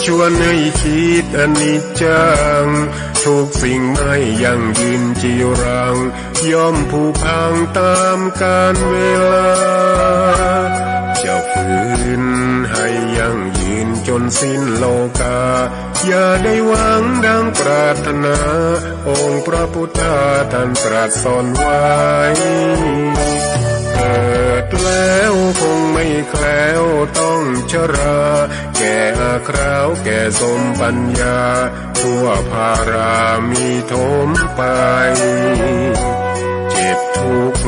ชวนให้คิดอนิจจังทุกสิ่งไม่ยั่งยืนจีรังย่อมผุพังตามกาลเวลาจะฝืนให้ยั่งยืนจนสิ้นโลกาอย่าได้หวังดังปรารถนาองค์พระพุทธาท่านตรัสสอนไว้เกิดแล้วคงไม่แคล้วต้องชราแก่อาคราวแก่สมปัญญาทั่วภารามีโถมไปเจ็บทุกข์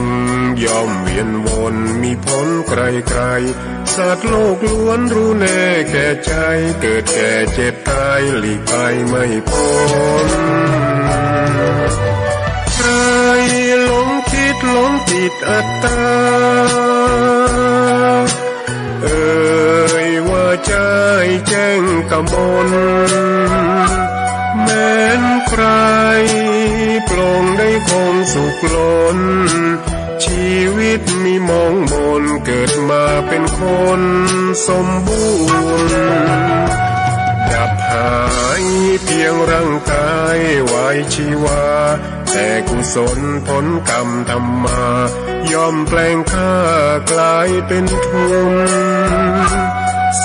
ย่อมเวียนวนมีพ้นไกลๆสัตว์โลกล้วนรู้แน่แก่ใจเกิดแก่เจ็บตายหลีกไปไม่พ้นใครหลงคิดหลงติดอัตตาว่าใจแจ้งกำมลแม้นใครปลงได้คงสุขล้นชีวิตมีมองมนเกิดมาเป็นคนสมบูรณ์ดับหายเพียงร่างกายไว้ชีวาแต่กุศลผลกรรมทำมาย่อมแปลงค่ากลายเป็นทุน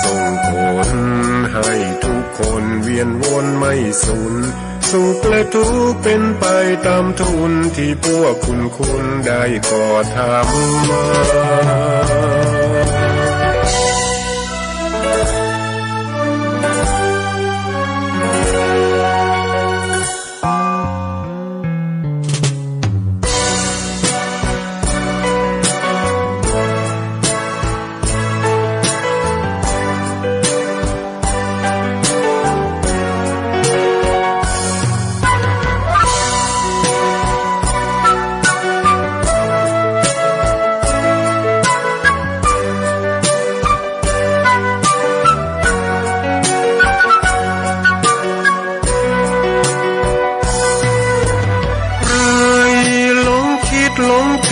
ส่งผลให้ทุกคนเวียนวนไม่สูญสุขและทุกข์เป็นไปตามทุนที่พวกคุณได้ก่อทำมา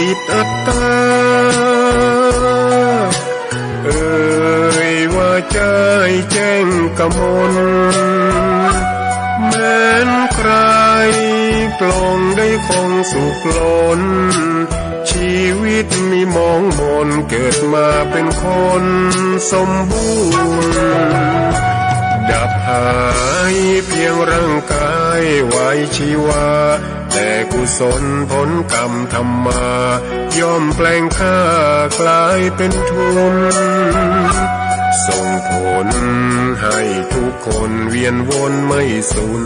ติดอัตตาว่าใจแจ้งกำมลแม้นใครปลงได้คงสุขล้นชีวิตมีมองมนเกิดมาเป็นคนสมบูรณ์ดับหายเพียงร่างกายไว้ชีวาแต่กุศลผลกรรมทำมาย่อมแปลงค่ากลายเป็นทุนส่งผลให้ทุกคนเวียนวนไม่สูญ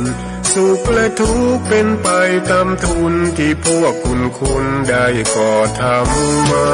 สุขและทุกข์เป็นไปตามทุนที่พวกคุณได้ก่อทำมา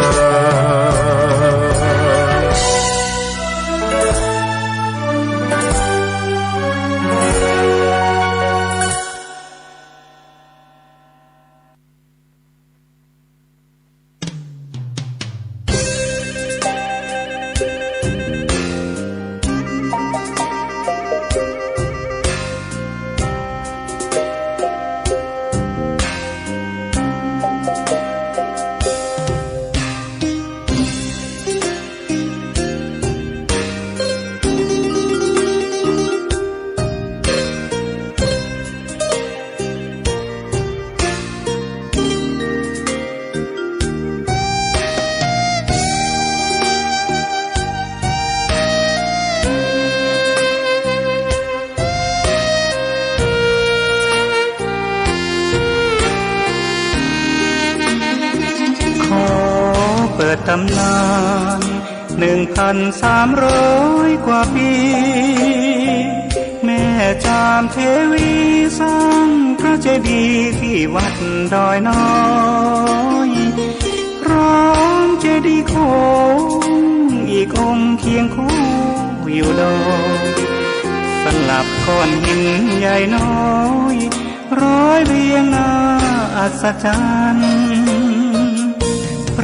ตำนาน1,300 กว่าปีแม่จามเทวีสร้างพระเจดีย์ที่วัดดอยน้อยพร้อมเจดีย์โค้งอีกองค์เคียงคู่อยู่ดอยสลับก้อนหินใหญ่น้อยร้อยเรียงหน้าอัศจรรย์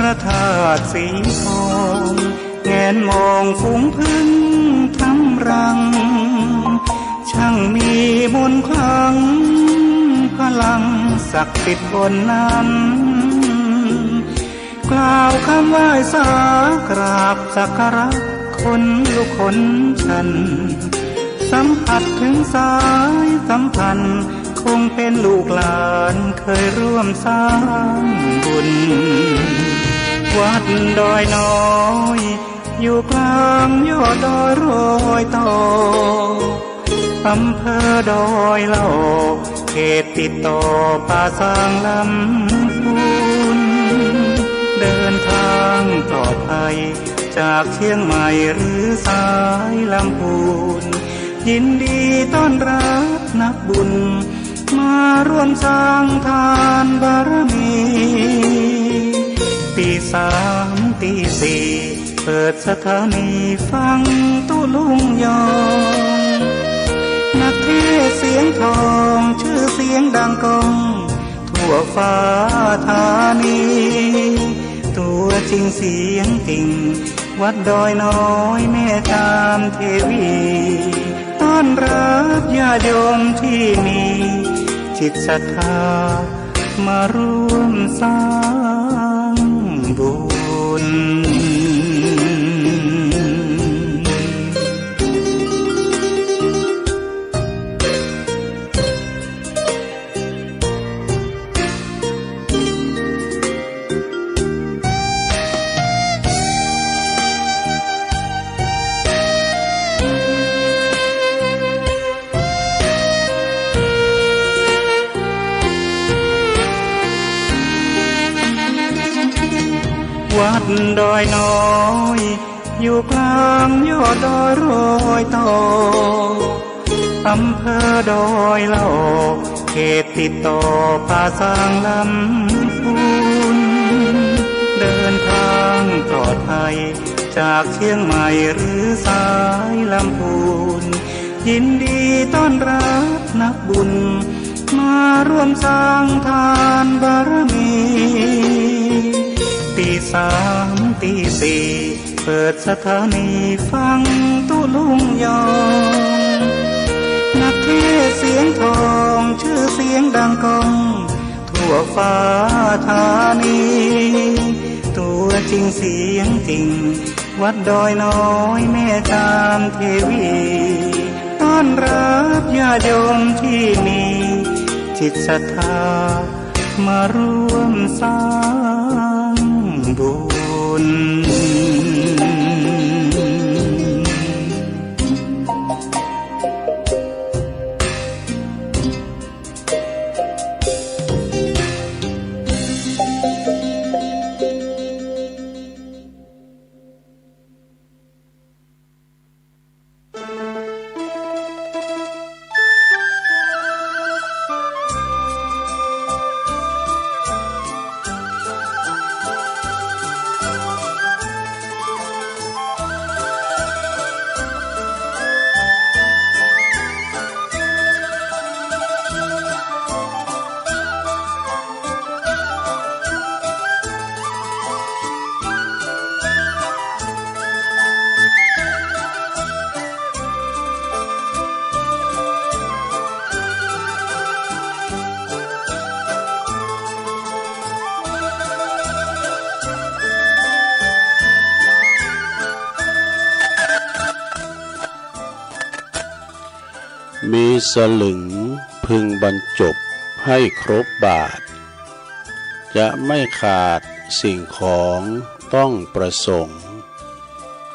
พระธาตุสีทองแงนมองฝูงพึ่งทำรังช่างมีมนต์ขลังพลังศักดิ์สิทธิ์บนนั้นกล่าวคำไหว้สากราบสักการะคนลุกคนชัน สัมผัสถึงสายสัมพันธ์คงเป็นลูกหลานเคยร่วมสร้างบุญวัดดอยน้อยอยู่กลางยอดดอยโรยต่ออำเภอดอยเหล่าเขตติดต่อป่าสางลำพูนเดินทางปลอดภัยจากเชียงใหม่หรือสายลำพูนยินดีต้อนรับนักบุญมาร่วมสร้างทานบารมีตีสามตีสี่เปิดสถานีฟังตุลุงยองนักเทศเสียงทองชื่อเสียงดังก้องทั่วฟ้าธานีตัวจริงเสียงจริงวัดดอยน้อยแม่ตามเทวีต้อนรับญาติโยมที่มีจิตศรัทธามาร่วมสร้างบุญวัดดอยน้อยอยู่กลางยอดดอยโรยต่ออำเภอดอยเหล่าเขตติดต่อป่าสางลำพูนเดินทางปลอดภัยจากเชียงใหม่หรือสายลำพูนยินดีต้อนรับนักบุญมาร่วมสร้างทานบารมีตีสามตีสี่เปิดสถานีฟังตุลุงยองนักเทศเสียงทองชื่อเสียงดังก้องทั่วฟ้าธานีตัวจริงเสียงจริงวัดดอยน้อยแม่ตามเทวีต้อนรับญาติโยมที่มีจิตศรัทธามาร่วมสร้างบุญมีสลึงพึงบรรจบให้ครบบาทจะไม่ขาดสิ่งของต้องประสงค์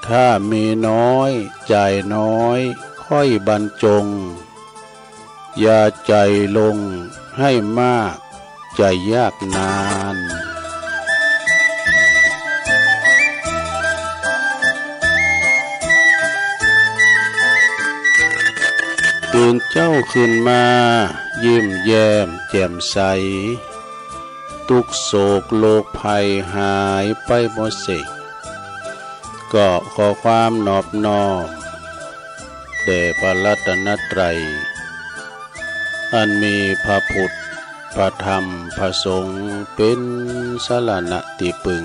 ถ้ามีน้อยจ่ายน้อยค่อยบรรจงอย่าใจลงให้มากใจยากนานตื่นเจ้าขึ้นมายิ้มแย้มแจ่มใสทุกโศกโลกภัยหายไปหมดสิ้นก็ขอความนอบน้อมแด่พระรัตนตรัยอันมีพระพุทธพระธรรมพระสงฆ์เป็นสรณะที่พึ่ง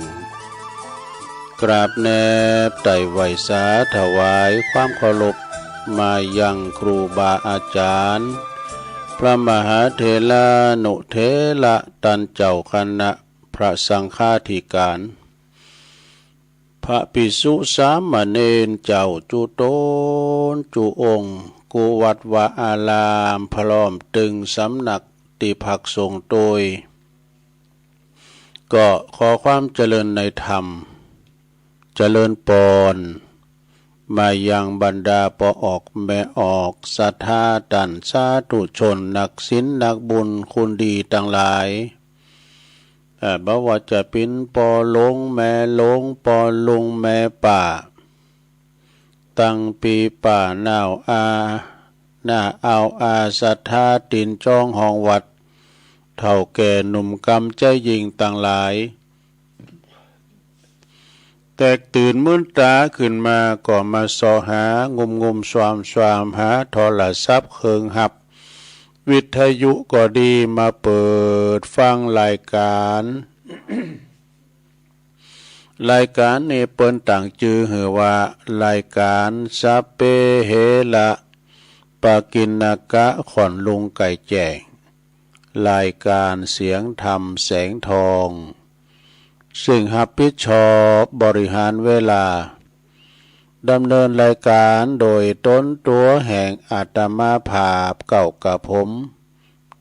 กราบแนบไต่ไหวสาถวายความเคารพมายังครูบาอาจารย์พระมหาเถระนุเถระตันเจ้าคณะพระสังฆาธิการพระภิกษุสามเณรเจ้าจุโตนจุองค์กุ กุวัดวาอารามพร้อมตึงสำนักติภักสงฆ์โดยก็ขอความเจริญในธรรมเจริญปอนมายังบรรดาปอออกแม่ออกศรัทธาตันสาธุชนนักศีลนักบุญคุณดีต่างหลายบ่ว่าจะเป็นปอหลงแม่หลงปอลุงแม่ป่าตั้งปีป่าหนาวหน้าเอาศรัทธาตินจ้องห้องวัดเท่าแก่หนุ่มกำใจยิงต่างหลายแตกตื่นมื่นตาขึ้นมาก็มาสอหางมswamหาโทรศัพท์เครื่องหับวิทยุก็ดีมาเปิดฟังรายการ รายการนี้เปิ้นต่างชื่อหือว่ารายการสัพเพเหระปากิณกะขอนลุงไก่แจ้งรายการเสียงธรรมแสงทองซึ่งรับผิดชอบบริหารเวลาดำเนินรายการโดยต้นตัวแห่งอาตมาภาพเก่ากับผม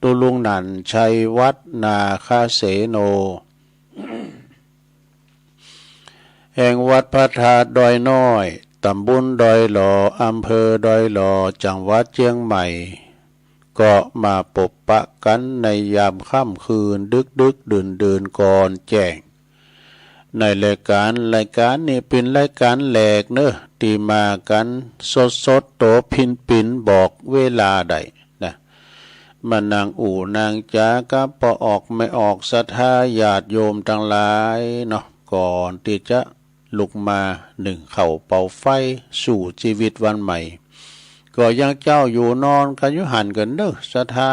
ตุลุงนันชัยวัฒนาคาเสโน แห่งวัดพระธาตุดอยน้อยตำบลดอยหล่ออำเภอดอยหล่อจังหวัดเชียงใหม่ก็มาปบปะกันในยามค่ำคืนดึกดื่นก่อนแจ้งในรายการนี้เป็นรายการแหลกเนอะที่มากันสดโตปินบอกเวลาใดนะมานางอู่นางจาก็ปอออกไม่ออกศรัทธาญาติโยมทั้งหลายเนาะก่อนที่จะลุกมาหนึ่งเข่าเป่าไฟสู่ชีวิตวันใหม่ก็ยังเจ้าอยู่นอนกันยุหันกันเนอะศรัทธา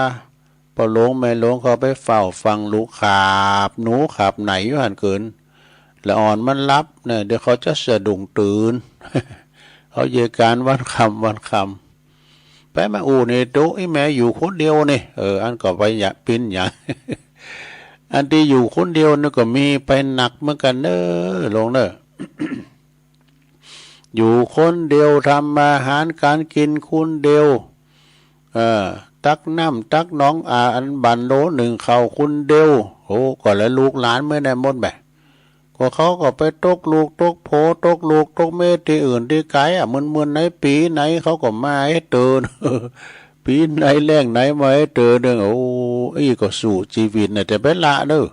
พอหลวงแม่หลวงเขาไปเฝ้าฟังลูกขาบหนูขาบไหนยุหันเกินละอ่อนมันรับเนี่ยเดี๋ยวเขาจะสะดุ้งตื่น เขาเยการวันคำไปมาอู่ในโต๊ะไอ้แม่อยู่คนเดียวนี่อันก็ไปอยากปิ้นอย่าง อันที่อยู่คนเดียวนี่ก็มีไปหนักเหมือนกันเนอะลงเนอะ อยู่คนเดียวทำอาหารการกินคนเดียวตักน้ำตักน้องอันบันโลหนึ่งเขาคนเดียวโอ้ก็แล้วลูกหลานไม่ได้หมดแบบก็เขาก็ไปตกลูกตกโผตกลูกตกเมตที่อื่นที่ไกลมึนไหนปีไหนเขาก็มาให้เตือน ปีไหนแรงไหนมาให้เตือนเรื่องโอ้อีก็สู่ชีวิตเนี่ยจะเป็นละเด้อ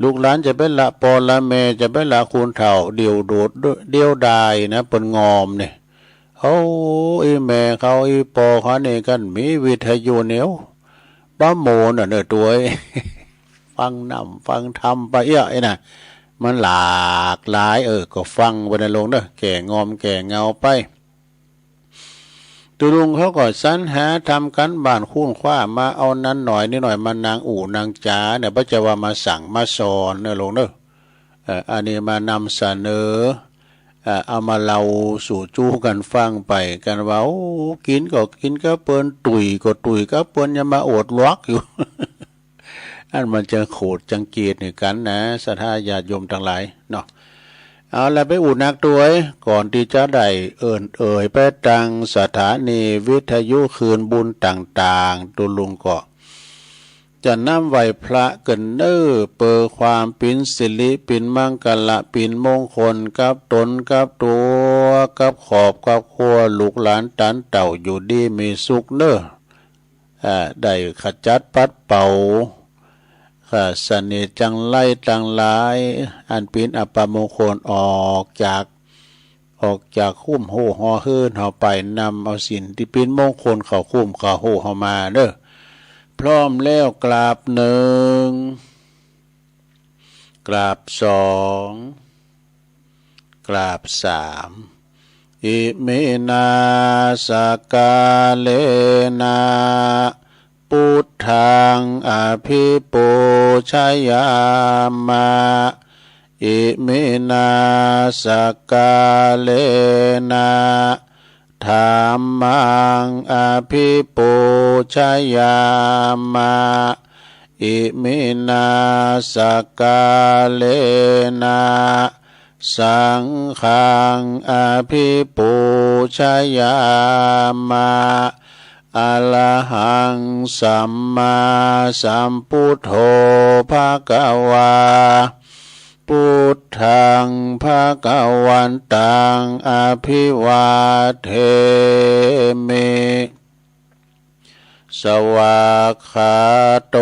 ลูกหลานจะเป็นละปอละแม่จะเป็นละคูณเฒ่าเดียวโดดเดียวดายนะเปิ้นงอมเนี่ยเขาอีแม่เขาอีปอเขาเนี่ยกันมีวิทยุเหนียวบ้าโมนเนอตัว ฟังนำฟังธรรมไปไอ้น่ะมันหลากหลายก็ฟังไปในลงเด้อแก่งอมแก่เงาไปตุลุงเขาก็สรรหาทำกันบ้านคุ้นคว้ามาเอานั้นหน่อยนี่หน่อยมานางอู่นางจ๋าเนี่ยพระเจ้าว่ามาสั่งมาสอนเนี่ยลงเด้ออันนี้มานำเสนอเอามาเล่าสู่จู้กันฟังไปกันว่ากินก็กินก็เปิ้นตุยก็ตุยก็เปิ้นยังมาอดล็อกอยู่ อันมันจะโขดจังเกียรติกันนะศรัทธาญาติโยมทั้งหลายเนาะเอาละไปอุดนักตัวก่อนที่จะได้ไปตังสถานีวิทยุคืนบุญต่างๆตุลุงก็จะนำไหวพระกันเนอเปิดความปินสิริปินมังกละปินมงคลกับตนกับตัวกับขอบกับครัวลูกหลานตันเต่าอยู่ดีมีสุขเนอได้ขจัดปัดเป่าเสน่ห์จังไล่จังหลายอันเป็นอัปมงคลออกจากคุ้มโหหอเฮินเฮาไปนำเอาสินที่เป็นมงคลเข้าคุ้มเข้าโหเฮามาเด้อพร้อมแล้วกราบหนึ่งกราบสองกราบสามอิมินาสกาเลนะพุทธังอภิปูชยามะอิมินาสกาเลนะธัมมังอภิปูชยามะอิมินาสกาเลนะสังฆังอภิปูช ชยามาอะระหังสัมมาสัมพุทโธภะคะวาพุทธังภะคะวันตังอภิวาเทมิสวากขาโต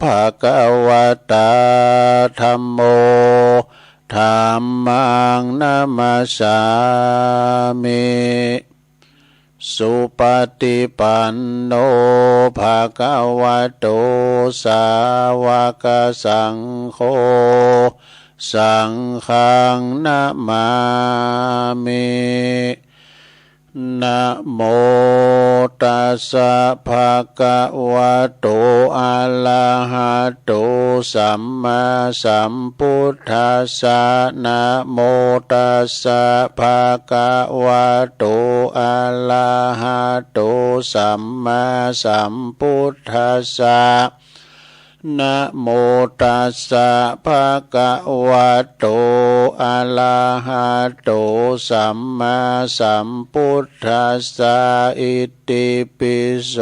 ภะคะวะตาธัมโมธัมมังนัมมัสสามิสุปฏิปันโนภะคะวะโตสาวกสังโฆสังฆังนะมามินะโมตัสสะภะคะวะโตอะระหะโตสัมมาสัมพุทธัสสะนะโมตัสสะภะคะวะโตอะระหะโตสัมมาสัมพุทธัสสะนะโมตัสสะภะคะวะโตอะระหะโตสัมมาสัมพุทธัสสะอิติปิโส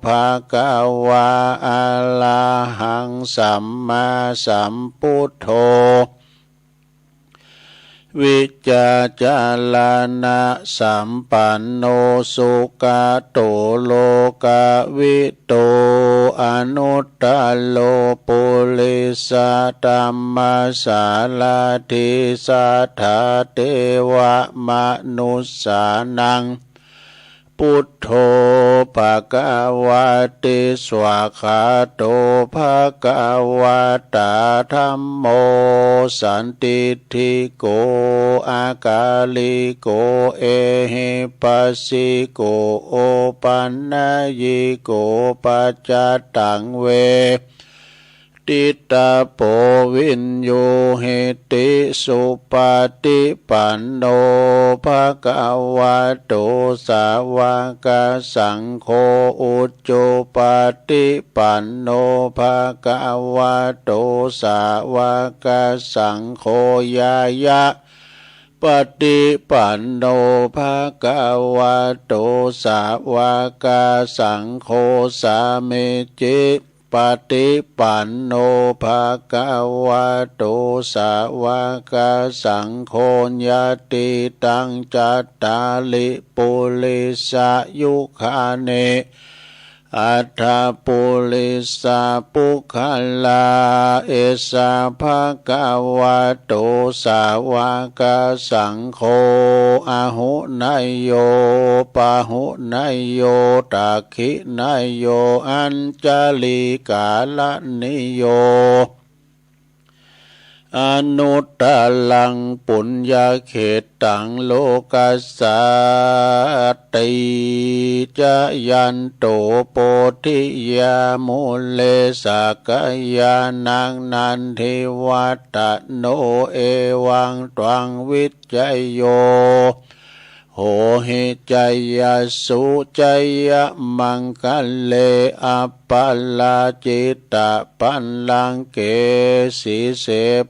ภะคะวะอะระหังสัมมาสัมพุทโธวิจาจารณะสัมปันโนสุขโตโลกวิโตอนุตตโลปุริสธัมมสารถิสัทธาเทวมนุสสานังพุทโธภะคะวะติสวากขาโตภะคะวะตาธัมโมสันติทิโกอากาลิโกเอหิปัสสิโกโอปันนยิโกปัจจตังเวติตาโปวินโยเหติสุปฏิปันโนภะคะวะโตสาวกสังโฆอุจจุปฏิปันโนภะคะวะโตสาวกสังโฆยายะปฏิปันโนภะคะวะโตสาวกสังโฆสามิจิปฏิปันโนภะคะวะโตสาวกสังโฆญาติตังจัตตาลิปุริสายุคาเนอัฏฐปุริสาปุคลาเอสาภะคะวะโตสาวกสังโฆอะหุนายโยปะหุนายโยตักขินายโยอัญจลิกาลนิโยอนุตตลังปุญญาเขตังโลกัสสติจยันโตโพธิยามุเลสักยานังนันทิวัตโนเอวังตวังวิจัยโยโหหิจยสุจยมังคะเลอัปปลาจิตตปัลลังเกสิเส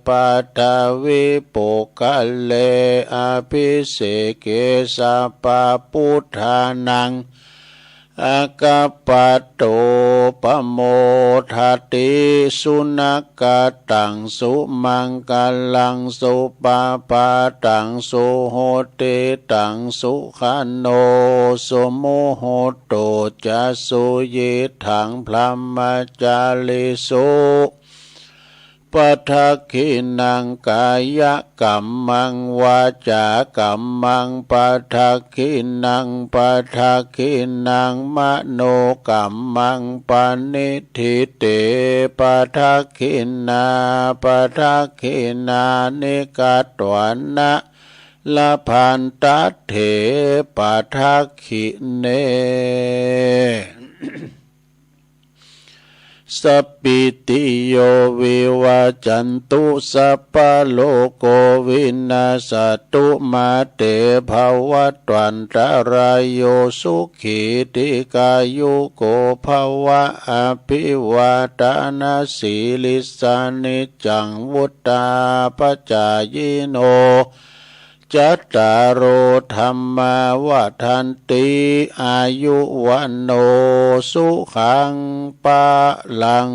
ปัตถวิปุคะเลอภิเสเกสัพพพุทธานังอากาปโตปโมทัตติสุนักกตังสุมังกลังสุปาปาตังสุโหติตังสุขันโนสุโมโหโตจัสสุยิถังพลัมมจาลิสุปัทขินังกายกัมมังวาจากัมมังปัทขินังปัทขินังมโนกัมมังปณิทิเตปัทขินาปัทขินานิกัตวันนะละพันตัตเถปัทขิเนสัพพิติโยวิวัจจันตุสัพพะโลกโควินาศตุมาเตภวัตวันตรายโยสุขีติกายุโกภวะอภิวาทานาสีลิสานิจังวุตตาปจายโนจ จัตตารโอธรรมาวทันติอายุวันโนสุขังปะลัง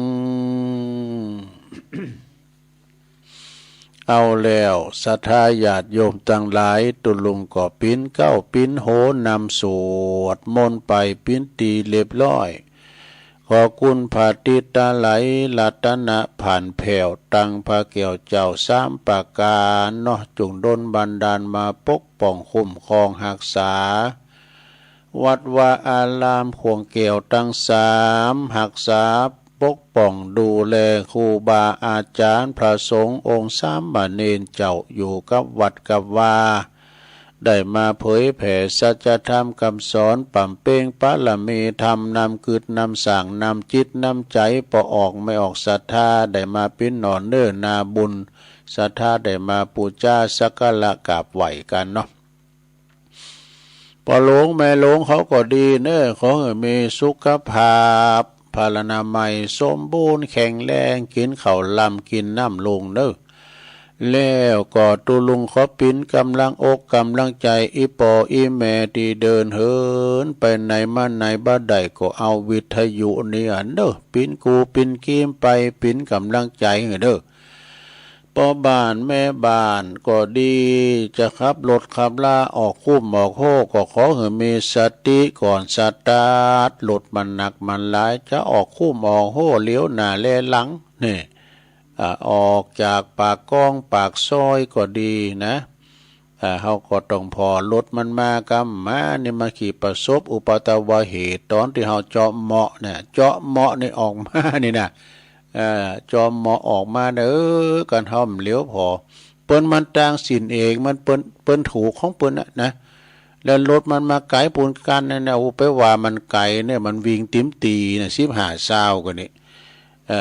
เอาแล้วศรัทธาญาติโยมทั้งหลายตุลุงก็ปิ้นเก้าปิ้นโหนำสวดมนต์ไปปิ้นตีเรียบร้อยขอคุณพาติตาไหลรัตนะผ่านแผ่วตังพระเกี่ยวเจ้าสามประการเนาะจงดลบันดาลมาปกป้องคุ้มครองรักษาวัดวาอารามขวงเกี่ยวตั้งสามรักษาปกป้องดูแลครูบาอาจารย์พระสงฆ์องค์สามบาเนนเจ้าอยู่กับวัดกับวาได้มาเผยแผ่สัจธรรมคำสอนปั่มเป้งปะละเมธรรมนำกึดนำสั่งนำจิตนำใจปอออกไม่ออกศรัทธาได้มาปิ้นหนอนเนื้อนาบุญศรัทธาได้มาปูชาสักการะกราบไหวกันเนาะพอหลวงแม่หลวงเขาก็ดีเน้อขอให้มีสุขภาพพลานามัยสมบูรณ์แข็งแรงกินข้าวลำกินน้ำลงเน้อแล้วก็ตุลุงขอปิ้นกำลังอกกำลังใจอีปออีแม่ที่เดินเหินไปไหนมาไหนบ้าใดก็เอาวิทยุนี่อันเด้อปิ้นกูปิ้นกีมไปปิ้นกำลังใจเด้อพอบ้านแม่บ้านก็ดีจะขับรถขับลาออกคุ้มออกโฮก็ขอให้มีสติก่อนสตาร์ทรถมันหนักมันหลายจะออกคุ้มออกโฮเลี้ยวหน้าแลหลังนี่ออกจากปากก้องปากซอยก็ดีนะเขาก็ต้องพอรถมันมากำมานี่มาขี่ประสบอุปัตวเหตุตอนที่เขาเจาะเหมาะเนี่ยเจาะเหมาะนี่ออกมานี่นะจอมเหมาะออกมาเด้อกันห้อมเลี้ยวพอเปิ้นมันต่างสินเองมันเปิ้นถูกของเปิ้นนะแล้วรถมันมาไกลปูนกันเนี่ยโอ้ไปว่ามันไกลเนี่ยมันวิ่งติ้มตีนะ15 ซาวกันนี่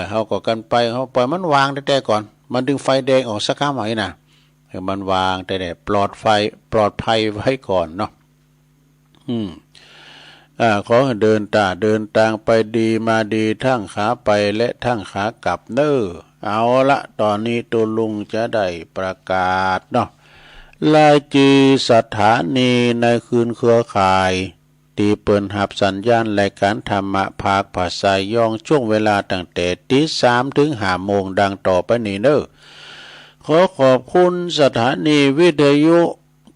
เขาก็กันไปเขาปล่อยมันวางแต่ก่อนมันดึงไฟแดงออกสักข้ามไหมนะมันวางแต่ปลอดภัยไว้ก่อนเนาะขอเดินทางไปดีมาดีทั้งขาไปและทั้งขากลับเน้อเอาละตอนนี้ตัวลุงจะได้ประกาศเนาะลายจีสถานีในคืนเครือข่ายตีเปิลหับสัญญาณรายการธรรมะภาคภาษายองช่วงเวลาตั้งแต่ตี 3 ถึง 5 โมงดังต่อไปนี้เน้อขอขอบคุณสถานีวิทยุ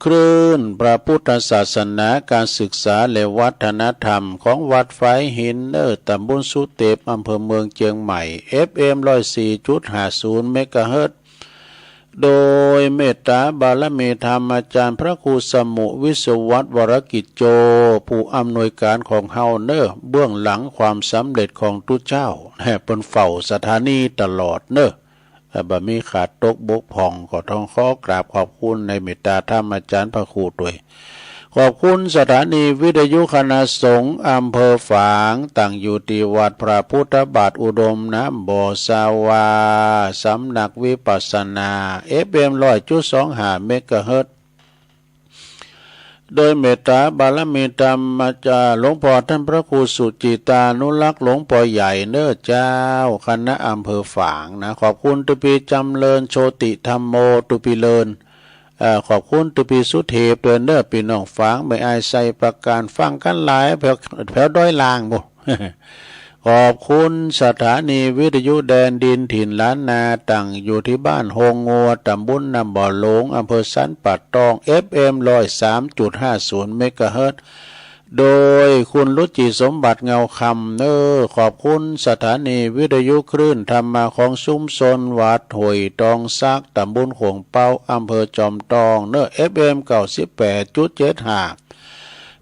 คลื่นพระพุทธศาสนาการศึกษาและวัฒนธรรมของวัดไฟหินเนอร์ตำบลสุเตปอำเภอเมืองเชียงใหม่ FM 104.50 เมกะเฮิรตซ์โดยเมตตาบารมีธรรมอาจารย์พระครูสมุวิศวัตวรกิจโจผู้อำนวยการของเฮาเนอร์เบื้องหลังความสำเร็จของทุกเจ้าให้เป็นเฝ้าสถานีตลอดเนอบ่มีขาดตกบกพร่องก็ต้องขอกราบขอบคุณในเมตตาธรรมอาจารย์พระครูด้วยขอบคุณสถานีวิทยุคณะสงฆ์อำเภอฝางตั้งอยู่ที่วัดพระพุทธบาทอุดมน้ำบ่อสาวาสำนักวิปัสสนา FM 100.25 เมกะเฮิรตซ์โดยเมตตาบารมีธรรมอาจารย์หลวงพ่อท่านพระครูสุจิตานุรักษ์หลวงพ่อใหญ่เน้อเจ้าคณะอำเภอฝางนะขอบคุณตุปีจำเริญโชติธรรมโมตุปีเลินขอบคุณตุปีสุเทพเดินเน้อปีน้องฝางไม่อายใส่ประการฟังกันหลายแถวด้อยลางบ่ ขอบคุณสถานีวิทยุแดนดินถิ่นล้านนาตั้งอยู่ที่บ้านโฮงงัวตำบลน้ำบ่อหลงอำเภอสันป่าตอง FM 103.50 เมกะเฮิรตซ์โดยคุณรุจิสมบัติเงาคำขอบคุณสถานีวิทยุคลื่นธรรมะของชุมชนวัดหวยตองซักตำบลโขงเป้าอำเภอจอมตองFM 98.75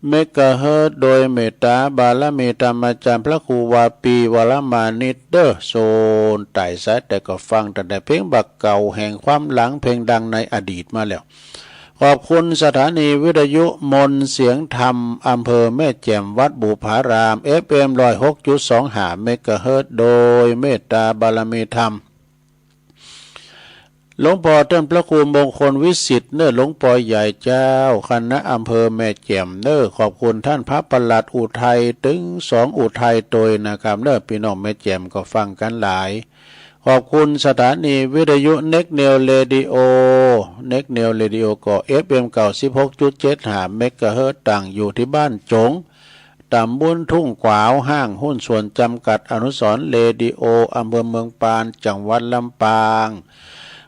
เมกะเฮิรตซ์โดยเมตตาบารมีธรรมอาจารย์พระครูวาปีวรมานิตโซนไต่สายแต่ก็ฟังแต่เพลงบักเก่าแห่งความหลังเพลงดังในอดีตมาแล้วขอบคุณสถานีวิทยุมนเสียงธรรมอำเภอแม่แจ่มวัดบุพาราม FM 106.25 เมกะเฮิรตซ์โดยเมตตาบารมีธรรมหลวงพ่อท่านพระครูมงคลวิสิทธิ์หลวงพ่อใหญ่เจ้าคณะอำเภอแม่แจ่มขอบคุณท่านพระปลัดอุทัยถึง2 อุทัยโดยนะครับพี่น้องแม่แจ่มก็ฟังกันหลาย ขอบคุณสถานีวิทยุเน็กเนลเรดิโอก็ FM 96.75 เมกะเฮิรตซ์ตั้งอยู่ที่บ้านจงตำบลทุ่งขวาวห้างหุ้นส่วนจำกัดอนุสรณ์เรดิโออำเภอเมืองปานจังหวัดลำปาง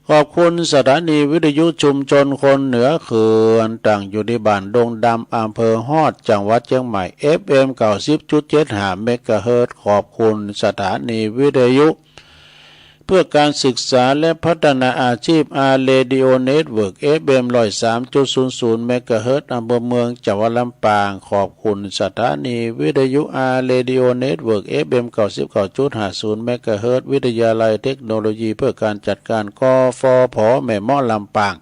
ขอบคุณสถานีวิทยุชุมชนคนเหนือเขื่อนตั้งอยู่ที่บ้านดงดำอำเภอฮอดจังหวัดเชียงใหม่ FM 90.75 เมกะเฮิรตซ์ขอบคุณสถานีวิทยุเพื่อการศึกษาและพัฒนาอาชีพอาร์เรดิโอเน็ตเวิร์ก FM 103.00 เมกะเฮิรตซ์อำเภอเมืองจังหวัดลำปางขอบคุณสถานีวิทยุอาร์เรดิโอเน็ตเวิร์ก FM 99.50 เมกะเฮิรตซ์วิทยาลัยเทคโนโลยีเพื่อการจัดการกฟผ.แม่เมาะลำปาง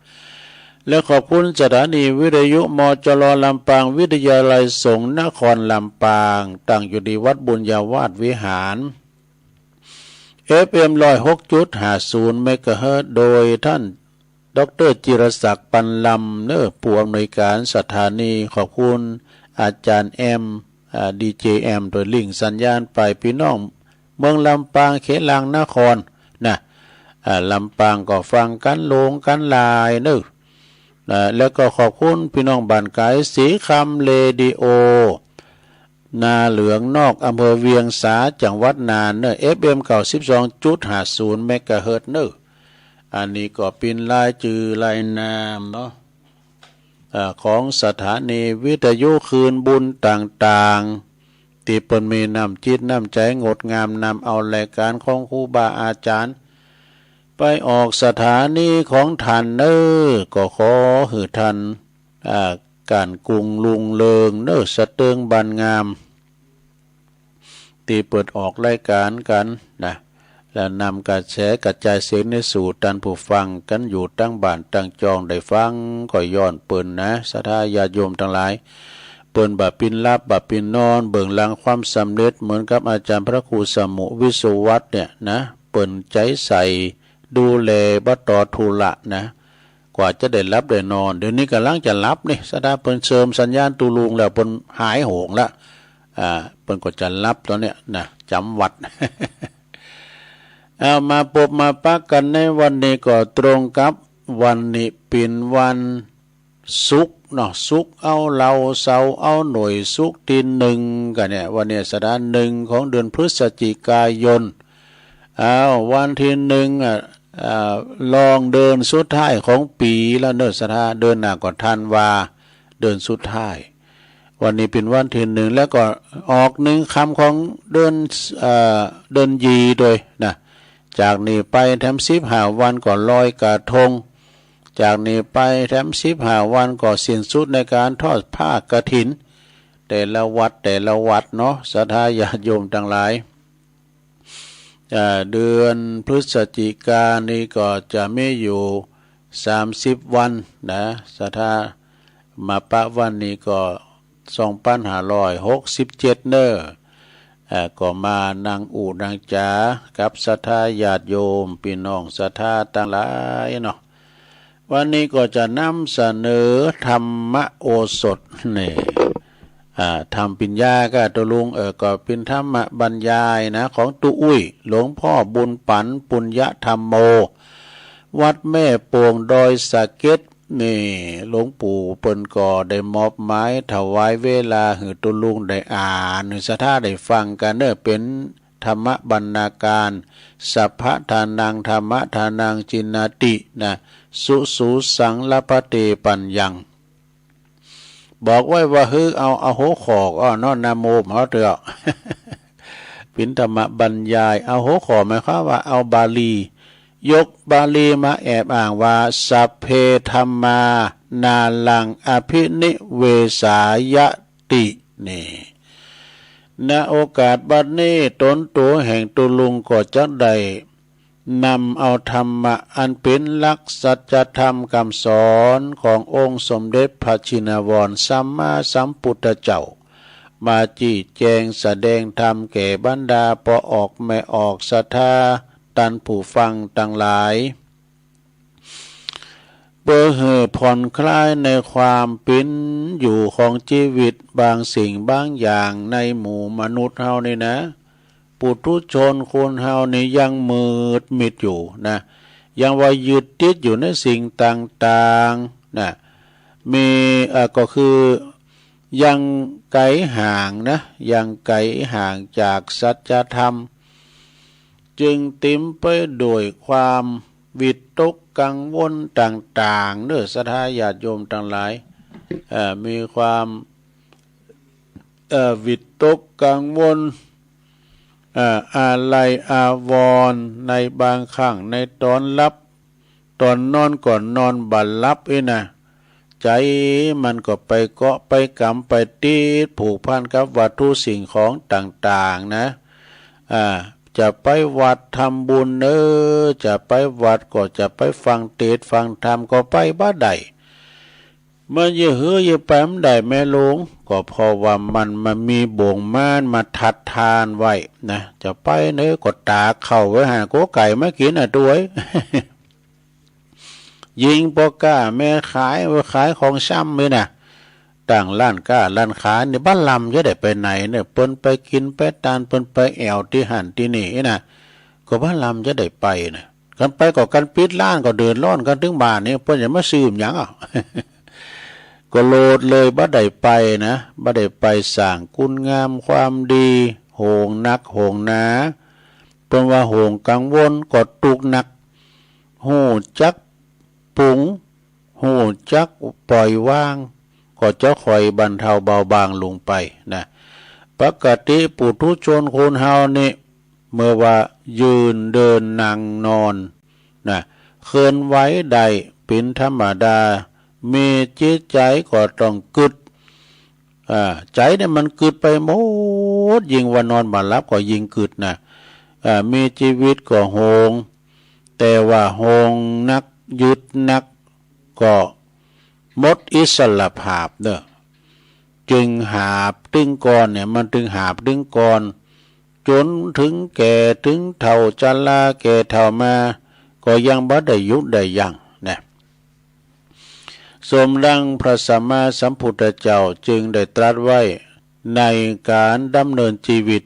และขอบคุณสถานีวิทยุมจร.ลำปางวิทยาลัยสงฆ์นครลำปางตั้งอยู่ที่วัดบุญญาวาสวิหารFM 106.50 เมกะเฮิรตซ์โดยท่านดร.จิรศักดิ์ปันลำผู้อำนวยการสถานีขอบคุณอาจารย์แอมดีเจแอมโดยลิงก์สัญญาณไปพี่น้องเมืองลำปางเขตลางนครนะลำปางก็ฟังกันโลงกันลายแล้วก็ขอบคุณพี่น้องบ้านไกลสีคำเรดิโอนาเหลืองนอกอำเภอเวียงสาจังหวัดน่าน FM 92.50 เมกะเฮิรตซ์อันนี้ก็เป็นรายชื่อรายนามเนาะของสถานีวิทยุคืนบุญต่างๆที่เปิ้นมีน้ำจิตน้ำใจงดงามนำเอารายการของครูบาอาจารย์ไปออกสถานีของท่านก็ขอให้ท่านการกรุงลุงเลิงสะเติงบันงามตีเปิดออกรายการกันนะและนำกระแสกระจายเสียงในสู่ท่านผู้ฟังกันอยู่ตั้งบ้านตั้งจองได้ฟังก็ย้อนเปิ้นนะศรัทธาญาติโยมทั้งหลายเปิ้นบ่ปินลับบ่ปินนอนเบิ่งหลังความสำเร็จเหมือนกับอาจารย์พระครูสมุวิสุวัตเนี่ยนะเปิ้นใจใส่ดูแลบ่ต่อทุระนะกว่าจะได้รับได้นอนเดี๋ยวนี้กำลังจะรับนี่สดาเปิ้นเสริมสัญญาณตูลุงแล้วเปิ้นหายโหงละเปิ้นก็จะรับตอนเนี้ยนะจำวัด เอามาพบมาปักกันในวันนี้ก็ตรงกับวันนี้เป็นวันศุกร์เนาะศุกร์เอาเราเสาร์เอาหน่วยศุกร์ที่1กันเนี่ยวันนี้สดา1ของเดือนพฤศจิกายนวันที่1ลองเดินสุดท้ายของปีแล้วสถาเดินหน้าก่อนธันวาเดินสุดท้ายวันนี้เป็นวันที่1แล้วก็ออก1คำของเดินยีโดยนะจากนี้ไปแถม15วันก่อนลอยกระทงจากนี้ไปแถม15วันก่อนสิ้นสุดในการทอดผ้ากฐินแต่ละวัดเนาะศรัทธาญาติโยมทั้งหลายเดือนพฤศจิกายนนี้ก็จะมีอยู่30วันนะศรัทธามาปะวันนี้ก็2567ก็มานางอู่นางจ๋ากับศรัทธาญาติโยมพี่น้องศรัทธาทั้งหลายเนาะวันนี้ก็จะนำเสนอธรรมโอสถนี่ธรรมปัญญาก็ตัวลุงก็เป็นธรรมบรรยายนะของตุอุ้ยหลวงพ่อบุญปันปุญญธรรมโมวัดแม่โป่งดอยสะเก็ดนี่หลวงปู่เปิ้นก็ได้มอบหมายถวายเวลาให้ตุลุงได้อ่านให้ศรัทธาได้ฟังกันเป็นธรรมบรรณาการสัพพทานังธรรมทานังจินนาตินะสุสังลปเตปัญญังบอกไว้ว่าเอาโหขอกนอนนาโมมาเถอะ เป็นธรรมบรรยายเอาโหขอหมายความว่าเอาบาลียกบาลีมาแอบอ้างว่าสัพเพธัมมานาลังอภินิเวสายตินี่ณโอกาสบัดนี้ตนตัวแห่งตุลุงก็จะได้นำเอาธรรมะอันเป็นหลักสัจธรรมคำสอนขององค์สมเด็จพระชินวรสัมมาสัมพุทธเจ้ามาจี้แจงแสดงธรรมแก่บรรดาพอออกไม่ออกศรัทธาตันผู้ฟังทั้งหลายเพื่อให้ผ่อนคลายในความเป็นอยู่ของชีวิตบางสิ่งบางอย่างในหมู่มนุษย์เฮานี่นะ ปุถุชนคนเฮานี่ยังมืดมิดอยู่นะยังว่ายึดติดอยู่ในสิ่งต่างๆนะมีก็คือยังไกลห่างนะยังไกลห่างจากสัจธรรมจึงเต็มไปด้วยความวิตกกังวลต่างๆเด้อศรัทธาญาติโยมทั้งหลายมีความวิตกกังวลอะไรอาวรณ์ในบางครั้งในตอนหลับตอนนอนก่อนนอนบัดหลับนะใจมันก็ไปเกาะไปกำไปติดผูกพันกับวัตถุสิ่งของต่างๆนะจะไปวัดทำบุญจะไปวัดก็จะไปฟังเทศน์ฟังธรรมก็ไปบ้าใดเมื่อเยอะเฮือเยอะแปมได้แม่หลวงก็เพราะว่ามันมีบ่งม่านมาทัดทานไว้นะจะไปก็ตาเข้าไว้หาโกไก่มากินด้วย ยิงปอกล้าแม่ขายของซ้ำเลยนะต่างร้านก้าร้านขายในบ้านลำจะได้ไปไหนเนี่ยเปิ้นไปกินไปตานเปิ้นไปแอวที่หันที่นี่นะก็บ้านลำจะได้ไปนะกันไปก็กันปิดร้านก็เดินร้อนกันถึงบ้านนี่เปิ้นอย่ามาซื้อหยังอ่ะ ก็โลดเลยบ่ได้ไปนะบ่ได้ไปสร้างคุณงามความดีโหงนักโหงหนาเปิ้นว่าโหงกังวลก็ตุกนักหูจักปุงหูจักปล่อยวางก็จะคอยบรรเทาเบาบางลงไปนะปกติปุถุชนคนเฮานี่เมื่อว่ายืนเดินนั่งนอนนะเคลื่อนไหวได้เป็นธรรมดามีจิตใจก็ต้องกึดใจเนี่ยมันกึดไปหมดยิ่งว่านอนบ่หลับก็ยิ่งกึดนะมีชีวิตก็โหงแต่ว่าโหงนักยึดนักก็หมดอิสระภาพเด้อจึงหาบตึงก่อนเนี่ยมันถึงหาบตึงก่อนจนถึงแก่ถึงเฒ่าชราแก่เฒ่ามาก็ยังบ่ได้ยุดได้ยั่งนะสมดังพระสัมมาสัมพุทธเจ้าจึงได้ตรัสไว้ในการดำเนินชีวิต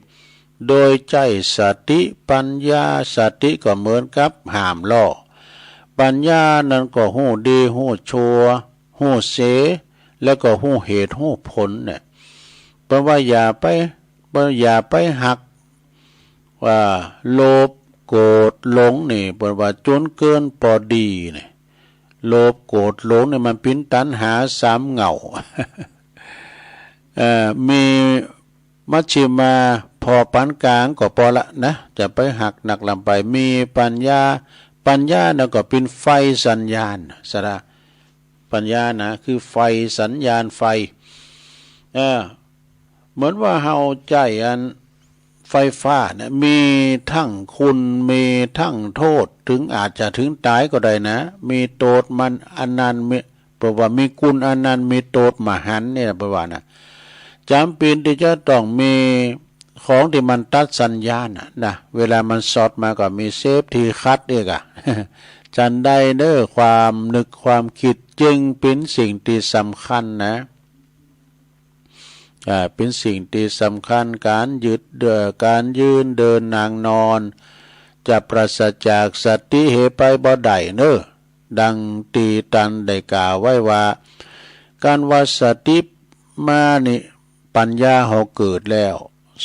โดยใจสติปัญญาสติก็เหมือนกับหามล้อปัญญานั้นก็หู้ดีหู้ชั่วหู้เสแล้วก็หู้เหตุหู้ผลเนี่ยเพราะว่าอย่าไปหักว่าโลภโกรธหลงนี่เพราะว่าจนเกินพอดีเนี่ยโลภโกรธหลงเนี่ยมันเป็นตัณหาสามเหงา มีมัชฌิมาพอปานกลางก็พอละนะจะไปหักหนักลำไปมีปัญญานะก็เป็นไฟสัญญาณสระปัญญานะคือไฟสัญญาณไฟเหมือนว่าเฮาใจอันไฟฟ้าเนี่ยมีทั้งคุณมีทั้งโทษถึงอาจจะถึงตายก็ได้นะมีโทษมันอนันต์เพราะว่ามีคุณอนันต์มีโทษมหันต์เนี่ยเพราะว่านะจำเป็นที่จะต้องมีของที่มันตัดสัญญาณนะเวลามันสอดมาก็มีเซฟทีคัดเองอ่ะ จันได้เด้อความนึกความคิดจึงเป็นสิ่งที่สำคัญนะเป็นสิ่งที่สำคัญการการยืนเดินนั่งนอนจะปราศจากสติเหไปบ่ได้เน้อดังตีตันได้กล่าวไว้ว่าการว่าสติมานี่ปัญญาเฮาเกิดแล้ว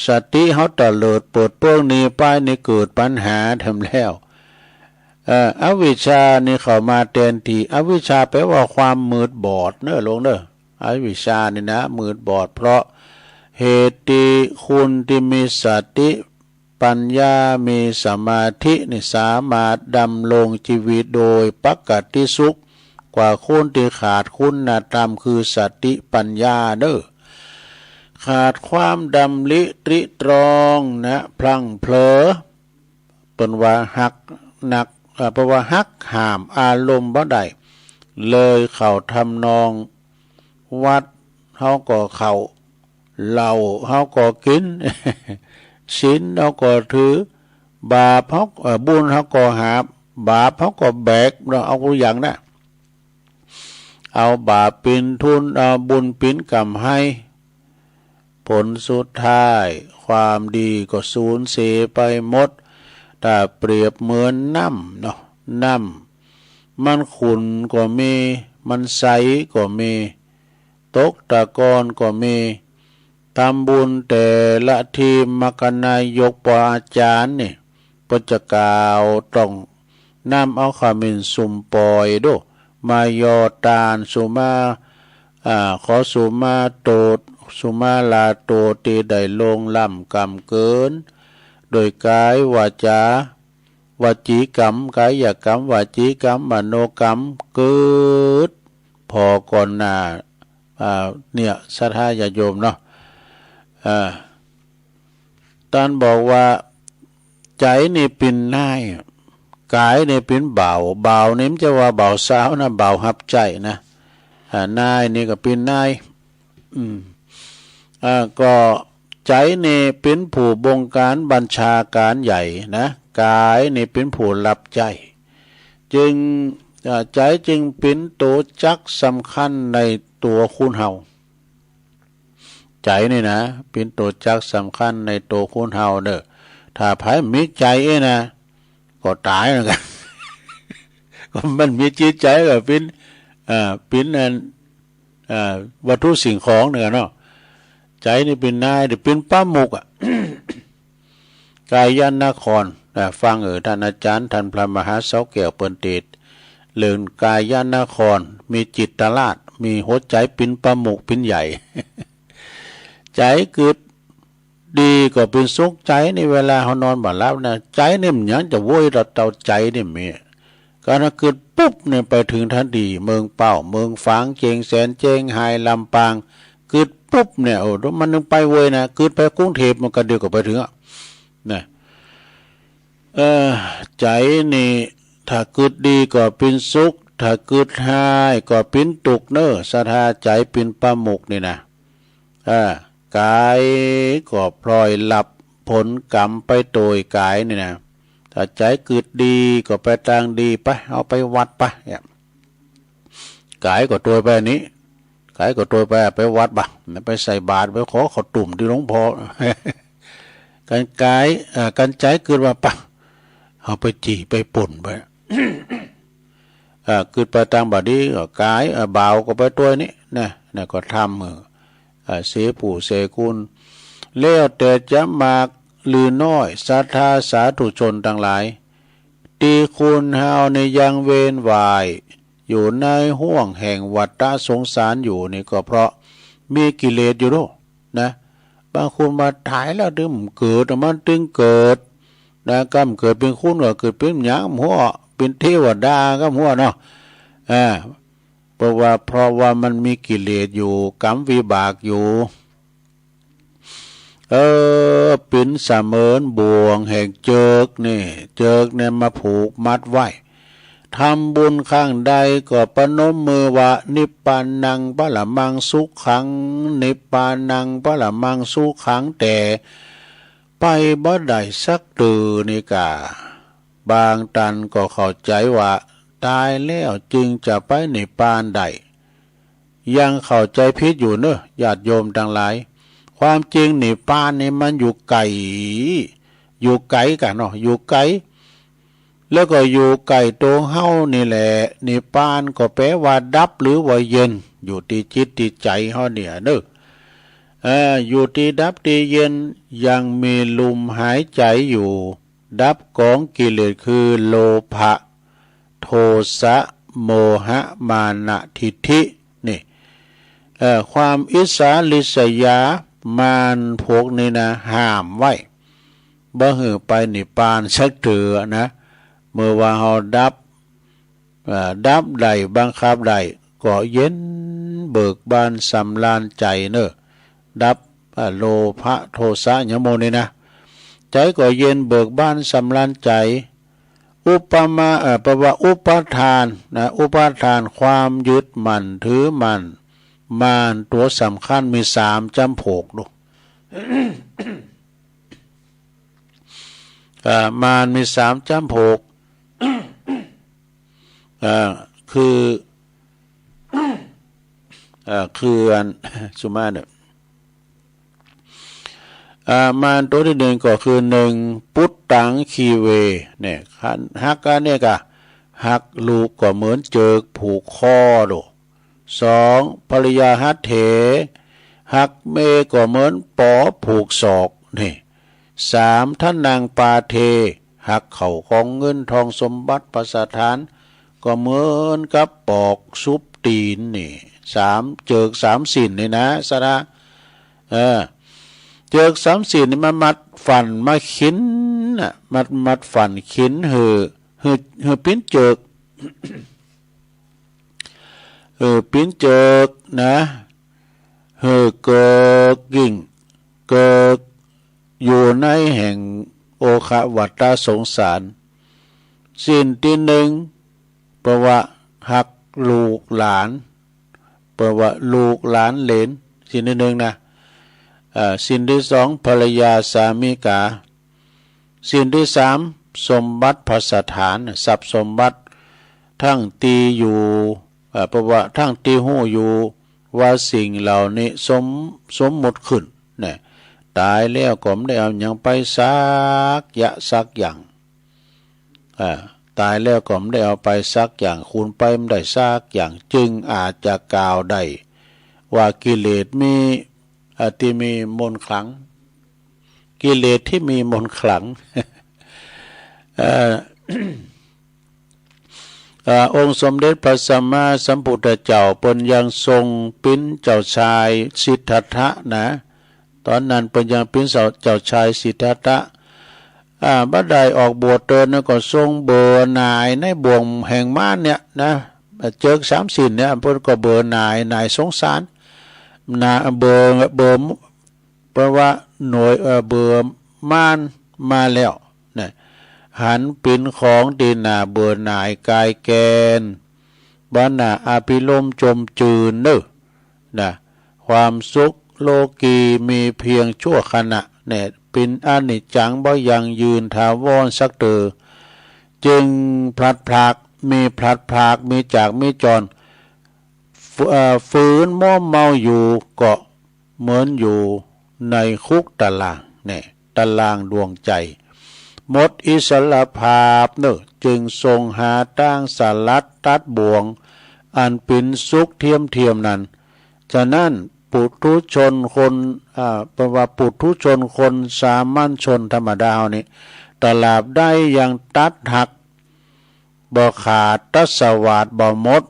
สติเฮาตะเลิดเปิดเปิ้งนี้ไปนี่เกิดปัญหาทำแล้วอวิชชานี่เข้ามาแทนที่อวิชชาแปลว่าความมืดบอดเน้อลงเด้ออวิชชานี่นะมืดบอดเพราะเหตุที่คุณที่มีสติปัญญามีสมาธินี่สามารถดำรงชีวิตโดยปกติสุขกว่าคนที่ขาดคุณธรรมคือสติปัญญาเด้อขาดความดำริตริตรองนะพลั้งเผลอเป็นว่าหักหนักเพราะว่าหักห้ามอารมณ์บ่ได้เลยเข้าทำนองวัดเฮาก็เข้าเหล้าเฮาก็กิน ศีลเฮาก็ถือบาปเฮาบุญเฮาก็หาบาปเฮาก็แบกเราเอาอย่างนะเอาบาปเป็นทุนเอาบุญเป็นกำให้ผ ลสุดท้ายความดีก็สูญเสียไปหมดถ้าเปรียบเหมือนน้ำเนาะน้ำมันขุ่นก็มีมันใสก็มีตกตะกอนก็มีทำบุญแต่ละทีมกนายกปอาจารย์นี่ปจกาวต้องนำเอาขมิ้นสุ่มปอยดูมายอตานสุมาขอสุมาโตดสุมาลาโตตีได้ลงล่ำกำเกินโดยกายวาจาวจีกรรมกายกรรมวจีกรรมมโนกรรมเกิดพอก่อนหน้าเนี่ยสัทธาญาโยมเนาะท่านบอกว่าใจนี่เป็นนายกายนี่เป็นเบาเบานี่มันจะว่าเบาสาวนะเบาหับใจนะนายนี่ก็เป็นนายก็ใจนี่เป็นผู้บงการบัญชาการใหญ่นะกายนี่เป็นผู้รับใจจึงใจจึงเป็นตัวจักสำคัญในตัวคุณเฮาใจนี่นะเป็นตัวจักสำคัญในตัวคุณเฮาเด้อถ้าไผมีใจนะก็ตายเหมือนกัน ก็มันมีจิตใจก็เป็นวัตถุสิ่งของเนาะใจนี่เป็นนายเป็นป้ามุกกายยานครฟังท่านอาจารย์ท่านพระมหาเสาแก้วเปิ้นเทศเรื่องกายยานครมีจิตตลาดมีหัวใจเป็นป้ามุกเป็นใหญ่ ใจเกิดดีก็เป็นสุขใจในเวลาเขานอนบ่หลับนะใจเนี่ยมันยังจะโวยเราเตาใจเนี่ยมีการเกิดปุ๊บเนี่ยไปถึงทันทีเมืองเป่าเมืองฝางเจียงแสนเจียงไฮลำปางเกิดปุ๊บเนี่ยโอ้มันนึงไปเวยนะเกิดไปกรุงเทพมันก็เดียวกับไปถึงนะใจนี่ถ้าเกิดดีก็เป็นสุขถ้าเกิดหายก็เป็นตุกเนอสถาใจเป็นปะมุกนี่นะกายก็พลอยหลับผลกรรมไปโดยกายนี่นะถ้าใจเกิดดีก็ไปทางดีไปเอาไปวัดไปกายก็ตัวไปนี้กายก็ตัวไปวัดบ้างไปใส่บาตรไปขอขอตุ่มที่หลวงพ่อการกายการใจเกิดว่าปะเอาไปจีไปป่นไป เกิดไปทางบาดีกายเบาก็ไปตัวนี้นะก็ทำเสผู้เสกุลแล้วแต่จะมากหรือน้อยศรัทธาสาธุชนทั้งหลายตีคุณเฮาในยังเวนวายอยู่ในห่วงแห่งวัฏสงสารอยู่นี่ก็เพราะมีกิเลสอยู่ด้วยนะบางคนมาถ่ายแล้วถึงเกิดมันถึงเกิดนะกรรมเกิดเป็นคุณก็เกิดเป็นหยังหัวเป็นเทวดาก็หัวเนาะเพราะว่ามันมีกิเลสอยู่กรรมวิบากอยู่เป็นเสมือนบ่วงแห่งเจิกเนี่ยมาผูกมัดไว้ทำบุญข้างใดก็ประนมมือว่านิพพานังปะละมังสุขังนิพพานังปะละมังสุขังแต่ไปบ่ได้สักตือนี่กะบางตันก็เข้าใจว่าตายแล้วจึงจะไปนิพพานได้ยังเข้าใจผิดอยู่เนอะญาติโยมทั้งหลายความจริงนิพพานนี่มันอยู่ไกลกันเนาะอยู่ไกลแล้วก็อยู่ไกลตัวเฮานี่แหละนิพพานก็แปลว่าดับหรือว่าเย็นอยู่ที่จิตที่ใจเฮาเนี่ยเนอะอยู่ที่ดับที่เย็นยังมีลมหายใจอยู่ดับของกิเลสคือโลภะโทสะโมหะมานะทิฏฐินี่ความอิสาลิษยามานพวกนี้นะห้ามไว้บ่หือไปนิพพานสักเถือนะเมื่อว่าเฮาดับใดบังคับใดก็เย็นเบิกบานสำราญใจเนอะดับโลภะโทสะยโมนี่นะใจก็เย็นเบิกบานสำราญใจอุปมาแปลว่าอุปทานนะอุปทานความยึดมั่นถือมั่นมารตัวสำคัญมี3จำโผกดู มารมี3จำโผก คืออันสุมาเนี่ย มารตัวที่หนึ่งก็คือหนึ่งปุตตังคีเวเนี่ยฮักกันเนี่ยกะฮักลูกก็เหมือนเจิกผูกคอโดสองภริยาหัตเถฮักเมก็เหมือนปอผูกศอกนี่สามท่านนางปาเทหักเข่าของเงินทองสมบัติประสถานก็เหมือนกับปอกซุปตีนนี่สามเจิกสามสินนี่นะสระเจิกสามสินนี่มามัดฝันมาขินน่ะมัดฝันขินเหือปิ้นเจิกปิ้นเจิกนะเกิกกิ่งเกิกอยู่ในแห่งโอคะวัฏฏสงสารสิ่งที่หนึ่งเพราะว่าหักลูกหลานเพราะว่าลูกหลานเหลนสิ่งที่หนึ่งนะสิ่งที่สองภรรยาสามีกาสิ่งที่สามสมบัติพสถานทรัพย์สมบัติทั้งตีอยู่เพราะว่าทั้งตีหู้อยู่ว่าสิ่งเหล่านี้สมหมดขึ้นเนี่ยตายแล้วก็ไม่ได้เอาอย่างไปสักอย่างตายแล้วก็ไม่ได้เอาไปสักอย่างคุณไปไม่ได้สักอย่างจึงอาจจะกล่าวได้ว่ากิเลสที่มีมนต์ขลังกิเลสที่มีมนต์ขลัง องค์สมเด็จพระสัมมาสัมพุทธเจ้าเปิ้นยังทรงปิ้นเจ้าชายสิทธัตถะนะตอนนั้นเปิ้นยังปิ้นเจ้าชายสิทธัตถะบัดใดออกบวชเตินแล้วก็ทรงเบื่อหน่ายในบ่วงแห่งม่านเนี่ยนะเจิกสามสินเนี่ยเพิ่นก็เบื่อหน่ายสงสารเบื่อเพราะว่าหน่วยเบื่อม่านมาแล้วเนี่ยหันเป็นของดีนาเบื่อหน่ายกายแกนบ้านนาอาภิรมจมจืนเนอะนะความสุขโลกีมีเพียงชั่วขณะเนี่ยเป็นอนิจจังบ่ยังยืนถาวรสักเตอจึงพลัดพรากมีจากมีจรฝืนม่อมเมาอยู่ก็เหมือนอยู่ในคุกตารางเนี่ยตารางดวงใจหมดอิสรภาพเนอะจึงทรงหาตั้งสลัดตัดบ่วงอันเป็นสุขเทียมนั้นฉะนั้นปุถุชนคนแปลว่าปุถุชนคนสามัญชนธรรมดานี่ตลาบได้ยังตัดหักบ่ขาดตัสวาดบ่หมด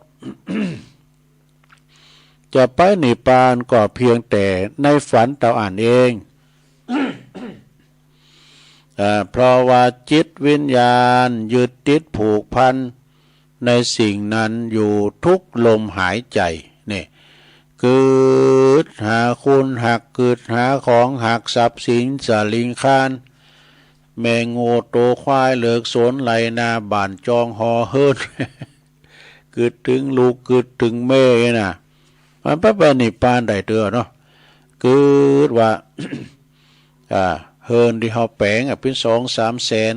จะไปนิพพานก็เพียงแต่ในฝันเต่าอ่านเอง เพราะว่าจิตวิญญาณยึดติดผูกพันในสิ่งนั้นอยู่ทุกลมหายใจนี่เกิดหาคุณหักเกิดหาของหักทรัพย์สินสลิงคานแมงโง่โตควายเหลือกสนไหลนาบานจองหอเฮิรน เกิดถึงลูกเกิดถึงแม่น่ะมันไปนิพพานได้เด้อเนาะเกิดว่า เฮิรนที่เฮาแปลงเป็น2-3 แสน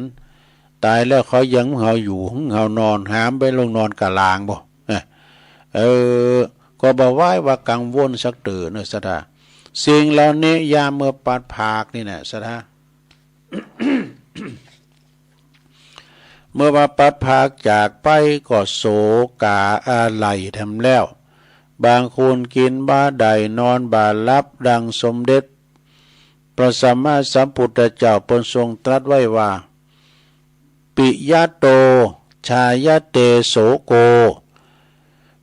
ตายแล้วเขายังเฮาอยู่เฮานอนหามไปลงนอนกะลางบ่ก็บ่ไหว้ว่ากังวลสักเตอเนอะสถาสิ่งเหล่านี้ยามเมื่อปัดภาคนี่น่ะสถา เมื่อว่าปัดภาคจากไปก็โศกาอาลัยทำแล้วบางคนกินบ้าใดนอนบาลับดังสมเด็จพระสัมมาสัมพุทธเจ้าเปิ้นทรงตรัสไว้ว่าปิยะโตชายะเตโสโก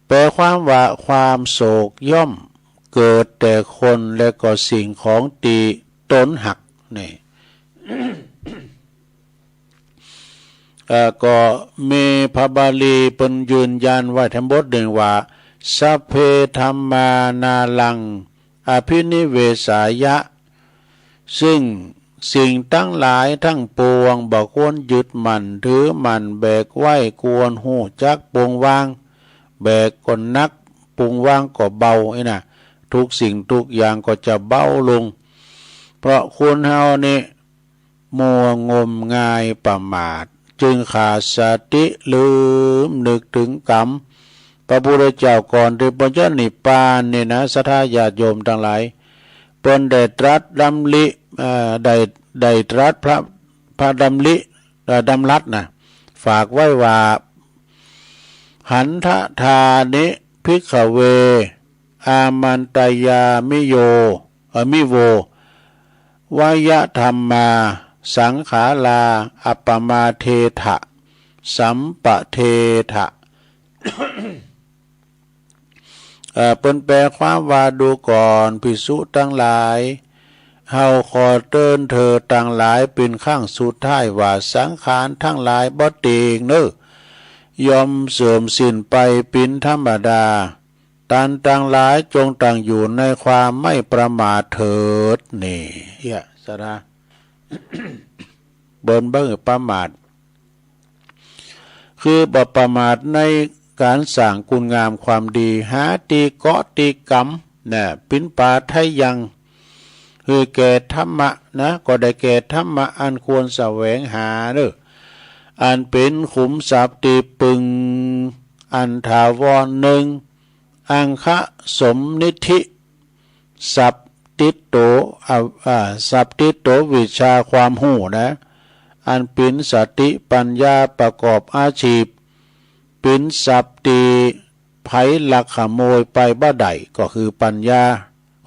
แปลความว่าความโศกย่อมเกิดแต่คนและก็สิ่งของตีตนหักนี่ ก็มีพระบาลีเป็นยืนยันไว้ทั้งบทหนึ่งว่าสัพเพธัมมานาลังอภินิเวสายะซึ่งสิ่งทั้งหลายทั้งปวงบ่ควรยึดมั่นถือมั่นแบกไว้ควรหูจักปวงวางแบกก็นักปวงวางก็เบาไอ้น่ะทุกสิ่งทุกอย่างก็จะเบาลงเพราะคนเฮานี่มัวงมงายประมาทจึงขาดสติลืมนึกถึงกรรมพระพุทธเจ้าก่อนที่จะนิพพานนี่นะศรัทธาญาติโยมทั้งหลายเปิ้นได้ตรัสดำริ ได้ตรัสพระดำรัสนะฝากไว้ว่าหันทธานิภิกขเวอามันตยามิโววยธรรมาสังขาลาอัปปมาเทถะสัมปะเทถะ เปิ้นแปลความว่าดูก่อนภิกษุทั้งหลายเฮาขอเตือนเธอทั้งหลายเป็นข้างสุดท้ายว่าสังขารทั้งหลายบ่เตีงเน้อยอมเสื่อมสิ้นไปเป็นธรรมดาตันต่างหลายจงต่างอยู่ในความไม่ประมาทเถิดนี่เฮียสะดา เบิ่นเบิ่งประมาทคือบ่ประมาทในการสร้างคุณงามความดีหาตีเกาะตีกรรมนะปินป่าไทยยังคือแก่ธรรมะนะก็ได้แก่ธรรมะอันควรแสวงหาเด้ออันเป็นขุมทรัพย์ตีปึงอันถาวรหนึ่งอังคะสมนิธิสัพติโตสัพติโตวิชาความหูนะอันเป็นสติปัญญาประกอบอาชีพเป็นสัพติไผลักขโมยไปบ่ได้ก็คือปัญญา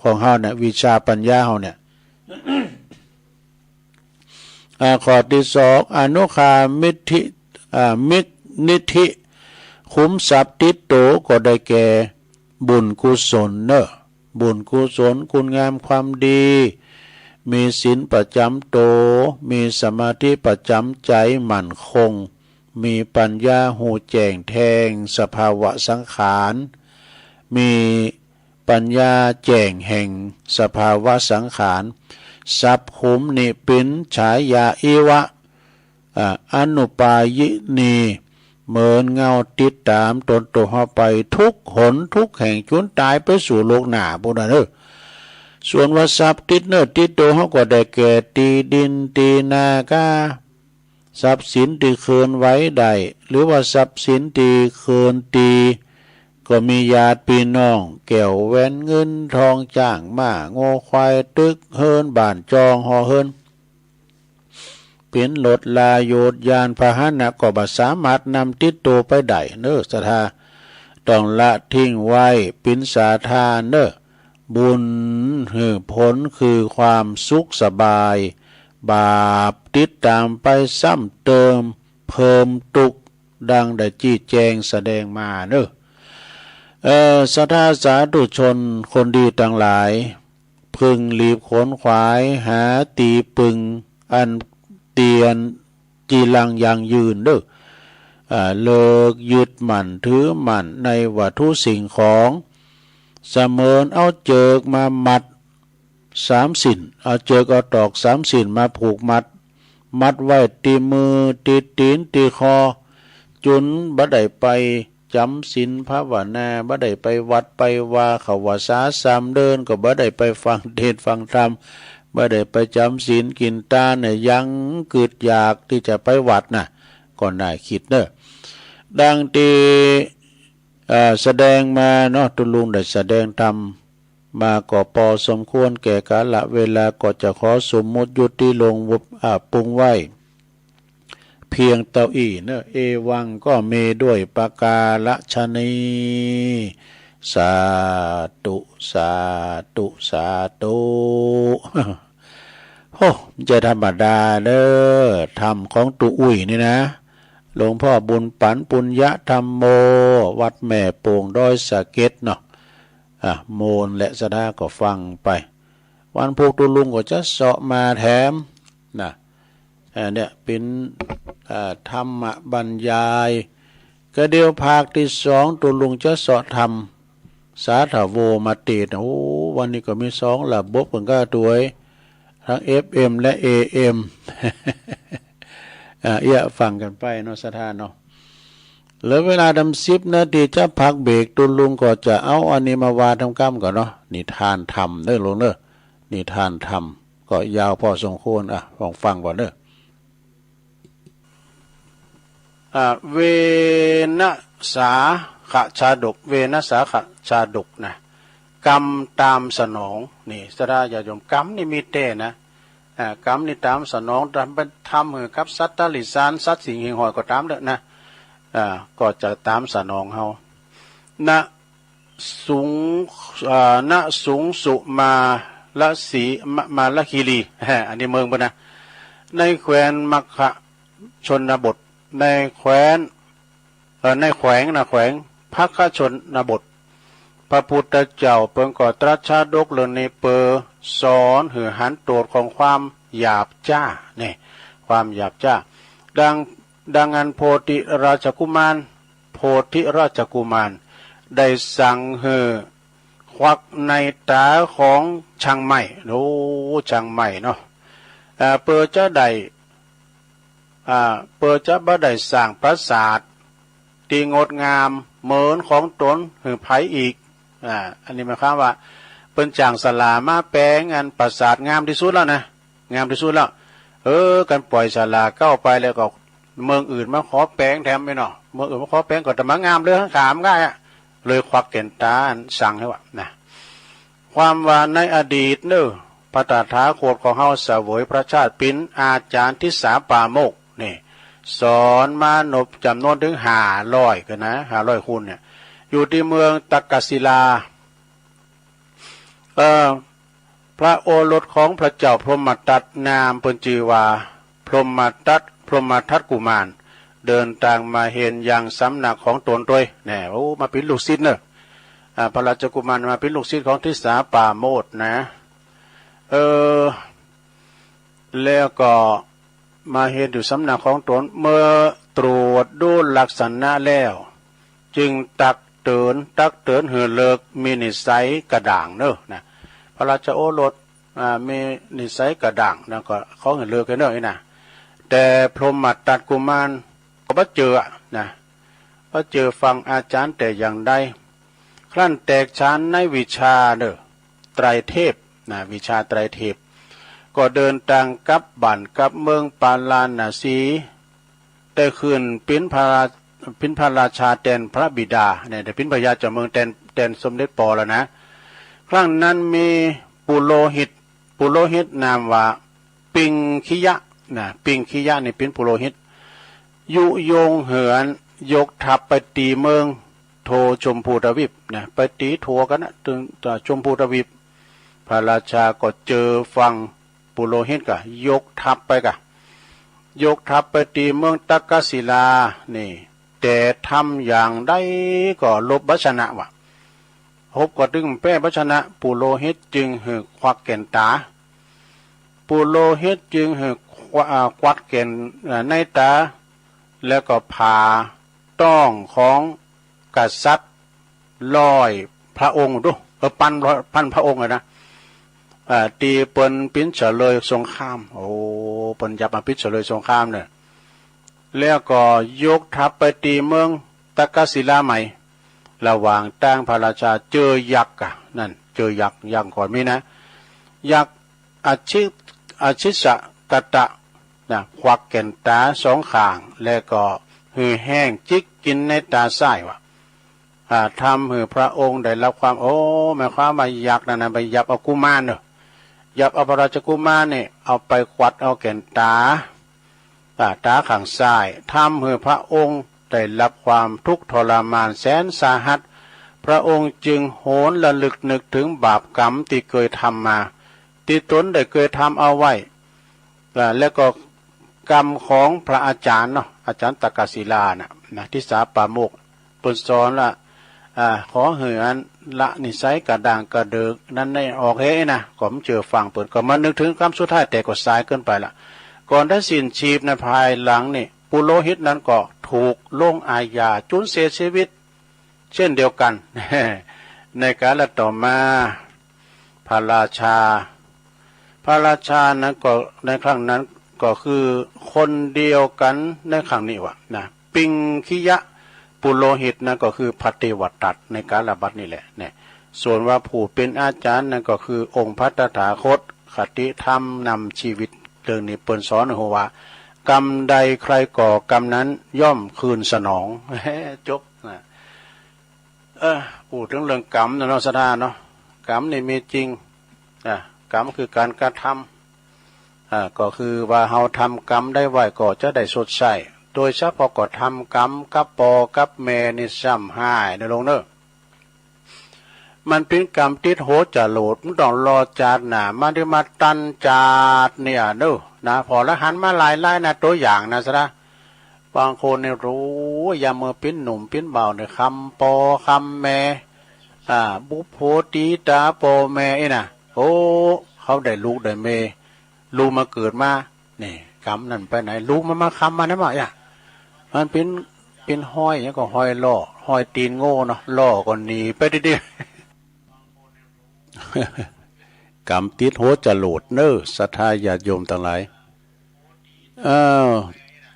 ของเฮาเนี่ยวิชาปัญญาเฮาเนี่ย ข้อที่สองอนุคามินิธิขุมทรัพย์ติโตก็ได้แก่บุญกุศลเนอะบุญกุศลคุณงามความดีมีศีลประจำโตมีสมาธิประจำใจมั่นคงมีปัญญาหูแจ้งแทงสภาวะสังขารมีปัญญาแจ้งแห่งสภาวะสังขารสัพขุมนิปินฉายาอิวะอนุปายินีเหมือนเงาติดตามตนตัวเฮาไปทุกหนทุกแห่งจนตายไปสู่โลกหน้าพวกนั้นส่วนว่าทรัพย์ติดติดตัวเฮาก็ได้แก่ตีดินตีนากาทรัพย์สินที่คืนไว้ได้หรือว่าทรัพย์สินที่คืนตีก็มีญาติพี่น้องแก้วแหวนเงินทองจ้างม้าโง่ควายตึกเฮินบ้านจองหอเฮินเป็นรถลาโยดยานพาหนะก็บ่สามารถนำติดตัวไปได้เน้อศรัทธาต้องละทิ้งไว้เป็นสาธาเน้อบุญคือผลคือความสุขสบายบาปติดตามไปซ้ำเติมเพิ่มตุกดังได้จี้แจงแสดงมาเน้อศรัทธาสาธุชนคนดีทั้งหลายพึงรีบขนขวายหาตีปึงอันเตียนจีรังยังยืนเด้อเลิกยึดมั่นถือมั่นในวัตถุสิ่งของเสมือนเอาเจิกมามัดสามสินเอาเจิกเอาตอกสามสินมาผูกมัดไว้ตีมือตีตีนตีคอจนบ่ได้ไปจำศีลภาวนาบ่ได้ไปวัดไปว่าเขาว่าสาสามเดินก็บ่ได้ไปฟังเทศฟังธรรมบ่ได้ไปจำศีลกินตาเนี่ยยังเกิดอยากที่จะไปวัดน่ะก่อนได้คิดเนอะดังที่แสดงมาเนาะตุลุงได้แสดงธรรมมาก็พอสมควรแก่กาลเวลาก็จะขอสมมุติยุติลงปรุงไว้เพียงเต้าอี้เนอะเอวังก็เมด้วยปากาละชนีสาธุสาธุสาธุโอ้จะธรรมดาเด้อธรรมของตุอุ้ยนี่นะหลวงพ่อบุญปันปุญญธรรมโมวัดแม่โป่งดอยสะเก็ดเนาะโมนและสดาก็ฟังไปวันพวกตุลุงก็จะเสาะมาแถมนะเนี่ยเป็นธรรมบรรยายก็เดียวภาคที่สองตุลุงจะเสาะธรรมสาธโวมาติดโอ้วันนี้ก็มีสองระบบกันก็ตัวทั้ง FM และ AM ฟังกันไปเนาะสถานเนาะเหลือเวลาดำ10 นาทีจะพักเบรกตุลุงก็จะเอาอันนี้มาวาทำกรรมก่อนเนาะนิทานธรรมเด้อลุงเด้อนิทานธรรมก็ยาวพอสมควรลองฟังก่อนเด้อเวนะสาขชาดกเวนะสาขชาดกนะกรรมตามสนองนี่สระญาติโยมกรรมนี่มีแต่นะ กรรมนี่ตามสนองทำเหอกับสัตว์ตลิสานสัตว์สิ่งหิงหอยก็ตามเด้อนะก็จะตามสนองเฮาณสูงณสูงสุมาละสีมาละคีรีอันนี้เมืองปะนะในแคว้นมัคคะชนบทในแคว้นในแขวงนะแขวงพักขชนบทพระพุทธเจ้าเปิงก่อตรัสชาดกเรื่องในเปอสอนหือหันโตดของความหยาบจ้าเนี่ยความหยาบจ้าดังอันโพธิราชกุมารโพธิราชกุมารได้สั่งหือควักในตาของช่างไม้โอ้ช่างไม้เนาะเปอจะได้เปอจะบ่ได้สร้างปราสาทที่งดงามเหมือนของตนหือไผอีกอันนี้หมายความว่าเป็นจางสลามาแปลงอันปราสาทงามที่สุดแล้วนะงามที่สุดแล้วกันปล่อยสลาเข้าไปแล้วก็เมืองอื่นมาขอแปลงแถมไปเนาะเมืองอื่นมาขอแปลงก็จะมางามเลยข้างขามง่ายเลยควักแก่นตาสั่งให้ว่านะความว่าในอดีตเนอะพระตถาคตของเฮาเสวยพระชาติเป็นอาจารย์ที่สาปาโมกนี่สอนมานพจำนวนถึง500กันนะ500คนเนี่ยอยู่ที่เมืองตักกศิลาพระโอรสของพระเจ้าพรหมทัตนามเปิ้นชื่อว่าพรหมทัตกุมารเดินทางมาเห็นอย่างสำนักของตนด้วยแน่โอ้มาเป็นลูกศิษย์เนอะพระราชกุมารมาเป็นลูกศิษย์ของทิสาปาโมทนะแล้วก็มาเห็นอยู่สำนักของตนเมื่อตรวจดูลักษณะแล้วจึงตักเตือนเหือเลิกมีนิสัยกระด่างเนอะนะพระราชโอรสมีนิสัยกระด่างนะก็เขาเหือเลิกกันเนอะนี่นะแต่พรหมทัตกุมารก็บ่เจอนะบ่เจอฟังอาจารย์แต่อย่างใดครั้นแตกฉานในวิชาเนอะไตรเทพนะวิชาไตรเทพก็เดินทางกลับบ้านกลับเมืองปาลาณสีได้ขึ้นเป็นพระราชาแทนพระบิดาเนี่ยได้เป็นพระยาเจ้าเมืองแทนสมเด็จปอแล้วนะครั้งนั้นมีปุโรหิตนามว่าปิงคิยะนะปิงคิยะนี่เป็นปุโรหิตยุโยงเหินยกทัพไปตีเมืองโทชมพูทวีปนะไปตีทัวกันนะถึงชมพูทวีปพระราชาก็เจอฟังปุโรหิตก็ยกทัพไปตีเมืองตักกศิลานี่แต่ทำอย่างใดก็ลบบัชนะวะพบก็ดึงแป้บัชนะปุโรหิตจึงหือควักแก่นตาปุโรหิตจึงหือควักแก่นในตาแล้วก็ผ่าต้องของกษัตริย์100พระองค์ดูพันพระองค์เลยนะตีเปิ้นปิ้นเฉลยสงครามโอ้เปิ้นยับมาปิ้นเฉลยสงครามเนี่ยแล้วก็ยกทัพไปตีเมืองตักกศิลาใหม่ระหว่างตั้งพระราชาเจอยักษ์นั่นเจอยักษ์อย่างก่อนมีนะยักษ์อาชิสะกตะนะควักแก่นตา2ข้างแล้วก็หือแห้งจิกกินในตาซ้ายวะทำให้พระองค์ได้รับความโอ้หมายความว่ายักษ์นั่นนะไปยับเอากุมารเนอะยับเอาพระราชกุมารเนี่ยเอาไปควัดเอาแก่นตาข้างซ้ายทำให้พระองค์ได้รับความทุกข์ทรมานแสนสาหัสพระองค์จึงโหนระลึกนึกถึงบาปกรรมที่เคยทำมาที่ตนได้เคยทำเอาไว้แล้วก็กรรมของพระอาจารย์เนาะอาจารย์ตักกศิลานะที่สาปาโมกปนสอนละขอเหือนละนิสัยกระด่างกระเดิกนั้นได้ออกเฮ้นะก็มเจอฟังเปิดก็มานึกถึงคำสุดท้ายแต่ก็สายเกินไปละก่อนได้สิ้นชีพในภายหลังนี่ปุโรหิตนั้นก็ถูกลงอาญาจนเสียชีวิตเช่นเดียวกัน ในกาลต่อมาพระราชานั้นก็ในครั้งนั้นก็คือคนเดียวกันในครั้งนี้วะนะปิงคิยะปุโรหิตนั่นก็คือพระเทวทัตในกาลบัดนี่แหละเนี่ยส่วนว่าผู้เป็นอาจารย์นั่นก็คือองค์พระตถาคตคติธรรมนำชีวิตเรื่องนี้เปิ้นสอนหัวว่ากรรมใดใครก่อกรรมนั้นย่อมคืนสนองจบนะพูดถึงเรื่องกรรมนะเนาะสถานเนาะกรรมนี่มีจริงกรรมคือการกระทำ ก็คือว่าเฮาทำกรรมได้ไว้ก็จะได้สดใสโดยเฉพาะก็ทำกรรมกับปอกับแม่นี่ซ้ำหายนะลงเนอะมันเป็นกรรมติดโหจะโหลดมันต้องรอจาดหนามาได้มาตันจาดเนี่ยเนอะนะพอละหันมาหลายนะตัวอย่างนะซะนะบางคนเนี่ยรู้อย่าเมื่อเป็นหนุ่มเป็นเบาเนี่ยคำปอคำแม่บุพโพตีตาปอแม่นะโอ้เขาได้ลูกได้เมลูกมาเกิดมานี่กรรมนั่นไปไหนลูกมันมาคำมานะมาอ่ะมันเป็นห้อยเนี่ยก็ห้อยล่อห้อยตีนโง่เนาะล่อก็หนีไปดิกรรมติดโหจะโหลดเนอศรัทธาญาติโยมทั้งหลาย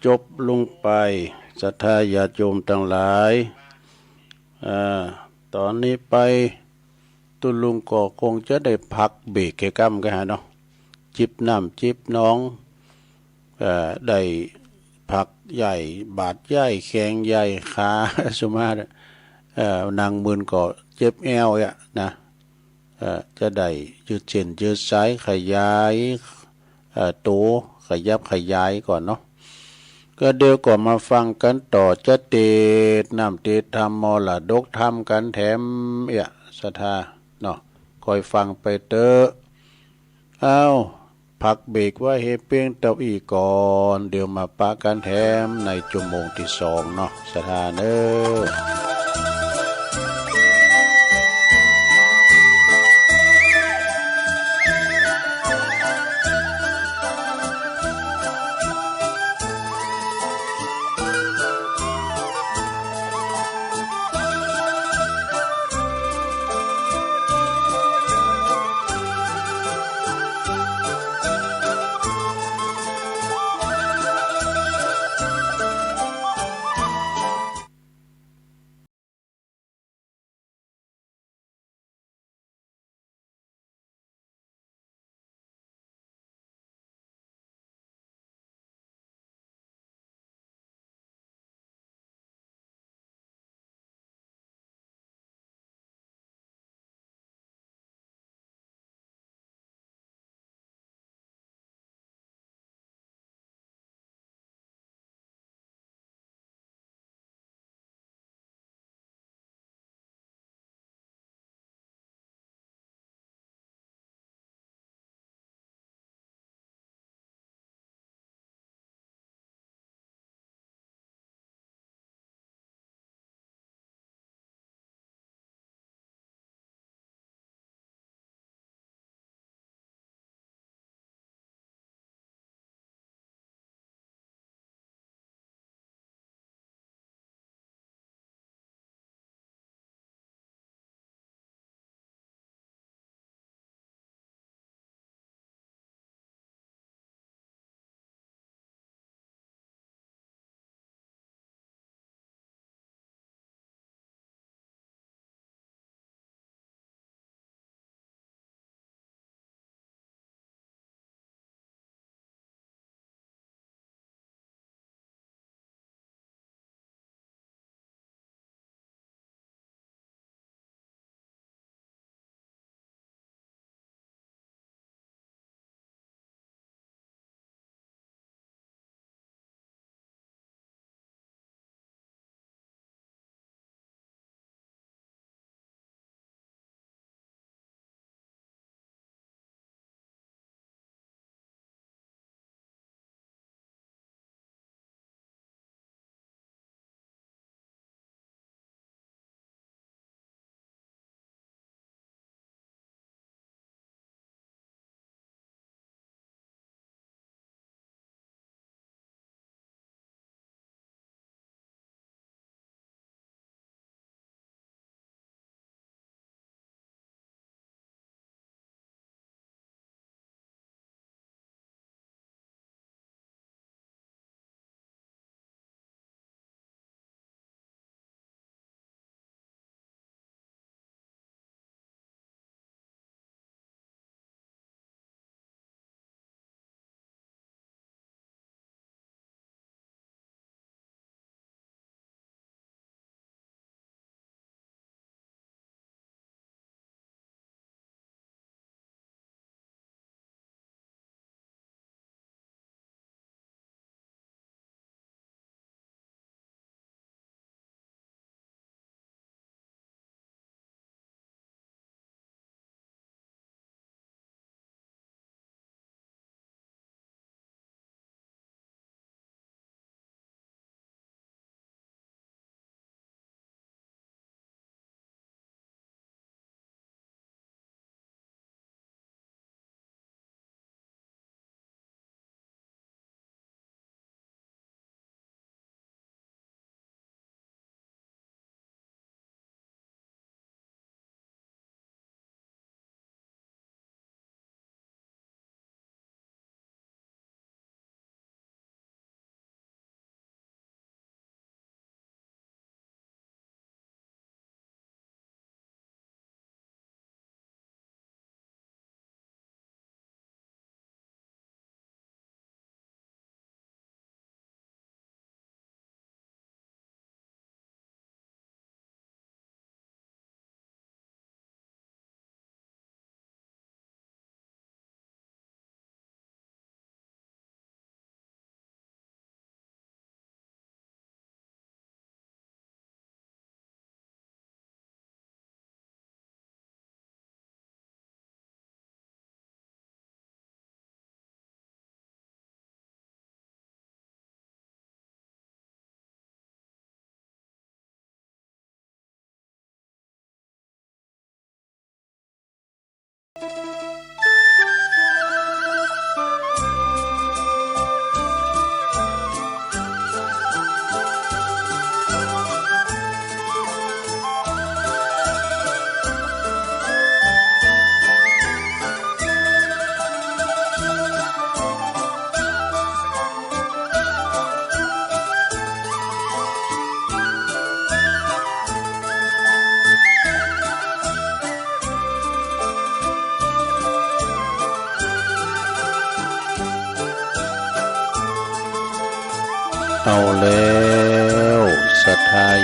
จบลงไปศรัทธาญาติโยมทั้งหลายตอนนี้ไปตุลุงก็คงจะได้พักเบรกแก่กรรมกันฮะเนาะจิบน้ำจิบน้องได้ผักใหญ่บาดใหญ่แข็งใหญ่ขาสมาธินางมืนก็เจ็บแอวอ่ะนะจะได้ยืดเส้นยืดสายขยายตัวขยับขยายก่อนเนาะก็เดี๋ยวก่อนมาฟังกันต่อจะเตดน้ำเตดธรรมมรดกธรรมกันแถมศรัทธาเนาะคอยฟังไปเตอะพักเบรกไว้ให้เพียงเต้าอีก่อนเดี๋ยวมาปะกันแถมในชั่วโมงที่2เนาะศรัทธาเนอ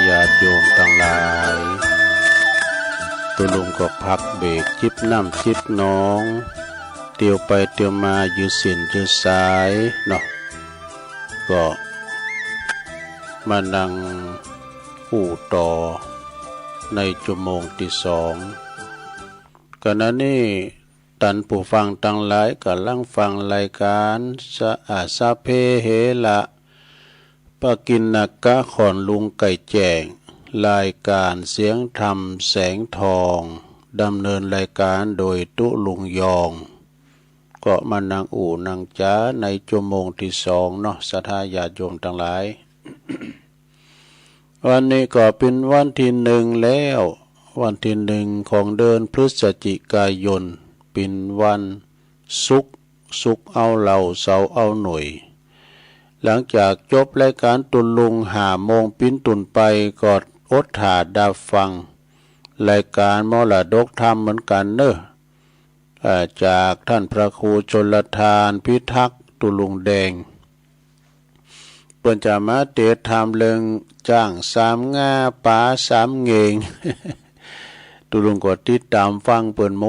ญาติโยมทั้งหลายตุลุงก็พักเบรกจิบน้ำจิบน้องเตียวไปเตียวมาอยู่เส้นอยู่สายเนาะก็มานั่งอู้ต่อในชั่วโมงที่สองขณะนี้ท่านผู้ฟังทั้งหลายกำลังฟังรายการสะเพเหละปกิณกะขอนลุงไก่แจ้งรายการเสียงธรรมแสงทองดำเนินรายการโดยตุลุงยองก็มานั่งอู่นั่งจ้าในชั่วโมงที่สองเนาะศรัทธาญาติโยมทั้งหลาย วันนี้ก็เป็นวันที่หนึ่งแล้ววันที่หนึ่งของเดือนพฤศจิกายนเป็นวันศุกร์เอาเหล่าเสาร์เอาหน่วยหลังจากจบรายการตุลลุง5 โมงปิ้นตุนไปก็อดถาดาฟังรายการมรดกธรรมเหมือนกันเนอะจากท่านพระครูชลทานพิทักษ์ตุลุงแดงเปิ้นจะมาเตะธรรมเรื่องจ้าง3 ง่าป๋า3 เงง ตุลุงก็ติดตามฟังเปิ้นโม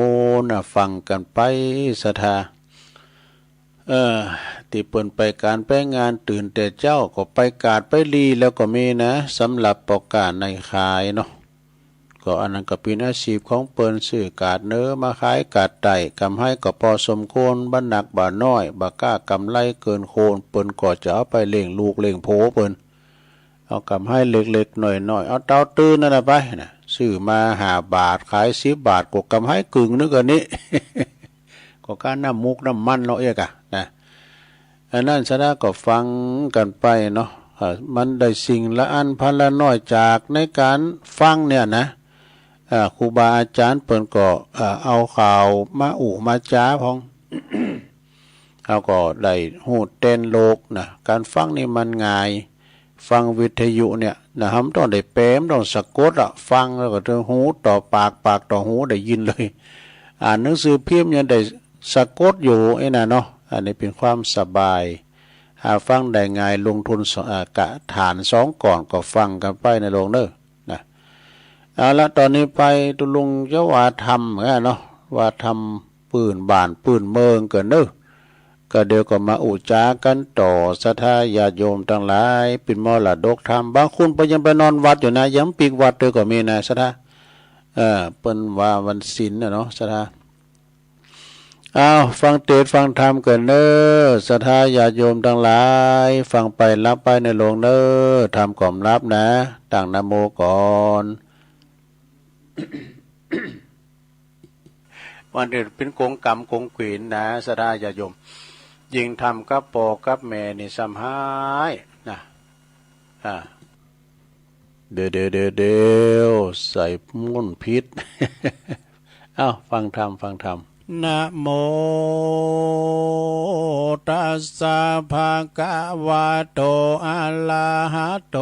นะฟังกันไปศรัทธาที่เปิ้นไปการไปงานตื่นแต่เจ้าก็ไปกาดไปลีแล้วก็มีนะสำหรับประกาศในขายเนาะก็อันนั้นก็เป็นอาชีพของเปิ้นซื้อกาดเนื้อมาขายกาดไต่กำให้ก็พอสมควรบ่หนักบ่น้อยบ่กล้ากำไรเกินโคนเปิ้นก็จะเอาไปเลี้ยงลูกเลี้ยงโผเปิ้นเอากำให้เล็กๆหน่อยๆเอาเต้าตื้นนั่นน่ะไปน่ะซื้อมา5 บาทขาย10 บาทก็กำให้กึ่งนึงอันนี้ ก็การน้ำมุกน้ำมันเนาะเอกอะนะอันนั้นซะนะก็ฟังกันไปเนาะมันได้สิ่งละอันพันละน้อยจากในการฟังเนี่ยนะครูบาอาจารย์เปิ้นก็เอาข่าวมามาจ้าพอง เอาก็ได้ฮู้เต้นโลกนะการฟังนี่มันง่ายฟังวิทยุเนี่ยนะครับต้องได้แปมต้องสะกดฟังแล้วก็ถึงหูต่อปากต่อหูได้ยินเลยอ่านหนังสือพิมพ์ยังได้สะกดอยู่ไอ้น่ะเนาะอันนี้เป็นความสบายฟังได้ง่ายลงทุนกะฐาน2ก่อนก็ฟังกันไปในโรงเด้อนะเอาละตอนนี้ไปตุลุงจะว่าทำเนาะว่าทำปืนบ้านปืนเมืองกันเด้อก็เดี๋ยวก็มาอุจากันต่อศรัทธาญาติโยมทั้งหลายเป็นมรดกธรรมบางคนไปยังไปนอนวัดอยู่นะย้ำปีกวัดด้วยก็มีนะศรัทธาเปิ้นว่าวันศีลน่ะเนาะศรัทธาฟังเทศน์ฟังธรรมกันเด้อศรัทธาญาติโยมทั้งหลายฟังไปรับไปในโรงเด้อทำก่อมรับนะตั้งนะโมก่อน วันเด็ดเป็นกงกรรมกงขวีนนะศรัทธาญาติโยมยิงทำกับปอกับแม่นี่สำหายนะเดี๋ยวใส่มุ่นพิษ ฟังธรรมนะโมตัสสะภะคะวะโตอะระหะโต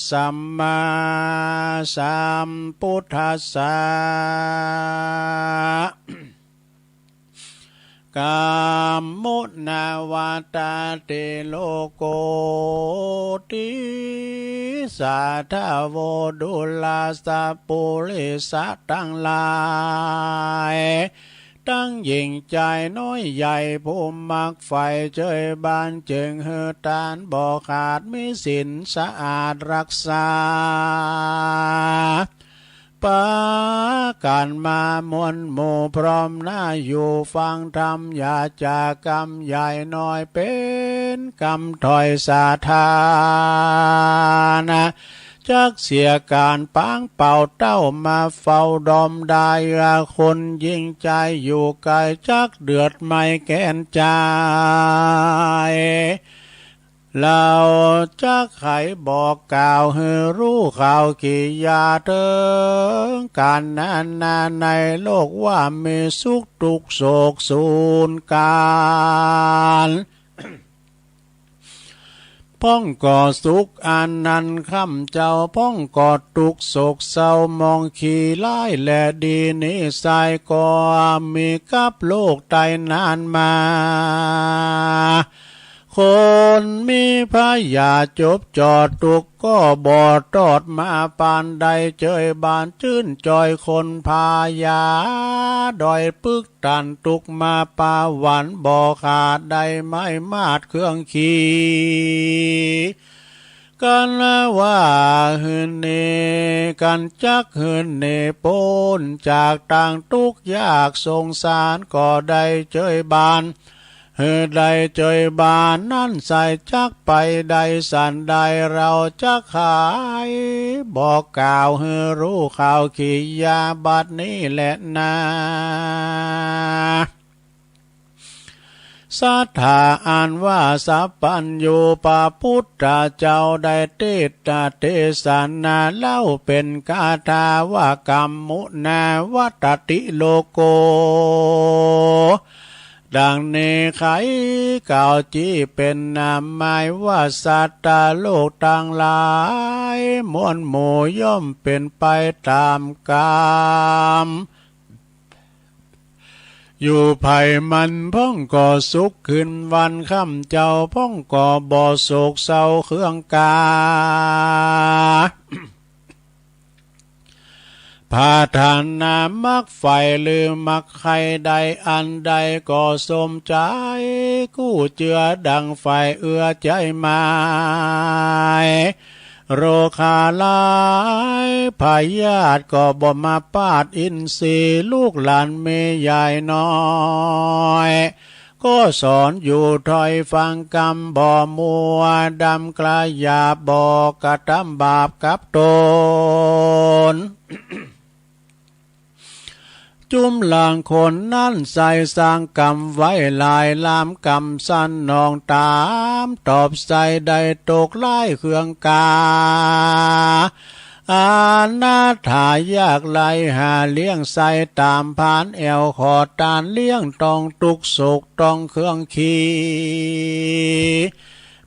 สัมมาสัมพุทธัสสะกามมุนาวาตาเตโลโกติสาทาวดุลาสะปุริสะทั้งหลายตั้งยิ่งใจน้อยใหญ่ผู้มักไฟเจยบานจึงเฮือตานบ่ขาดมีศีลสะอาดรักษาปาการมามวลหมู่พร้อมหน้าอยู่ฟังธรรมอย่าจากกรรมใหญ่น้อยเป็นกรรมถอยสาธานะจักเสียการปางเป่าเต้ามาเฝ้าดอมได้คนยิ่งใจอยู่ไกลจักเดือดไม่แกนใจเราจะไขบอกกล่าวให้รู้ข่าวกี่ยาเถิงการนาในโลกว่ามีสุขทุกโศกสูญการพ้องก่อสุขอันนั้นค่ำเจ้าพ้องก่อทุกโศกเศร้ามองขี้ร้ายและดีนิสัยก็มีกับโลกไตนานมาค คนมีพระยาจบจอดตุกก็บ่ตอดมาปานใดเจยบานชื่นจอยคนพายาดอยปึกตันตุกมาปาหวันบ่อขาดใดไม่มาดเครื่องขี่กันว่าหืนเนกันจักหืนเนปนจากต่างทุกยากสงสารก็ได้เจยบานได้เจยบานนั่นใส่จักไปได้สันใดเราจักขายบอกกล่าวให้รู้ข่าวขียาบัดนี้แหละนาสัทธาอ่านว่าสัพพัญโยปาพุทธเจ้าได้เทศนาเล่าเป็นกาถาว่ากรรมุนาวัตติโลโกดังเนไขกล่าวจี้เป็นนามหมายว่าสัตว์โลกต่างหลายมวลหมู่ย่อมเป็นไปตามกรรมอยู่ภัยมันพ้องก่อสุขขึ้นวันค่ำเจ้าพ้องก่อบ่อโศกเศร้าเครื่องกาพาทานนามักไฟลืมมักใครใดอันใดก็สมใจกู้เจือดังไฟเอื้อใจหมายโรคาลายพยาธิก็บ่มาปาดอินทรีย์ลูกหลานเมยายน้อยก็สอนอยู่ถอยฟังกรรมบ่มัวดำกลายหยาบบ่กระทำบาปกับตน จุมหลังคนนั่นใส่สร้างกรรมไว้ลายลามกรรมสั้นนองตามตอบใส่ได้ตกไล่เครื่องกาอาณาถายากไลหาเลี้ยงใส่ตามผานแอวขอตานเลี้ยงต้องตุกโศกต้องเครื่องขี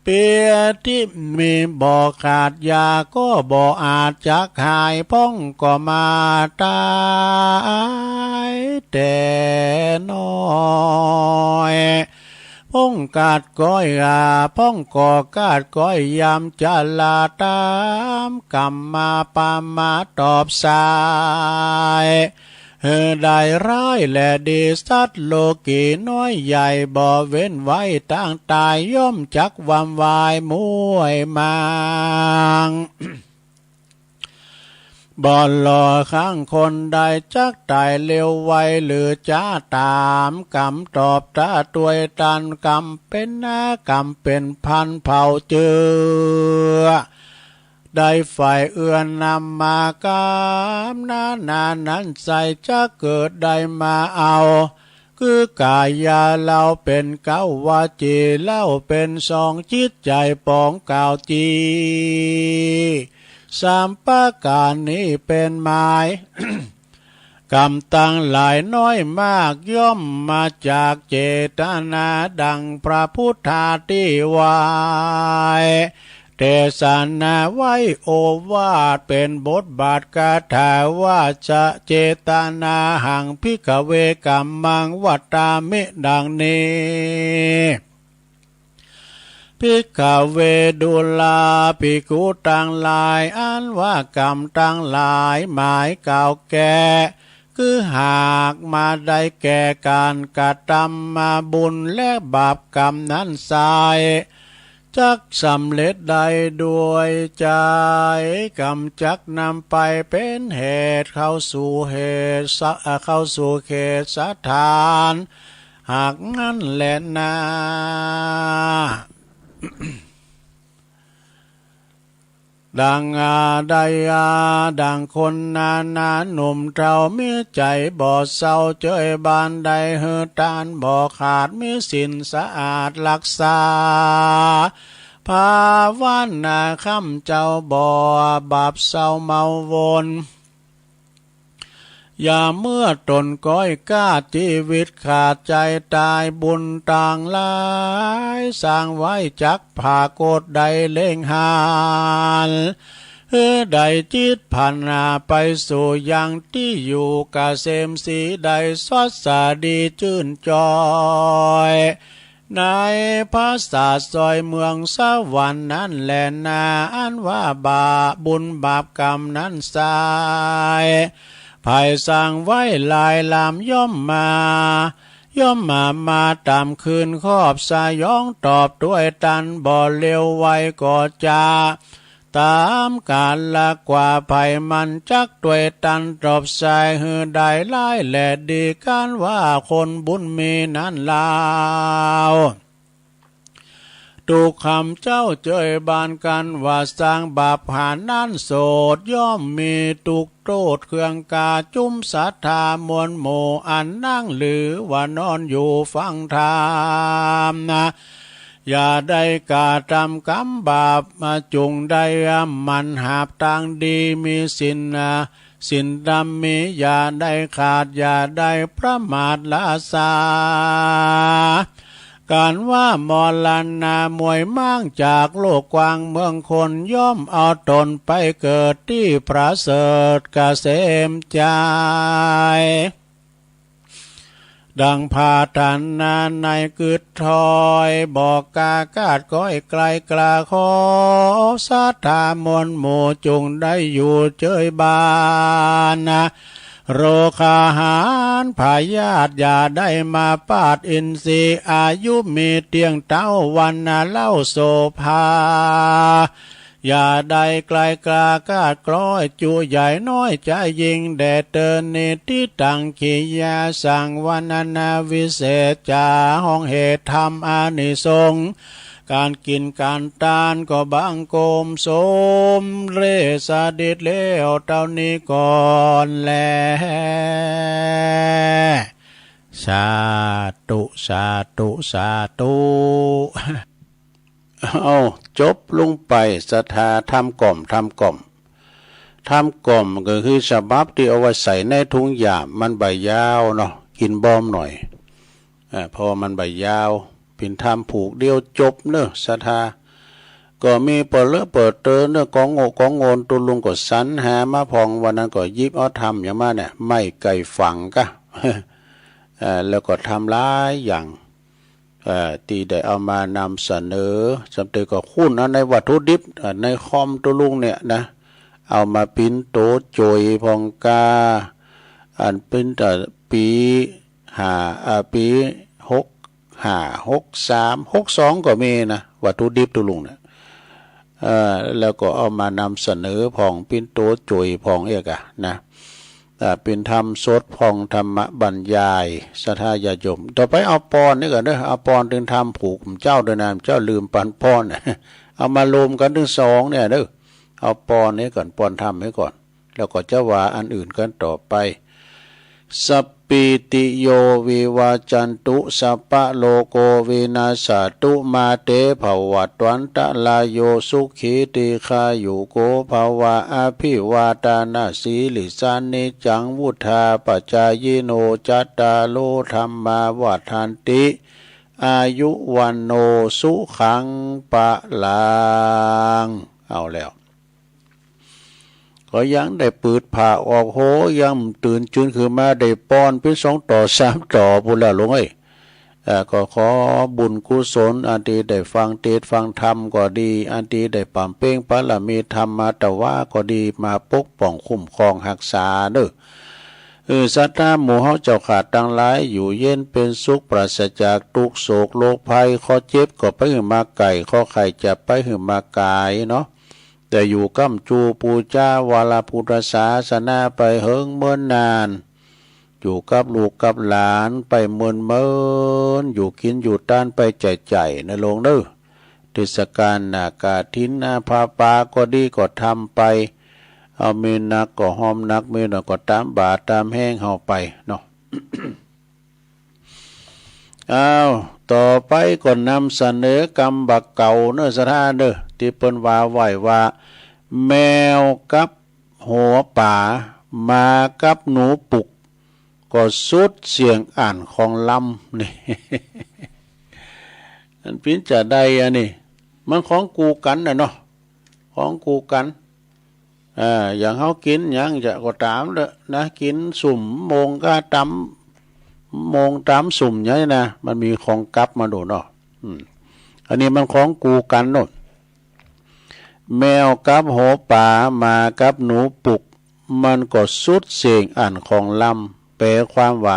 เปียที่มีบ่อขาดยาก็บ่อาจจักหายพ้องก็มาตายแต่น้อยพ้องกาดก้อยพ้องก่อกาดก้อยยามจะลาตามกรรมมาปามาตอบสายได้ร้ายและดีสัตว์โลกีน้อยใหญ่บ่เว้นไว้ตั้งตายย่อมจักวำวายมวยมัง บ่หล่อข้างคนใดจักตายเร็วไวหรือจ้าตามกรรมตอบตาตัวยตันกรรมเป็นหน้ากรรมเป็นพันเผาเจือได้ฝ่ายเอื้อนนำมากามนานั้นใส่จะเกิดได้มาเอาคือกายาเล่าเป็นเก้าวาจีเล่าเป็นสองจิตใจปองกาวจีสามประการนี้เป็นหมาย กรรมตั้งหลายน้อยมากย่อมมาจากเจตนาดังพระพุทธาที่วายเทศนาไว้โอวาทเป็นบทบาทคาถาว่าจะเจตนาหังภิกขเวกัมมังวัตตามิดังนี้ภิกขเวดุลาภิกขุตั้งหลายอันว่ากรรมตั้งหลายหมายเก่าแก่คือหากมาได้แก่การกระทำมาบุญและบาปกรรมนั้นใส่จักสำเร็จได้ด้วยใจกรรมจักนำไปเป็นเหตุเข้าสู่เขตสถานหากนั้นแหละนาดังดังคนนาหนุ่มเท่ามีใจบ่เศร้าเจยบานใดเฮือตานบ่ขาดมีสินสะอาดรักษาภาวันนาคำเจ้าบ่บาปเศร้าเมาวนอย่าเมื่อตนก้อยกาชีวิตขาดใจตายบุญต่างหลายสร้างไว้จักผ่าโกดใดเล่งหานใดจิตพันนาไปสู่ยังที่อยู่กเกษมสีใดสดสดีชื่นจอย ในภาษาซอยเมืองสวรรค์นั้นแลนาอันว่าบาบุญบาปกรรมนั้นสายภายสร้างไว้ลายลามย่อมมาตามคืนครอบสายองตอบด้วยตันบ่เร็วไวก็จะตามกาลละกว่าภัยมันจักด้วยตันตอบสายหือได้ไล่แหละดีการว่าคนบุญมีนั้นลาวตุกคำเจ้าเจยบานกันว่าสร้างบาปหานั้นโสดย่อมมีตุกโทษเครื่องกาจุ้มศรัทธามวลหมู่อันนั่งหรือว่านอนอยู่ฟังธรรมนะอย่าได้กาทำกรรมบาปมาจุงได้มันหาบต่างดีมีสินดำมีอย่าได้ขาดอย่าได้ประมาทละสาการว่ามรณามวยมั่งจากโลกกว้างเมืองคนย่อมเอาตนไปเกิดที่ประเสริฐเกษมใจดังพาทันนาในกึดถอยบอกกากาดก้อยไกลกลาขอสัทธามนหมู่จุงได้อยู่เจยบานนะโรคาหารพายาตอย่าได้มาปาดอินทรีย์อายุมีเตียงเต้าวันเล่าโสภาอย่าได้ไกลกลากาดกล้อยจูใหญ่น้อยใจยิงแดดเตือนนิติตังขียาสังวันนาวิเศษจาห้องเหตุธรรมอานิสงส์การกินการทานก็บังโกมสมเรสาดิดเลวเท่านี้ก่อนแลสาธุสาธุสาธุเอาจบลงไปศรัทธาทำกล่อมก็คือฉบับที่เอาไว้ใส่ในถุงหยาบมันใบยาวเนาะกินบอมหน่อยพอมันใบยาวพินทำผูกเดียวจบเนอะศรัทธาก็มีเปิดเตอเนอะกองโงนตุลุงก็สันหามาพองวันนั้นก็ยิบเอาทำอย่างมาเนี่ยไม่ไก่ฝังกะ แล้วก็ทำหลายอย่างตีได้เอามานำเสนอจำเป็นก็คุ้นในวัตถุดิบในคอมตัวลุงเนี่ยนะเอามาปิ้นโตโจยพองกาอันเป็นแต่ปีปี63 62ก็มีนะวัตถุดิบตัวลุงเนี่ยแล้วก็เอามานำเสนอพองปิ้นโตโจยพองเอกอะนะเป็นธรรมสดพองธรรมบรรยายศรัทธาญาติโยมต่อไปเอาปอนนี่ก่อนเด้อเอาปอนถึงทำผูกเจ้าด้วยนะเจ้าลืมปันปอนเอามารวมกันถึง2เนี่ยเด้อเอาปอนนี้ก่อนปอนทำให้ก่อนแล้วก็จะว่าอันอื่นกันต่อไปสัพปิติโยวิวาจันตุสัพพะโลโกวินาศตุมาเตภวัตวันตะลายโยสุขีติคายุโกภวะอภิวาตานาสีลิสานิจังวุธาปัจจายโนจัตตาโลธรรมาวัฏันติอายุวันโนสุขังปะลังเอาแล้วก็ยังได้ปืดผ่าออกโหยังตื่นจุนคือมาได้ป้อนเป็น2 ต่อ 3 ต่อพุ่นละลงก็ขอบุญกุศลอันที่ได้ฟังเทศฟังธรรมก็ดีอันที่ได้ปั่มเป้งพระมีธรรมมาแต่ว่าก็ดีมาปกป้องคุ้มครองรักษาเด้อสัตตาหมู่เฮาเจ้าขาดทั้งหลายอยู่เย็นเป็นสุขปราศจากทุกโศกโรคภัยข้อเจ็บก็ไปหือมาไก่ข้อไข่จะไปหือมากายเนาะแต่อยู่กัมจูปูจาวาลาพุทธศาสนาไปเฮิงเมื่อนานอยู่กับลูกกับหลานไปเมินอยู่กินอยู่ต้านไปใจในโลงเด้อเทศกาลนากาทินนาพาปาก็ดีก็ทำไปเอามีนักก็หอมนักมีหน่อยก็ตามบาตามแห้งเฮาไปเนาะ ต่อไปก็นำเสนอกรรมบักเก่าเนื้อสถานเด้อที่เปิ้นว่าไว้ว่าแมวกับหัวป่ามากับหนูปุกก็สุดเสียงอ่านของลำนี่ อันพินจะได้อันนี้มันของกูกันนะเนาะของกูกันอย่างเขากินอย่างจะก็ตามเด้อนะกินสุ่มโมงก็ตำสุ่มอย่างนี้นะมันมีของกับมาดูเนาะ อันนี้มันของกูกันโน่นแมวกับหัวป่ามากับหนูปุกมันก็สุดเสียงอ่านของลำแปลความว่า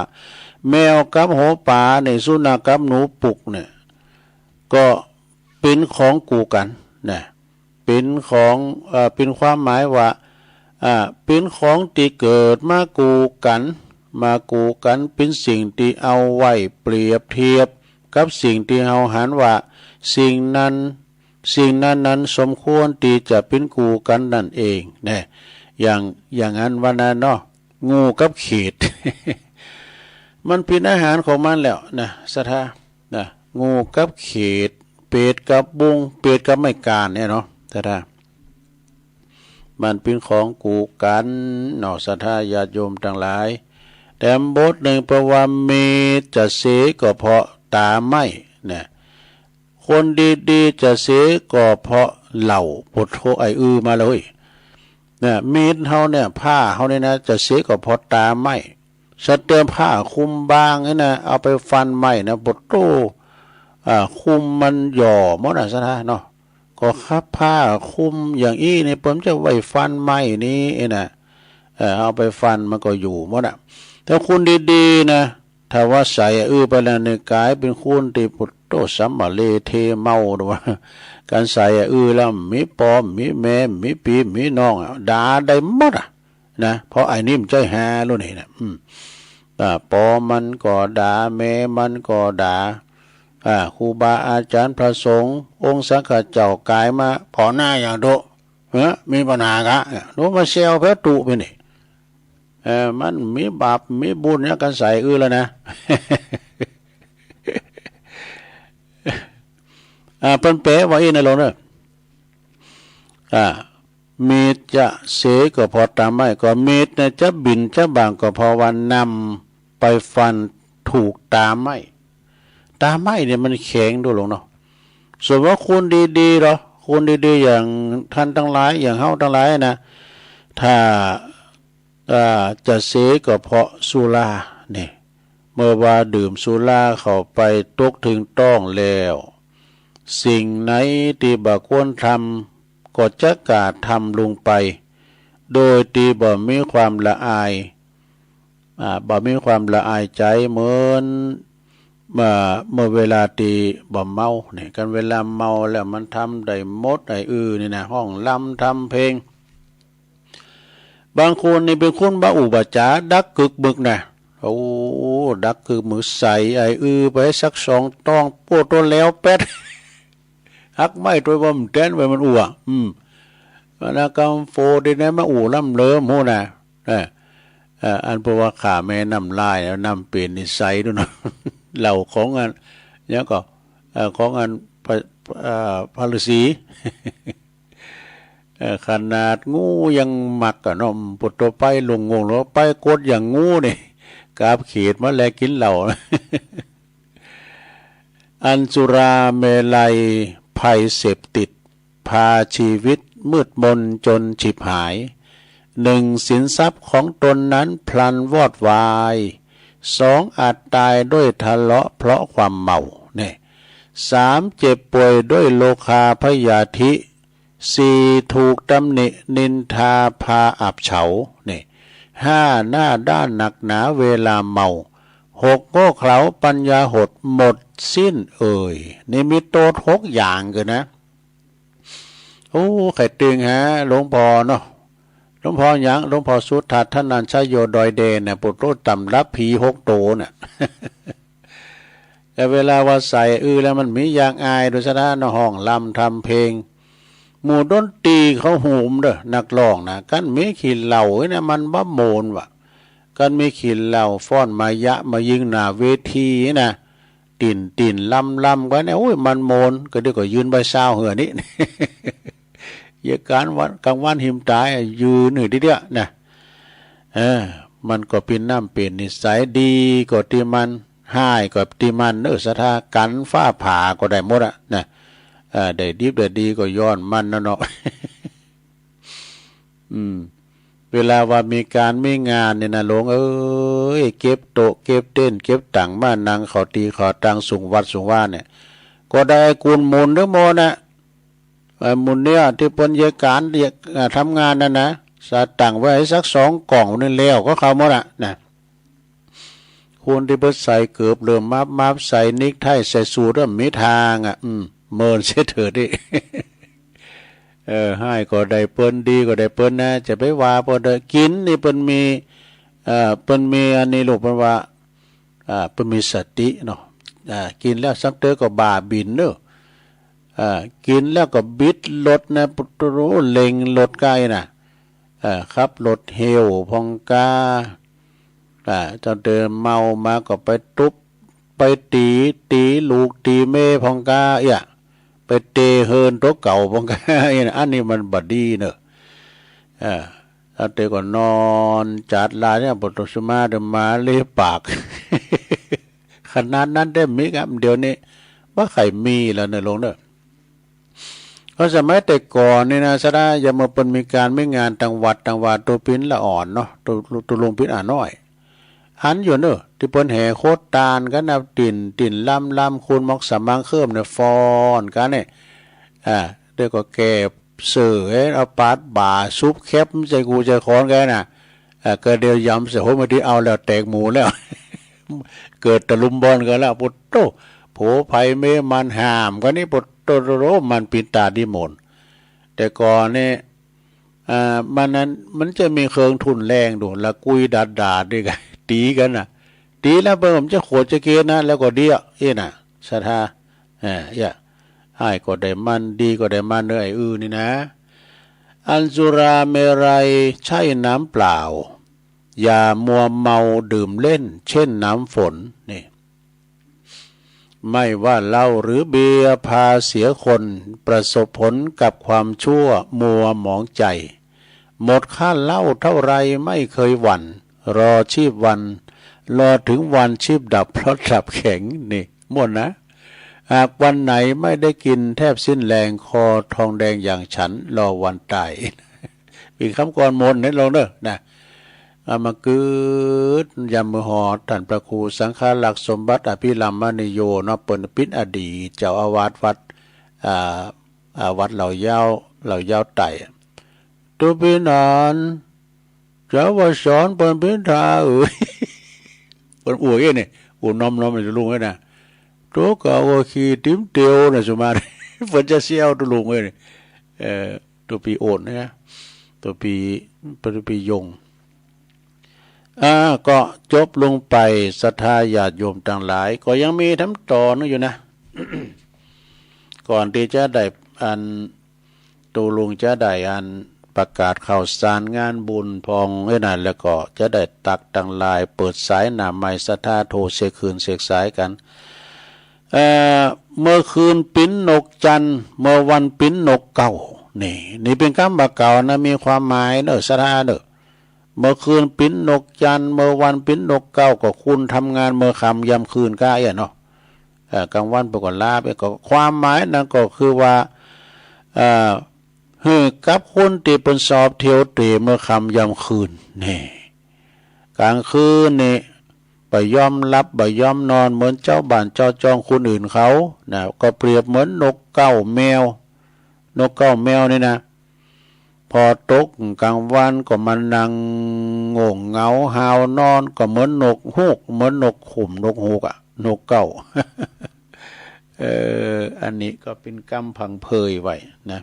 แมวกับหัวป่าในสุนัขกับหนูปุกเนี่ยก็เป็นของกูกันนะเป็นของเป็นความหมายว่าเป็นของที่เกิดมากูกันเป็นสิ่งที่เอาไว้เปรียบเทียบกับสิ่งที่เราหันว่าสิ่งนั้นสมควรที่จะเป็นกูกันนั่นเองนะอย่างนั้นวันนั้นเนาะงูกับเขียด มันเป็นอาหารของมันแล้วนะสถานะงูกับเขียดเป็ดกับบุงเป็ดกับไม่การเนี่ยเนาะสถามันเป็นของกูกันเนาะสถาญาติโยมทั้งหลายแต่บทหนึ่งประว่ามีจะเสก็เพราะตาไม่เนี่ยคนดีๆจะเสก็เพราะเหล่าพุทโธไอมาเลยเนี่ยมีดเฮาเนี่ยผ้าเฮาเนี่ยนะจะเสก็เพราะตาไม่สเตอร์ผ้าคุมบางนี่นะเอาไปฟันไม่นะพุทโธคุมมันหย่อหมดสถาเนาะก็คับผ้าคุมอย่างอี้เนี่ยผมจะไว้ฟันไม้นี้นะเอาไปฟันมันก็อยู่หมดถ้าคุณดีๆนะถ้าว่าใส่ไปแล้วในกายเป็นคุณที่พุทโธสัมมาเลเทเมาหรือว่าการใส่แล้วมีปอมมีแม่มีปีมีน้องด่าได้หมดนะเพราะไอ้นี่มันใจหาลุ่นนี่นะปอมันก็ด่าแม่มันก็ด่าครูบาอาจารย์พระสงฆ์องค์สังฆเจ้ากายมาพอหน้าอย่างโดมีปัญหากะโดมาเซลเพตุไปนี่มันมีบาปมีบุญเนี่ยกันใส่แล้วนะ เปิ้นเป๋ว่าอีนะลงเด้อมีจะเสก็พอตามไม่ก็มีเนี่ยจะบินจะบางก็พอวันนำไปฟันถูกตาไม้เนี่ยมันแข็งดูลงเนาะส่วนว่าคุณดีๆหรอคุณดีๆอย่างท่านทั้งหลายอย่างเฮาทั้งหลายนะถ้าจะเสก็เพราะสุราเนี่ยเมื่อว่าดื่มสุราเข้าไปตกถึงต้องแล้วสิ่งไหนที่บ่ควรทำก็จะกาทำลงไปโดยที่บ่มีความละอายใจเหมือนเมื่อเวลาตีบ่เมาเนี่ยกันเวลาเมาแล้วมันทำได้หมดนี่นะห้องลำทำเพลงบางคนนี่เป็นคนบ้าอุบาจาดักกึกบึกนะดักคือมือใส่ไปสักสองต้องโปตัวแล้วเป็ดฮักไม่ตัวบ่มแตนไว้มันอั่วมันกำโฟได้ไหนมาอู่ล่ำเลิมโหนะอันเพราะว่าขาแม่น้ำลายแล้วน้ำเปลี่ยนนิสัยด้วยนะเหล่าของอันเนี่ยก็ของอันพระฤาษีขนาดงูยังหมักกับน้องปุตโตไปลงงงแล้วไปกดอย่างงูนี่กาบเขตมาแลกินเหล่า อันสุราเมลัยภัยเสพติดพาชีวิตมืดมนจนฉิบหายหนึ่งสินทรัพย์ของตนนั้นพลันวอดวายสองอาจตายด้วยทะเลาะเพราะความเมาเนี่ยสามเจ็บป่วยด้วยโลคาพยาธิสี่ถูกตำหนินินทาพาอับเฉาเนี่ยห้าหน้าด้านหนักหนาเวลาเมาหกโง่เขลาปัญญาหดหมดสิ้นนี่มีโทษหกอย่างเกินนะไข่ตึงฮะหลวงพ่อเนาะหลวงพ่อยังหลวงพ่อสุทัศน์ท่านนันชโยดอยเดนเนี่ยปุตโตต่ำรับผีหกโตเนี่ย แต่เวลาว่าใส่แล้วมันมีอย่างอายโดยสถานห้องลำทำเพลงหมู่ดนตรีเขาหูมเด้อนักร้องนะกันมีขีดเหล่าเนี่ยมันบ้าโมนว่ะกันมีขีดเหล่าฟ้อนมายะมายิงหน้าเวทีนะติ่นลำกันเนี่ยมันโมนก็เดี๋ยวก็ยืนใบเศร้าเหือนี่ เหตุการณ์วันกลางวันหิมตายยืนหนึ่งทีเดียวนะมันก็เป็นน้ำเป็นนิสัยดีก็ที่มันให้ก็ที่มันสถากันฟ้าผ่าก็ได้หมดนะได้ดีได้ดีก็ย้อนมันเนาะ เวลาว่ามีการมีงานเนี่ยนะหลวงเก็บโต๊ะเก็บเต้นเก็บตังมานั่งเขาตีเขาตังสูงวัดสูงว่าเนี่ยก ก็ได้กุลมุนหรือโมนะมุนเนี่ยที่ปนเยการทำงานนั่นนะสาตั้งไว้สัก2 กล่องนี่แล้วก็เขาหมดนะคุณที่เพิ่นใส่เกือบเริ่มมาใส่นิกไทใส่สูทแล้วมีทางเมินเสียเถิดดิให้ก็ได้เปิ้นดีก็ได้เปิ้นนะจะไปว่าเปิ้นกินนี่เปิ้นมีเปิ้นมีอันนี้ลูกเปิ้นว่าเปิ้นมีสติเนาะกินแล้วสักเตอก็บาบินเด้อกินแล้วก็บิดรถนะปุตโรเล็งรถไกลน่ะครับรถเฮลพองกาจนเดินเมามาก็ไปตุบไปตีลูกตีเมพองกาไปเตเฮินตัวเก่าพองกาอันนี้มันบดีเนอะแล้วเตก็นอนจัดลาเนี่ยปุตสมาเดมาเลีปากขนาดนั้นได้มิครับเดี๋ยวนี้ว่าใครมีแล้วเนี่ยลงเนอะเพราะสมัยแต่ก่อนนี่นะสระยามเปิ้นมีการไม่งานต่างวัดตัวปิ้นละอ่อนเนาะตัวลงปิ้นน้อยหันอยู่เนอะที่เปิ้นแห่โคตรตาลกันนะติ่นล่ำคูณมอกสามังเคิมเนี่ยฟอนกันเนี่ยเดี๋ยวก็แก่เสือเอาปาดบ่าซุปแคบใจกูใจคอนแกน่ะก็เดียวยำเสียโหมาที่เอาแล้วแตกหมูแล้ว เกิดตะลุมบอลกันแล้วปุตโตโผไผเมมันหามก็นี่ปุตโตโรมันปินตาดิมนแต่ก่อนนี่มันนั้นมันจะมีเครื่องทุนแรงดูละกุยดาด้วยกันตีกันน่ะตีแล้วเบิ่มจะโขดจะเกณฑ์นะแล้วก็เดียน่ะศรัทธาให้ก็ได้มันดีก็ได้มันเนื้อนี่นะอันสุราเมรัยใช่น้ำเปล่าอย่ามัวเมาดื่มเล่นเช่นน้ำฝนนี่ไม่ว่าเหล้าหรือเบียร์พาเสียคนประสบผลกับความชั่วมัวหมองใจหมดค่าเหล้าเท่าไรไม่เคยหวั่นรอชีพวันรอถึงวันชีพดับเพราะดับแข็งนี่หมดนะหากวันไหนไม่ได้กินแทบสิ้นแรงคอทองแดงอย่างฉันรอวันตายมีคำกรมนต์ให้เราเนอะนะมาเกิดยามมือหอท่านพระครูสังฆลักษณ์สมบัติอภิลัมมณิโยเนาะเปิ้นปินอดีตเจ้าอาวาสวัดวัดเหล่ายาวไต่ตัวปีนานเจ้าวสอนเปิ้นพินทาเปิ้นอวยนี่น้อมจะลุงให้นะตัวก็ว่าขี้ติ้มเตียวนะสุมาเปิ้นจะเสียวตัวลุงให้ตัวปีโอนนะตัวปียงก็จบลงไปศรัทธาญาติโยมต่างหลายก็ยังมีทำต่อนึกอยู่นะ ก่อนที่จะได้อันตูลุงจะได้อันประกาศข่าวสารงานบุญพองนั่นแล้วก็จะได้ตักต่างหลายเปิดสายหน้าใหม่ศรัทธาโทเสกคืนเสกสายกันเมื่อคืนปิ้นนกจันทร์เมื่อวันปิ้นนกเก่านี่เป็นคำบาเก่านะมีความหมายเนอะศรัทธาเนอะเมื่อคืนปิ้นนกจันทร์เมื่อวันปิ้นนกเก้าก็คุณทำงานเมื่อค่ำยามคืนก้าเนาะกลางวันไปก่อนลาไปก็ความหมายนั่นก็คือว่ากับคนที่เป็นสอบเที่ยวเตะเมื่อค่ำยามคืนนี่กลางคืนนี่ไปยอมรับไปยอมนอนเหมือนเจ้าบ้านเจ้าจองคนอื่นเขานะก็เปรียบเหมือนนกเก้าแมวนี่นะพอตกกลางวันก็มานั่งงงเหงาหาวนอนก็เหมือนนกฮูกเหมือนนกขุมนกฮูกนกเก้า อันนี้ก็เป็นกรรมพังเพยไว้นะ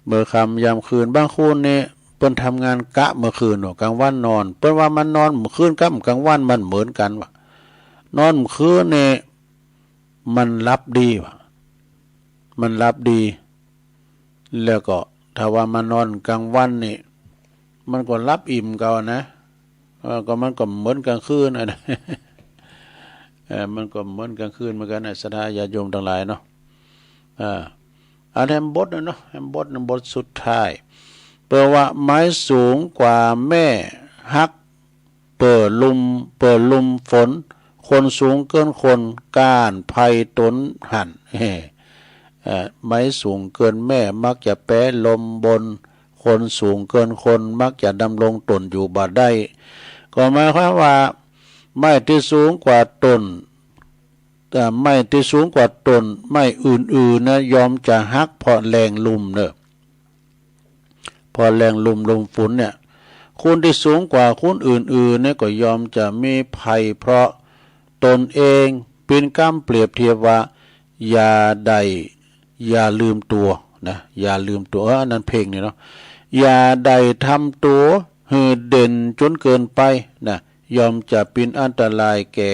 เมื่อค่ำยามคืนบางคนเนี่ยเพิ่นทำงานกะเมื่อคืนกลางวันนอนเพิ่นว่ามันนอนเมื่อคืนกับกลางวันมันเหมือนกันว่ะนอนเมื่อคืนเนี่ยมันรับดีว่ะมันรับดีแล้วก็ถ้าว่ามันนอนกลางวันนี่มันก็รับอิ่มเก่านะก็มันก็เหมือนกลางคืนนะ มันก็เหมือนกลางคืนเหมือนกันศรัทธาญาติโยมทั้งหลายเนาะอันแฮมบดนะเนาะแฮมบดนะบทสุดท้ายเปิดว่าไม้สูงกว่าแม่ฮักเปิดลุมฝนคนสูงเกินคนก้านไผ่ตนหั่นไม้สูงเกินแม่มักจะแป้ลมบนคนสูงเกินคนมักจะดำรงตนอยู่บ่ได้ก็หมายความว่าไม้ที่สูงกว่าตน ไม่ที่สูงกว่าตนไม่อื่นๆนะยอมจะฮักเพราะแรงลุมเนอะพอแรงลุมฝนเนี่ยคนที่สูงกว่าคนอื่นๆเนี่ยก็ยอมจะมีภัยเพราะตนเองเป็นกำเปรียบเทียบว่าอย่าอย่าลืมตัวนะอย่าลืมตัวอันนั้นเพลงนี่เนาะอย่าได้ทำตัวให้เด่นจนเกินไปนะยอมจะเป็นอันตรายแก่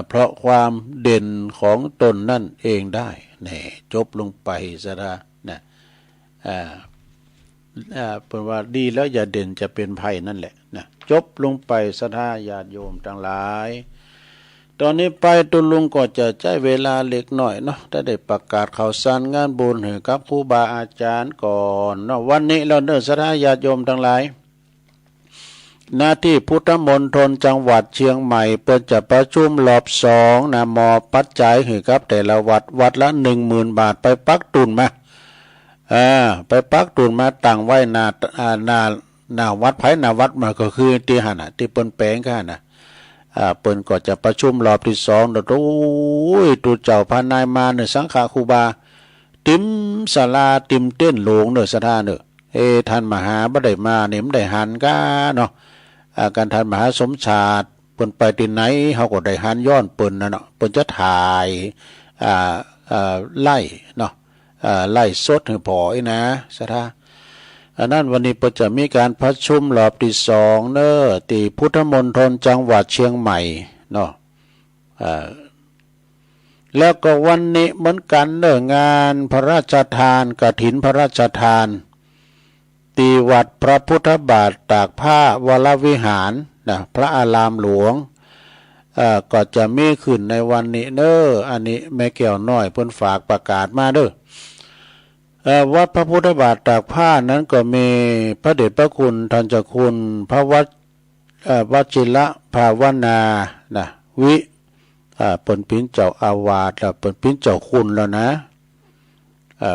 เพราะความเด่นของตนนั่นเองได้นี่จบลงไปซะละนะเป็นว่าดีแล้วอย่าเด่นจะเป็นภัยนั่นแหละนะจบลงไปซะท่าญาติโยมทั้งหลายตอนนี้ไปตุลุงก็จะใช้เวลาเล็กหน่อยเนาะถ้าได้ประกาศข่าวสารงานบุญให้กับครูบาอาจารย์ก่อนเนาะวันนี้เราเนินซะท่าญาติโยมทั้งหลายหน้าที่พุทธมณฑลจังหวัดเชียงใหม่เปิดจะประชุมรอบ2นะมอปัจจัยให้กับแต่ละวัดละ 10,000 บาทไปปักตุนมาไปปักตุนมาตั้งไว้หน้าวัดไผหน้าวัดมาก็คือที่หั่นน่ะที่เปิ้นแปลงกันน่ะเปิ้นก็จะประชุมรอบที่2โอ้ยตูเจ้าพานายมาเนี่ยสังฆครูบาติมศาลาติมเต้นโลงเด้อสถานเด้อท่านมหาบ่ได้มาเนี่ยมันได้หันกาเนาะการท่านมหาสมชาติเปิ้นไปที่ไหนเฮาก็ได้หันย้อนเปิ้นน่ะเนาะเปิ้นจะถ่ายไล่เนาะไล่สดให้พออีนะสถาอันนั้นวันนี้เปิ้นจะมีการประชุมรอบที่2เด้อที่พุทธมณฑลจังหวัดเชียงใหม่เนาะแล้วก็วันนี้เหมือนกันเด้องานพระราชทานกฐินพระราชทานที่วัดพระพุทธบาทตากผ้าวรวิหารนะพระอารามหลวงก็จะมีขึ้นในวันนี้เด้ออันนี้แม่แก้วน้อยเพิ่นฝากประกาศมาเด้อวัดพระพุทธบาทตากผ้านั้นก็มีพระเดชพระคุณท่านเจ้าคุณพระวชิระภาวนานะวิเปิ้นเป็นเจ้าอาวาสแล้วเปิ้นเป็นเจ้าคุณแล้วนะ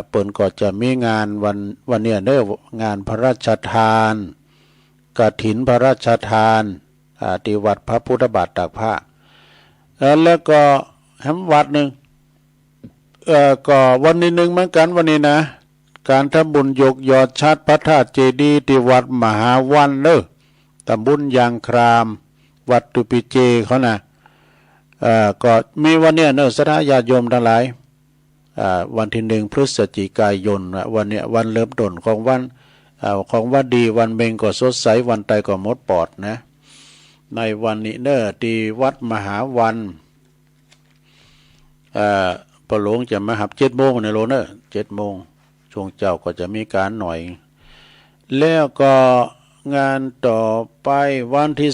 เปิ้นก็จะมีงานวันนี้เด้องานพระราชทานกฐินพระราชทานที่วัดพระพุทธบาทตากผ้าแล้วก็แห่งวัดหนึ่งก็วันนี้หนึ่งเหมือนกันวันนี้นะการทำบุญยกยอดชัดพระธาตุเจดีย์ที่วัดมหาวันเด้อตำบลยางครามวัดตุปิเจเขานะก็มีวันนี้เด้อศรัทธาญาติโยมทั้งหลายวันที่1 พฤศจิกายนวันนี้วันเริ่มต้นของวันดีวันเบงก็สดใสวันไตก็หมดปอดนะในวันนี้เด้อที่วัดมหาวันพระหลวงจะมาหับ7 โมงในโลเนอ7 โมงช่วงเจ้าก็จะมีการหน่อยแล้วก็งานต่อไปวันที่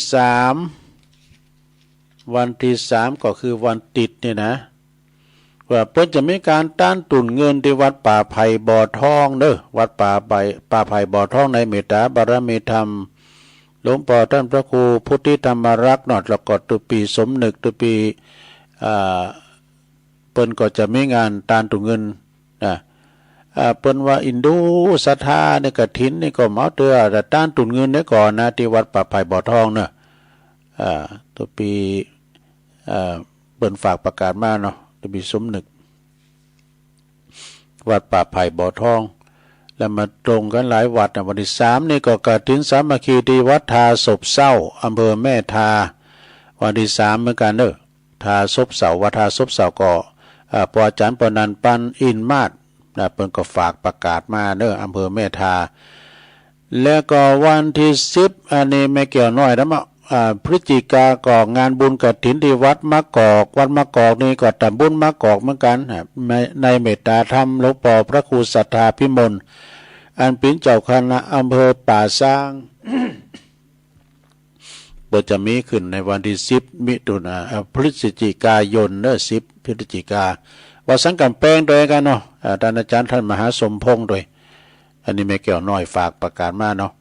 3ก็คือวันติดเนี่ยนะว่าเพิ่นจะมีการต้านตุนเงินที่วัดป่าไผ่บ่อทองเด้อวัดป่าไผ่บ่อทองในเมตตาบารมีธรรมหลวงพ่อท่านพระครูพุทธิธรรมรักษ์นอดแล้วก็ตุปีสมนึกตุปีเปิ้นก็จะมีงานต้านตุนเงินนะเปิ้นว่าอินดูศรัทธาในกฐินนี่ก็เมาเตือแต่ต้านตุนเงินได้ก่อนนะที่วัดป่าไผ่บ่อทองเนาะตุปีเปิ้นฝากประกาศมาเนาะตุปีสมนึกวัดป่าไผ่บ่อทองแล้วมาตรงกันหลายวัดนะวันที่3นี่ก็กฐินสามัคคีที่วัดทาศพเศร้าอำเภอแม่ทาวันที่3เหมือนกันเด้อทาศพเศร้าวัดทาศพเศร้าก็ปอาจารย์ปนันต์ปันอินมาศนะเพิ่นก็ฝากประกาศมาเด้ออำเภอแม่ทาแล้วก็วันที่10อันนี้แม่เกี่ยวน้อยแล้วมาพฤศจิกาก็งานบุญกฐินที่วัดมะกอกวัดมะกอกนี่ก็ตำบลมะกอกเหมือนกันในเมตตาธรรมหลวงพ่อพระครูศรัทธาพิมลอันเป็นเจ้าคณะอำเภอป่าซาง จะมีขึ้นในวันที่10 มิถุนายนพฤศจิกายนเด้อ10 พฤศจิกาว่าสังกัดแปลงโดยกันเนาะท่านอาจารย์ท่านมหาสมพงษ์โดยอันนี้แม่แก้วน้อยฝากประกาศมาเนาะ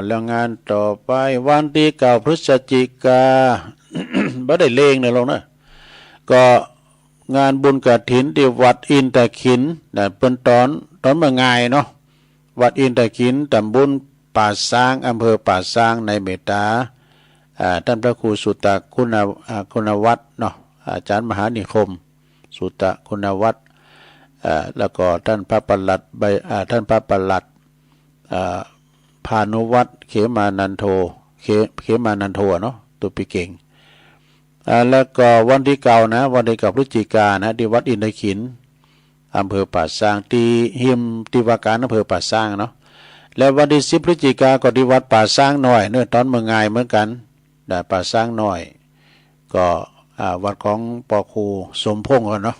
แล้วงานต่อไปวันที่9 พฤศจิกา บ่ได้เลงเนี่ยลงนะก็งานบุญกฐินที่วัดอินทขินนะเป็นตอนเมื่อไงเนาะวัดอินทขินตำบลป่าซางอำเภอป่าซางในเมตตาท่านพระครูสุตตะคุณวัฒน์เนาะ อาจารย์มหานิคมสุตะคุณวัฒน์แล้วก็ท่านพระประหลัดท่านพระประหลัดพานุวัฒน์เขมานันโทเนาะตัวปีเก่งแล้วก็วันที่เก่านะวันที่เก่าพฤศจิกายนนะที่วัดอินทขินอำเภอป่าซางตีหิมที่ว่าการอำเภอป่าซางเนาะแล้ววันที่10 พฤศจิกายนก็ที่วัดป่าซางหน่อยเนื่อตอนเมืองไงเหมือนกันได้ป่าซางหน่อยก็วัดของปอครูสมพงษ์กันเนาะ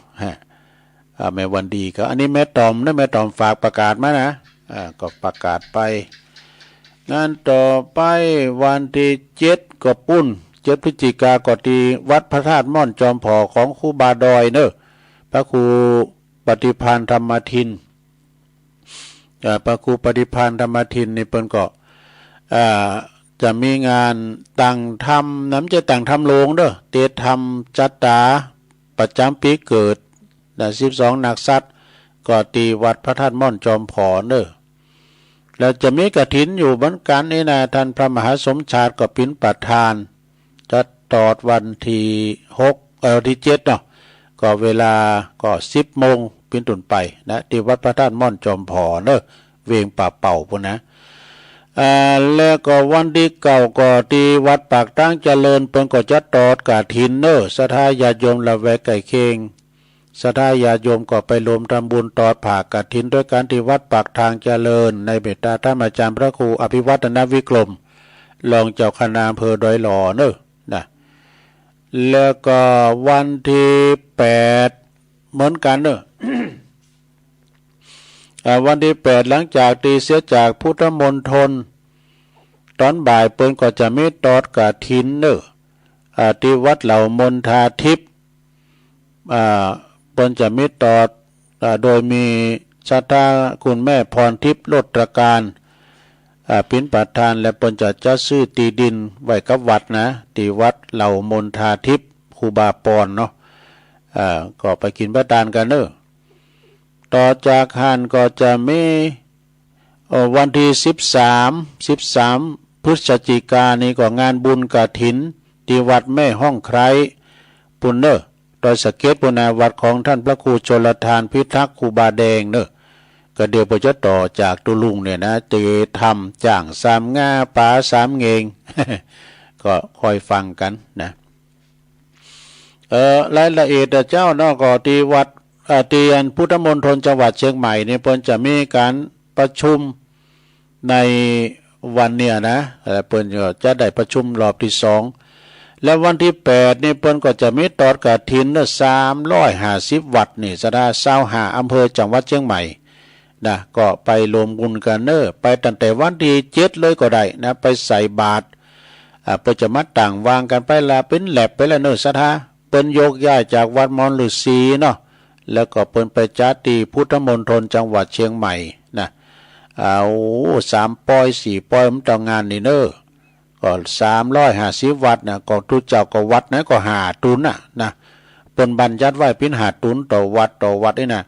แม่วันดีก็อันนี้แม่ตอมนะแม่ตอมฝากประกาศมานะก็ประกาศไปงานต่อไปวันที่7ก็ปุ้น7 พฤศจิกายนก็ที่วัดพระธาตุม่อนจอมผอของครูบาดอยเนอะพระครูปฏิภาณธรรมทินพระครูปฏิภาณธรรมทินนี่เปิ้นก็จะมีงานต่างธรรมน้ำจะต่างธรรมโลงเด้อเตธรรมจัตตาประจำปีเกิด12นักสัตว์ก็ตีวัดพระธาตุม่อนจอมผอเนอะแล้วจะมีกฐินอยู่เหมือนกันนี่นะท่านพระมหาสมชาติก็เป็นประธานจะตอดวันที่ที่7เนาะก็เวลาก็10 โมงเป็นต้นไปนะที่วัดพระธาตุม่อนจอมผอเนอะเวียงป่าเป่าพุ่นนะแล้วก็วันที่เก่าก็ที่วัดปากตั้งเจริญเพิ่นก็จะตอดกฐินเนอะศรัทธาญาติโยมละแวกใกล้เคียงศรัทธาญาติโยมก็ไปรวมทำบุญตอดผ่ากฐินด้วยการที่วัดปากทางเจริญในเมตตาท่านอาจารย์พระครูอภิวัฒนวิกรมรองเจ้าคณะอำเภอดอยหล่อเนอะนะแล้วก็วันที่8เหมือนกันเนอะ วันที่8หลังจากตีเสียจากพุทธมณฑลตอนบ่ายเปิ้นก็จะมีตอดกฐินเนอะที่วัดเหล่ามนทาทิพย์เปิ้นจะมีตอดโดยมีศรัทธาคุณแม่พรทิพย์โลตรการเป็นประธานและเปิ้นจะจัดซื้อตีดินไว้กับวัดนะที่วัดเหล่ามนทาทิพย์ครูบาปอนเนาะก็ไปกินประทานกันเนอะต่อจากหันก็จะมีวันที่13 พฤศจิกายนนี้ก็งานบุญกฐินที่วัดแม่ห้องไคร้ปุณเนอะโดยสเกตปุณาวัดของท่านพระครูชลทานพิทักษ์ครูบาแดงเนอะก็เดี๋ยวไปจะต่อจากตุลุงเนี่ยนะเตทำจ่าง3 ง่าป๋า3 เงง ก็คอยฟังกันนะรายละเอียดเจ้าเนาะก็ที่วัดที่พุทธมณฑลจังหวัดเชียงใหม่เนี่ยเพิ่นจะมีการประชุมในวันเนี่ยนะเพิ่นก็จะได้ประชุมรอบที่2แล้ววันที่8นี่เพิ่นก็จะมีตอดกฐิน350 วัดนี่สดา25อำเภอจังหวัดเชียงใหม่นะก็ไปรวมบุญกันเนอะไปตั้งแต่วันที่7เลยก็ได้นะไปใส่บาตรเพิ่นจะมาต่างวางกันไปละเป็นแลบไปแล้วเนอะสดาเปิ้นยกย้ายจากวัดมอนฤาษีเนาะแล้วก็เปิ้นไปจัดที่พุทธมณฑลจังหวัดเชียงใหม่นะ3 ปอย 4 ปอยมันต้องงานนี่เนอะก็350 วัดนะก็ทุกเจ้าก็วัดนะก็5 ตุนนะเปิ้นบัญญัติไว้เป็น5 ตุนต่อวัดนี่นะ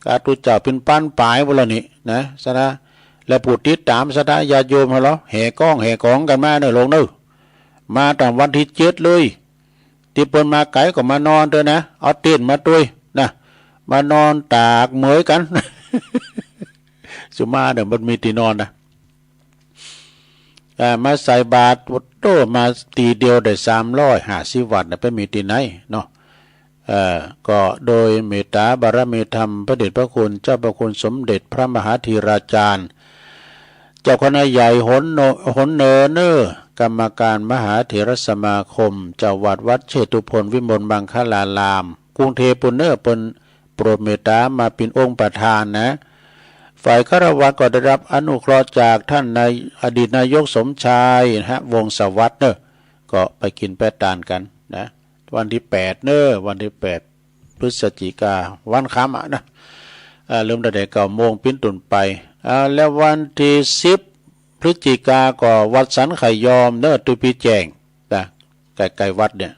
ก็ทุกเจ้าเป็นปั้นปลายบ่ล่ะนี่นะซะนะแล้วผู้ติดตามซะนะญาติโยมเฮาเหรอแห่ก้องแห่ของกันมาเนอะลงเนอะมาตั้งวันที่7เลยที่เปิ้นมาไกลก็มานอนเด้อนะเอาเต็นท์มาด้วยนะมานอนตากเหมยกัน สุมาเดี๋ยวมันมีที่นอนนะมาใส่บาตรโตมาตีเดียวได้350 วัตต์นะไปมีที่ไหนเนาะก็โดยเมตตาบารมีธรรมพระเดชพระคุณเจ้าพระคุณสมเด็จพระมหาธีราจารย์เจ้าคณะใหญ่หนเนอกรรมการมหาเถรสมาคมเจ้าวัดเชตุพนวิมลมังคลารามกรุงเทพปุณเนอร์เป็นโปรดเมตตามาเป็นองค์ประธานนะฝ่ายฆราวาสก็ได้รับอนุเคราะห์จากท่านอดีตนายกสมชายนะฮะวงศ์สวัสดิ์เนอะก็ไปกินแปะตานกันนะวันที่8เนอะวันที่8 พฤศจิกาวันค่ำนะเริ่มตั้งแต่9 โมงเป็นต้นไปแล้ววันที่10 พฤศจิกาก็วัดสันไข่ยอมเนอะตุปีแจงนะใกล้ๆวัดเนี่ย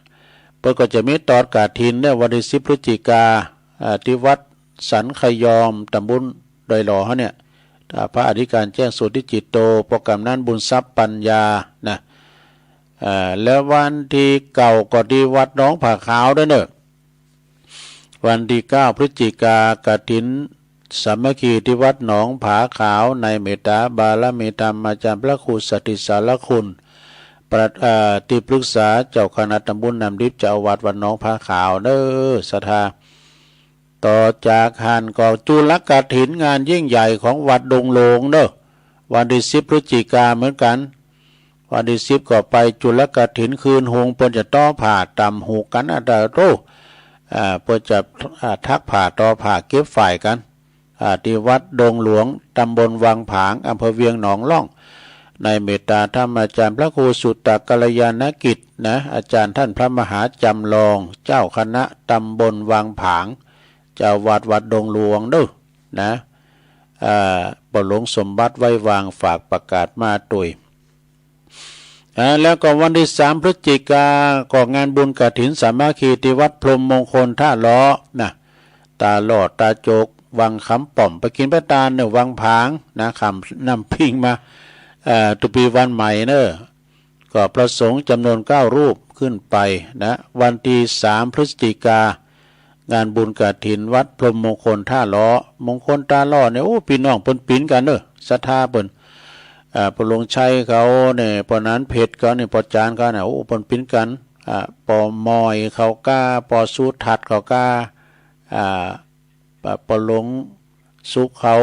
เพิ่นก็จะมีตอดกฐินเนี่ยวันที่10 พฤศจิกาที่วัดสันไข่ยอมตำบลดอยหล่อเนี่ยพระอธิการแจ้งสุทธิจิตโตโปรแกรมนั้นบุญทรัพย์ปัญญานะแล้ววันที่เก่าก็ที่วัดหนองผาขาวด้วยเนอะ วันที่9 พฤศจิกากฐินสามัคคีที่วัดหนองผาขาวในเมตตาบารมีธรรมอาจารย์พระครูสติสารคุณที่ปรึกษาเจ้าคณะตำบลน้ำดิบเจ้าวัดหนองผาขาวเด้อศรัทธาต่อจากหันก็จุลกฐินงานยิ่งใหญ่ของวัดดงโลงเด้อวันที่10 พฤศจิกาเหมือนกันวันที่10ก็ไปจุลกฐินคืนหงเพิ่นจะต่อผ่าตำหูกันอันดาโตเพื่อจะทักผ่าต่อผ่าเก็บฝ่ายกันที่วัดดงหลวงตำบลวังผางอำเภอเวียงหนองล่องในเมตตาธรรมอาจารย์พระครูสุตตกัลยาณกิจนะอาจารย์ท่านพระมหาจำลองเจ้าคณะตำบลวังผางเจ้าวัดดงหลวงเด้อนะปหลวงสมบัติไว้วางฝากประกาศมาตุยแล้วก็วันที่3 พฤศจิกาก็งานบุญกฐินสามัคคีที่วัดพรหมมงคลท่าล้อนะตาหลอดตาโจกวังคำป่อมไปกินพระตาลเนี่ยวังผางนะคำนำพิงมาตุปีวันใหม่เนอะก็ประสงค์จำนวน9 รูปขึ้นไปนะวันที่3 พฤศจิกางานบุญกฐินวัดพรหมมงคลท่าล้อมงคลตาล้อเนี่ยโอ้พี่น้องเปิ้นปินกันเนอะศรัทธาเปิ้นปลงชัยเขาเนี่ยปอนั้นเพชรเขาเนี่ยปอจานเขาเนี่ยโอ้เปิ้นปินกันปอมอยเขากล้าปอสูทัดเขากล้าปลงสุขเขา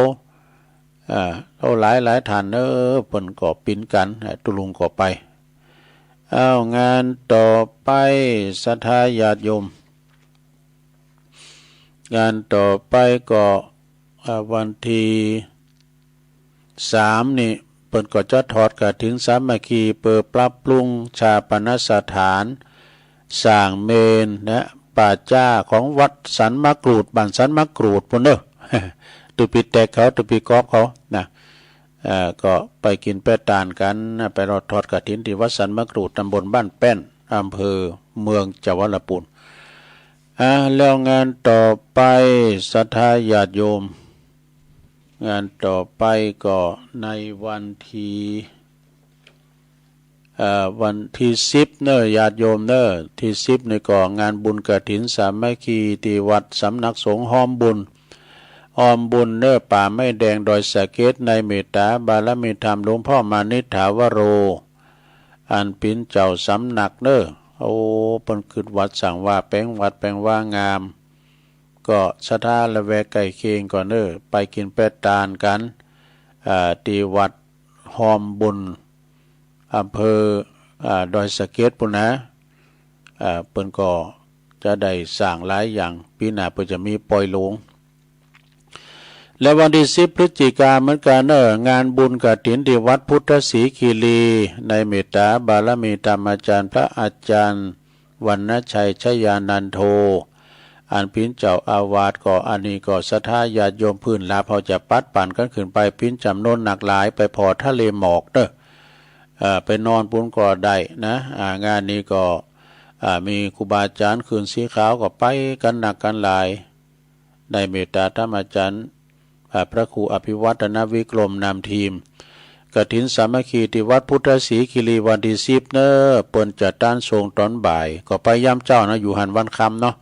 เอาหลายฐานเนอะเปิ้นก็ปินกันตุลุงก็ไปงานต่อไปศรัทธาญาติโยมงานต่อไปก็วันที่3นี่เปิ้นก็จะทอดกฐินสามัคคีเปิดปรับปรุงชาปนสถานสร้างเมนนะป่าจ้าของวัดสันมะกรูดบ้านสันมะกรูดพุ่นเด้อตุปีแตกเขาตุปีกอบเขานะก็ไปกินแป้ตานกันไปรอทอดกฐินที่วัดสันมะกรูดตำบลบ้านแป้นอำเภอเมืองจังหวัดลำพูนแล้วงานต่อไปศรัทธาญาติโยมงานต่อไปก็ในวันที่10เนอะญาติโยมเนอะที่10ในก่องานบุญกฐินสามัคคีที่วัดสำนักสงฆ์หอมบุญเนอะป่าไม้แดงดอยสะเก็ดในเมตตาบารมีธรรมหลวงพ่อมานิถาวโรอันปินเจ้าสำนักเนอะโอ้เปิ้นขึ้นวัดสั่งว่าแปลงวัดแปลงว่างามก็ศรัทธาละแวกใกล้เคียงก่อนเนอะไปกินแป้ตานกันที่วัดหอมบุญอำเภอดอยสะเก็ดปุ่นนะเปิ้นก็จะได้สร้างหลายอย่างปีหน้าเปิ้นจะมีปล่อยหลวงและวันที่10 พฤศจิกาเหมือนกันเนอะงานบุญกฐินที่วัดพุทธศรีคีรีในเมตตาบารมีธรรมอาจารย์พระอาจารย์วรรณชัยชยานันโทอันพินเจ้าอาวาสก็อันนี้ก็ศรัทธาญาติโยมพื้นลาเขาจะปัดปั่นกันขึ้นไปพินจำนวนหนักหลายไปพอทะเลหมอกเนอะไปนอนปุ้นก็ได้นะงานนี้ก็มีครูบาอาจารย์คืนสีขาวก็ไปกันหนักกันหลายในเมตตาธรรมอาจารย์พระครูอภิวัฒนวิกรมนำทีมกฐินสามัคคีที่วัดพุทธศรีคีรีวันที่10เนอะเปิ้นจะต้านทรงตอนบ่ายก็ไปย่ำเจ้านะอยู่หันวันคำเนาะ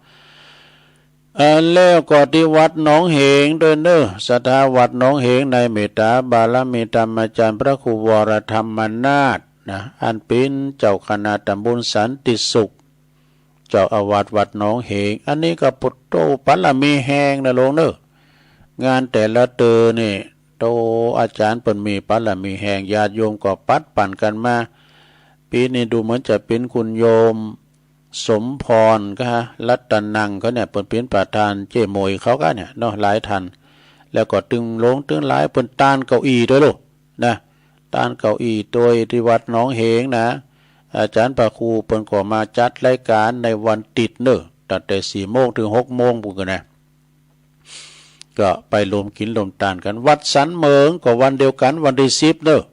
แล้วก็ที่วัดหนองเหงเดินเนอะศรัทธาวัดหนองเหงในเมตตาบารมีธรรมอาจารย์พระครูวรธรรมนาถนะอันเป็นเจ้าคณะตำบลสันติสุขเจ้าอาวาสวัดหนองเหงอันนี้ก็ปุตโตปัลมีแหงนะลงเนอะงานแต่ละเตอนี่โตอาจารย์เปิ้นมีปัลมีแหงญาติโยมก็ปัดปั่นกันมาปีนี้ดูเหมือนจะเป็นคุณโยมสมพรก็รัตนังเขาเนี่ยเปิ้นเป็นประธานเจ้โมยเขาก็เนี่ยเนาะหลายท่านแล้วก็ตึงหลายเปิ้นต้านเก้าอี้ด้วยลูกนะต้านเก้าอี้โดยที่วัดหนองเหงนะอาจารย์พระครูเปิ้นก็มาจัดรายการในวันติดเนอะตั้งแต่ 4 โมงถึง 6 โมงพุ่นก็นะก็ไปรวมกินรวมทานกันวัดสันเหมิงก็วันเดียวกันวันที่10เนอะ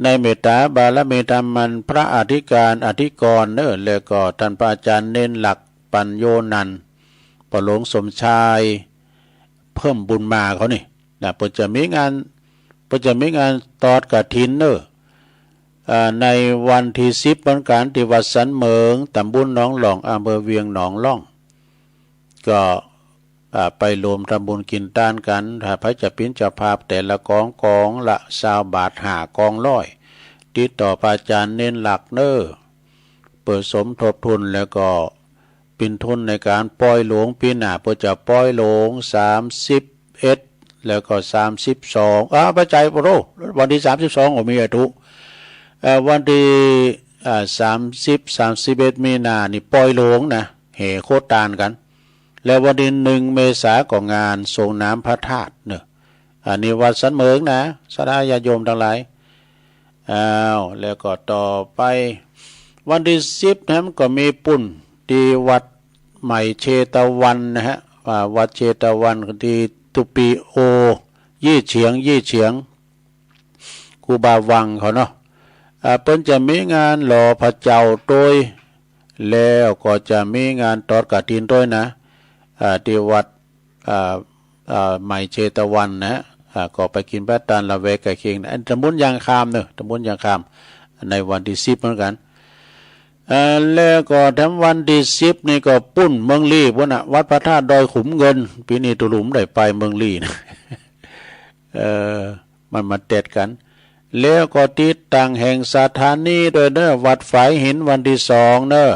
ในเมตตาบารมีธรรมันพระอธิการอธิกรเนอะแล้วก็ท่านพระอาจารย์เน้นหลักปัญโยนันท์ปหลวงสมชายเพิ่มบุญมาเขานี่นะเพิ่นจะมีงานตอดกฐินเนอะในวันที่10วันการที่วัดสันเหมิงตำบลหนองหลองอำเภอเวียงหนองล่องก็ ไปรวมทำบุญกินต้านกันถ้าพระจะปิ้นเจ้าภาพแต่ละกองละ20 บาท5 กองร้อยติดต่อพระอาจารย์เน้นหลักเน้อเปิดสมทบทุนแล้วก็เป็นทุนในการปล่อยหลวงปีหน้าเพื่อจะปล่อยหลวง31แล้วก็32ปัจจัยโปรวันที่32ก็มีอาทุวันที่30-31มีนานี่ปล่อยหลวงนะเหโคตานกันแล้ววันที่1 เมษายนก็งานทรงน้ำพระธาตุเนอะอันนี้วัดสันเหมิงนะสาญาติโยมทั้งหลายแล้วก็ต่อไปวันที่10นะมันก็มีปุ่นที่วัดใหม่เชตวันนะฮะวัดเชตวันที่ตุปีโอยี่เฉียงครูบาวังเขาเนาะเปิ้นจะมีงานหล่อพระเจ้าโดยแล้วก็จะมีงานตอดกฐินด้วยนะที่วัดใหม่เชตวันนะก็ไปกินพระทานละเวกะเคียงอันตำบลยางคามเนอะตำบลยางคามในวันที่10เหมือนกันแล้วก็ทั้งวันที่10นี่ก็ปุ้นเมืองลี่พุ่นน่ะวัดพระธาตุดอยขุมเงินปีนี้ตุลุมได้ไปเมืองลี่นะมันมาเต็ดกันแล้วก็ติดตั้งแห่งสถานีโดยเนอะวัดฝายหินวันที่2เนอะ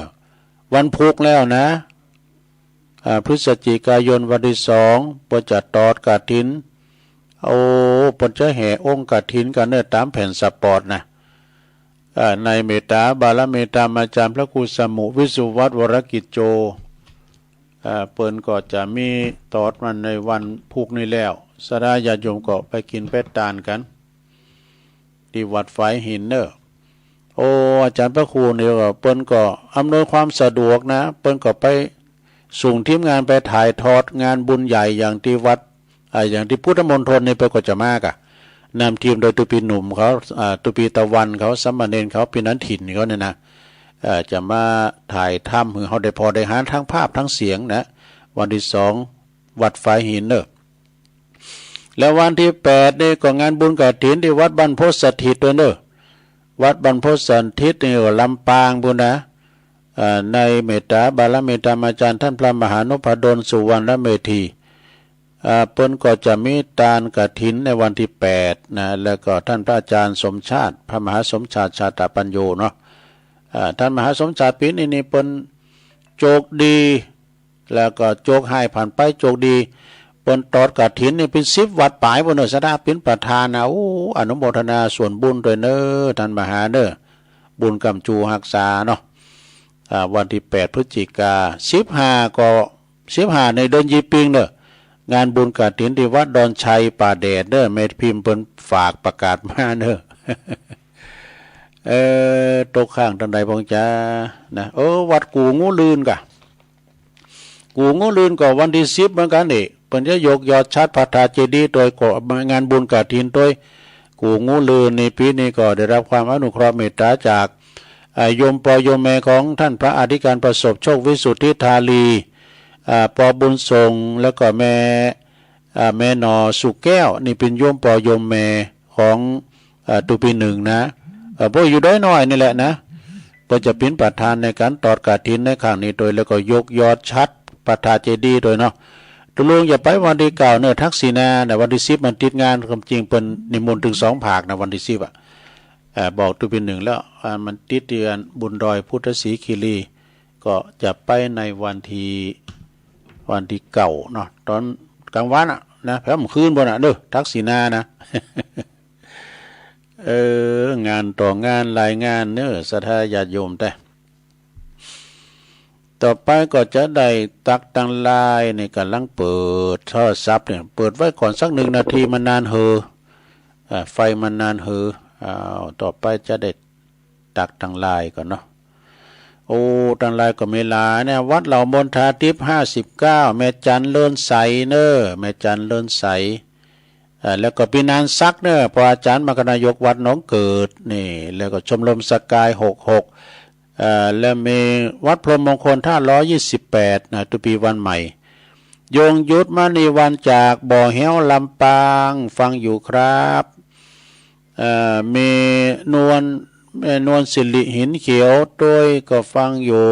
วันพุธแล้วนะพฤศจิกายนวันที่2ก็จะตอดกฐินปนจะแห่องค์กฐินกันเนอะตามแผ่นสปอร์ตนะในเมตตาบาลเมตตามาจารย์พระครูสมุวิสุวัตวรกิจโจเปิ้นก็จะมีตอดมันในวันพุธนี้แล้วสาญาติโยมก็ไปกินเป็ดตานกันที่วัดฝายหินเนอะอาจารย์พระครูเนี่ยเปิ้นก็อำนวยความสะดวกนะเปิ้นก็ไปส่งทีมงานไปถ่ายทอดงานบุญใหญ่อย่างที่วัดอย่างที่พุทธมณฑลนี่เปิ้นก็จะมากนำทีมโดยตุปีหนุ่มเขาตุปีตะวันเขาสัมมาเนรเขาปีนั้นถิ่นเขาเนี่ยนะจะมาถ่ายถ้ำคือเขาได้พอได้หาทั้งภาพทั้งเสียงนะวันที่2วัดฝายหินเนอะแล้ววันที่8นี่ก็งานบุญกฐินที่วัดบรรพตสถิตด้วยเนอะวัดบรรพตสถิตนี่ก็ลำปางบุญนะในเมตตาบาลเมตตาอาจารย์ท่านพระมหานพดลสุวรรณเมธีเปิ้นก็จะมีตานกฐินในวันที่8นะแล้วก็ท่านพระอาจารย์สมชาติพระมหาสมชาติชาตปัญโยเนาะท่านมหาสมชาติปีนี้เปิ้นโจกดีแล้วก็โจกให้ผ่านไปโจกดีเปิ้นตอดกฐินนี่เป็น10 วัดปลายบ่เนาะสดาเป็นประธานนะอนุโมทนาส่วนบุญด้วยเด้อท่านมหาเด้อบุญกำจูรักษาเนาะวันที่8 พฤศจิกา15ก็15ในเดือนยีปิงเด้องานบุญกฐินที่วัดดอนชัยป่าแดดเด้อเมธพิมพ์เพิ่นฝากประกาศมาเด้อตกข้างทันใดพงจ้านะวัดกูงูลืนกะกูงูลืนก็วันที่10เหมือนกันนี่เพิ่นจะยกยอดชัดพระธาตุเจดีย์โดยก็งานบุญกฐินโดยกูงูลืนในปีนี้ก็ได้รับความอนุเคราะห์เมตตาจากโยมปโยมแม่ของท่านพระอธิการประสบโชควิสุทธิธาลีปอบุญทรงแล้วก็แม่นอสุแก้วนี่เป็นโยมปโยมแม่ของตุปี1นะพวกอยู่ด้อยน้อยนี่แหละนะก็จะเป็นประธานในการตอดกฐินในครั้งนี้โดยแล้วก็ยกยอดชัดพระธาตุเจดีย์โดยเนาะตุลุงอย่าไปวันที่9เนอะทักษิณาแต่วันที่10มันติดงานความจริงเป็นนิมนต์ถึง2 ภาคนะวันที่10บอกตุปี1แล้วมันติดเดือนบุญดอยพุทธศรีคีรีก็จะไปในวันที่9เนาะตอนกลางวันนะแผ่มคืนบ่น่ะเด้อทักษิณานะงานต่องานรายงานเนอะศรัทธาญาติโยมแต่ต่อไปก็จะได้ตักตังลายในกำลังเปิดโทรศัพท์เนี่ยเปิดไว้ก่อนสัก1 นาทีมันนานไฟมันนานต่อไปจะได้ตักตังลายก่อนเนาะตังลายก็เมลาเนี่ยวัดเหล่ามนทาทิพย์59แม่จันเลินใสเนอะแม่จันเลินใสแล้วก็ปีนานซักเนอะพระอาจารย์มกนายกวัดหนองเกิดนี่แล้วก็ชมรมสกาย66แล้วมีวัดพรหมมงคลท่า128นะตุปีวันใหม่ยงยุทธมณีวันจากบ่อเหี้ยวลำปางฟังอยู่ครับมีนวลสิริหินเขียวด้วยก็ฟังอยู่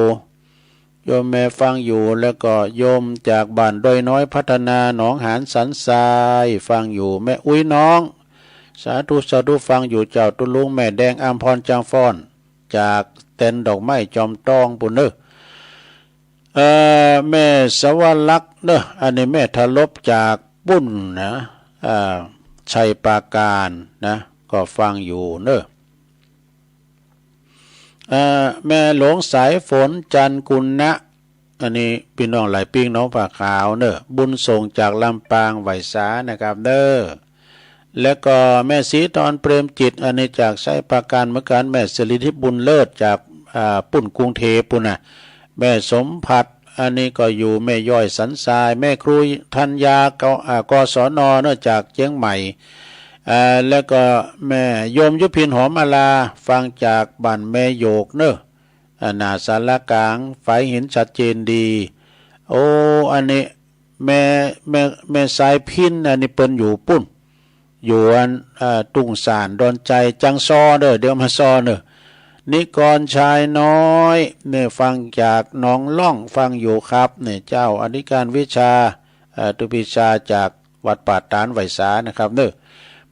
โยมแม่ฟังอยู่แล้วก็โยมจากบ้านดอยน้อยพัฒนาหนองหานสันทรายฟังอยู่แม่อุ้ยน้องสาธุสาธุฟังอยู่เจ้าตุลุงแม่แดงอัมพรจางฟ้อนจากเต็นดอกไม้จอมตองปุ่นเนแม่สวรรคเนอะอันนี้แม่ทลบจากปุ้นนะชัยปราการนะก็ฟังอยู่เนอะแม่หลงสายฝนจันกุลนะอันนี้พี่น้องหลายปิ้งน้องผ้าขาวเนอะบุญส่งจากลำปางไหวสานะครับเด้อแล้วก็แม่ศรีตอนเปรมจิตอันนี้จากชัยปราการเหมือนกันแม่สิริทิพย์บุญเลิศจากปุ่นกรุงเทพปุ่นน่ะแม่สมผัดอันนี้ก็อยู่แม่ย่อยสันทรายแม่ครูธัญญากศนเนอะจากเชียงใหม่แล้วก็แม่โยมยุพินหอมมาลาฟังจากบ้านแม่โยกเนอะหน้าสารกลางไฟเห็นชัดเจนดีโอ้อันนี้แม่สายพินอันนี้เปิ้นอยู่ปุ่นอยู่อันตุงสารดอนใจจังซอเด้อเดี๋ยวมาซอเนอะนิกรชายน้อยเนี่ยฟังจากน้องล่องฟังอยู่ครับเนี่ยเจ้าอธิการวิชาตุปิชาจากวัดป่าตานไหวสานะครับเนอะ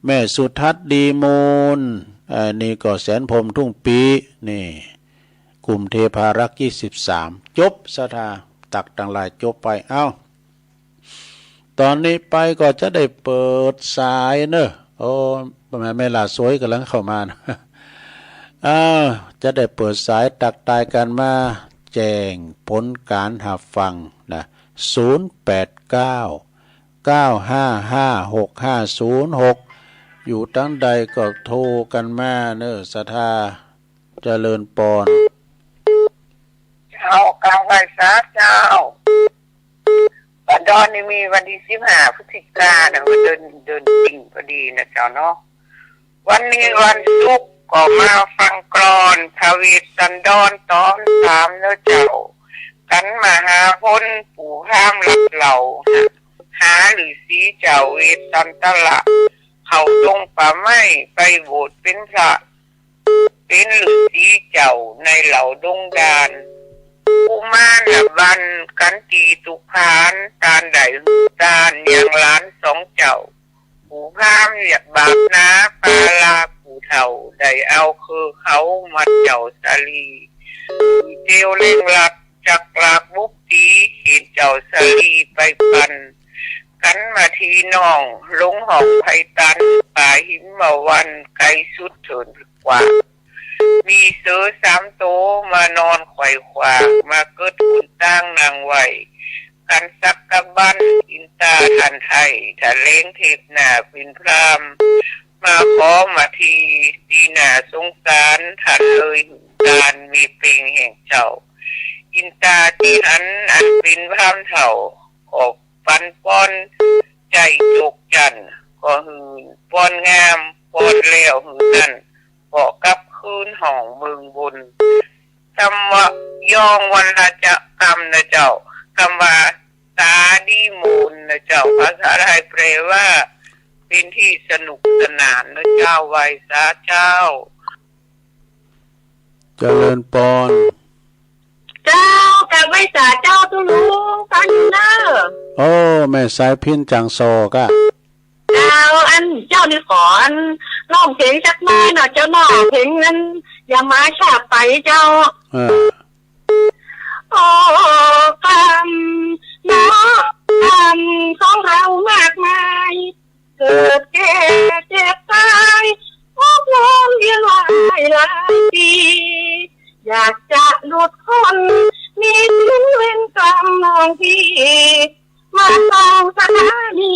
แม่สุทัศน์ดีมูลนี่ก็แสนพรมทุ่งปีนี่กลุ่มเทพารักษ์23จบสถาตักต่างหลายจบไปเอ้าตอนนี้ไปก็จะได้เปิดสายเนอะโอ้แม่ลาสวยกำลังเข้ามานะจะได้เปิดสายตักตายกันมาแจ้งผลการหาฟังนะ0899555606อยู่ตั้งใดก็โทรกันมาเนอะสถาเจริญปอนเจ้ากลางวันซาเจ้าปัดดอนนี่มีวันที่15 พฤศจิกายนนะเดินจริงพอดีนะเจ้าเนาะวันนี้วันศุกร์ก็มาฟังกลอนทวีสันดรตอน3เนอะเจ้ากันมหาพ้นปู่ห้ามรับเหล่าหาหรือสีเจ้าเวสันตละเขาลงป่าไม้ไปโบสถ์เป็นพระเป็นหรือสีเจ้าในเหล่าดงดานอุมาณบันกันตีตุพานตานใดตานยังล้านสองเจ้าผู้ห้ามเหยียบบาปนาปาลาผู้เฒ่าได้เอาคือเขามาเจ้าสาลีเจียวเล่งหลัดจักรากบุกตีขีดเจ้าสาลีไปปันกันมาทีน้องลงหอกไพตันป่าหิมมาวันไกลสุดเถินกว่ามีเสือ3 โตมานอนไขว่ขวางมาเกิดหุ่นตั้งนางไหวกันสักกะบันอินตาทันไทยทะเลงเทพหน้าเป็นพรามมาขอมาทีตีหน้าสงสารทันเลยการมีเป่งแห่งเจ้าอินตาที่อันเป็นพรามเถ่าออกปันป้อนใจจกจันก็หืนป้อนงามป้อนเลี้ยวหืนนั่นก็กับคืนห้องเมืองบุญคำว่ายองวันละจะกรรมนะเจ้าคำว่าตาดีมูลนะเจ้าภาษาไทยแปลว่าเป็นที่สนุกสนานนะเจ้าไหวสาเจ้าเจริญปอนเจ้ากับไหวสาเจ้าตุลุงกันเนอะโอ้แม่สายพินจังโซก็เจ้าอันเจ้านี่ขออันน้องเพลงสักหน่อยเนาะเจ้าน้องเพลงนั้นอย่ามาฉาบไปเจ้าโอ้กรรมเนาะกรรมของเรามากมายเกิดแก่เจ็บตายพวกเราเลี้ยงหลายปีอยากจะหลุดพ้นมีถึงเวรกรรมมองพี่มาต้องสถานี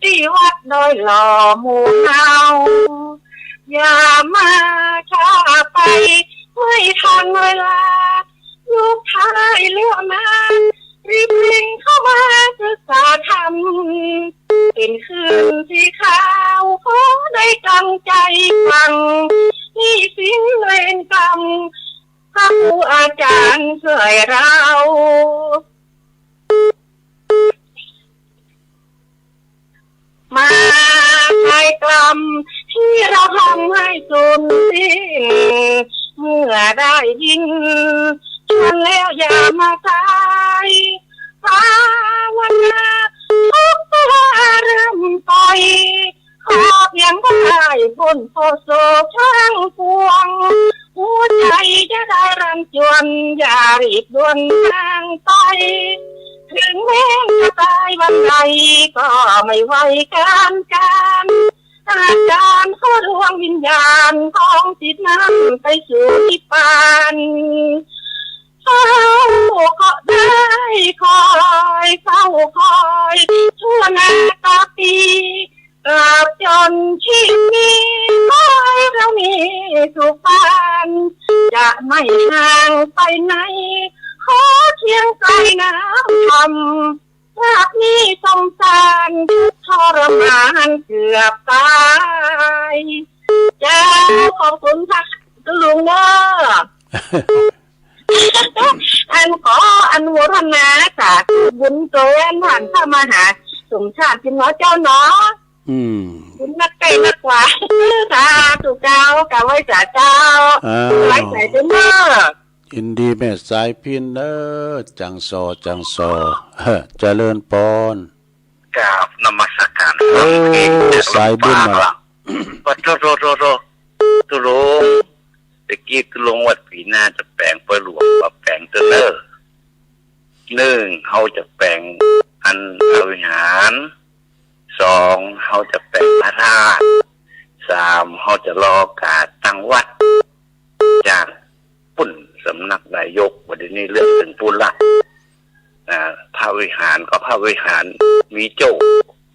ที่วัดดอยหล่อหมู่เฮาอย่ามาช้าไปไม่ทันเวลาลูกชายเลี้ยวมารีบวิ่งเข้ามาศึกษาธรรมเป็นคืนที่ขาวขอได้ตั้งใจฟังนี่สิ้นเวรกรรมพระครูอาจารย์ช่วยเรามาใช้กรรมที่เราทำให้สูญสิ้นเมื่อได้ยินชวนแล้วอย่ามาซ้ จวนอย่ารีบด่วนทางไปถึงแม้จะตายวันใดก็ไม่ไหวการอาการเขาดวงวิญญาณของจิตนั้นไปสู่นิพพานเขาก็ได้คอยเฝ้าคอยชั่วนาทีตราบจนชีวิตคอยเรามีสุขปานจะไม่ห่างไปไหนขอเคียงไกลน้ำคำรักนี้สงสารทรมานเกือบตายเจ้าขอบคุณค่ะลุงเนอะอันขออนุโมทนาสาธุบุญตัวแอนผ่านเข้ามาหาสมชาติจินเนาะเจ้าเนาะคุณนักไก่นักกว่าสาธุเจ้ากะไว้สาเจ้าไว้ใส่เจ้าเนอะยินดีแม่สายพินเนอจังซอเจริญปอนกราบนมัสการสายบุญมาปัดโตตุลงตะกี้ตุลงวัดปีหน้าจะแปลงไปหลวงมาแปลงเตอร์1เขาจะแปลงอันวิหาร2เขาจะแปลงพระธาตุ3เขาจะรอกาตั้งวัดจากปุ่นสำนักนายกวันนี้เรื่องถึงปุ่นละพระวิหารก็พระวิหารมีโจ้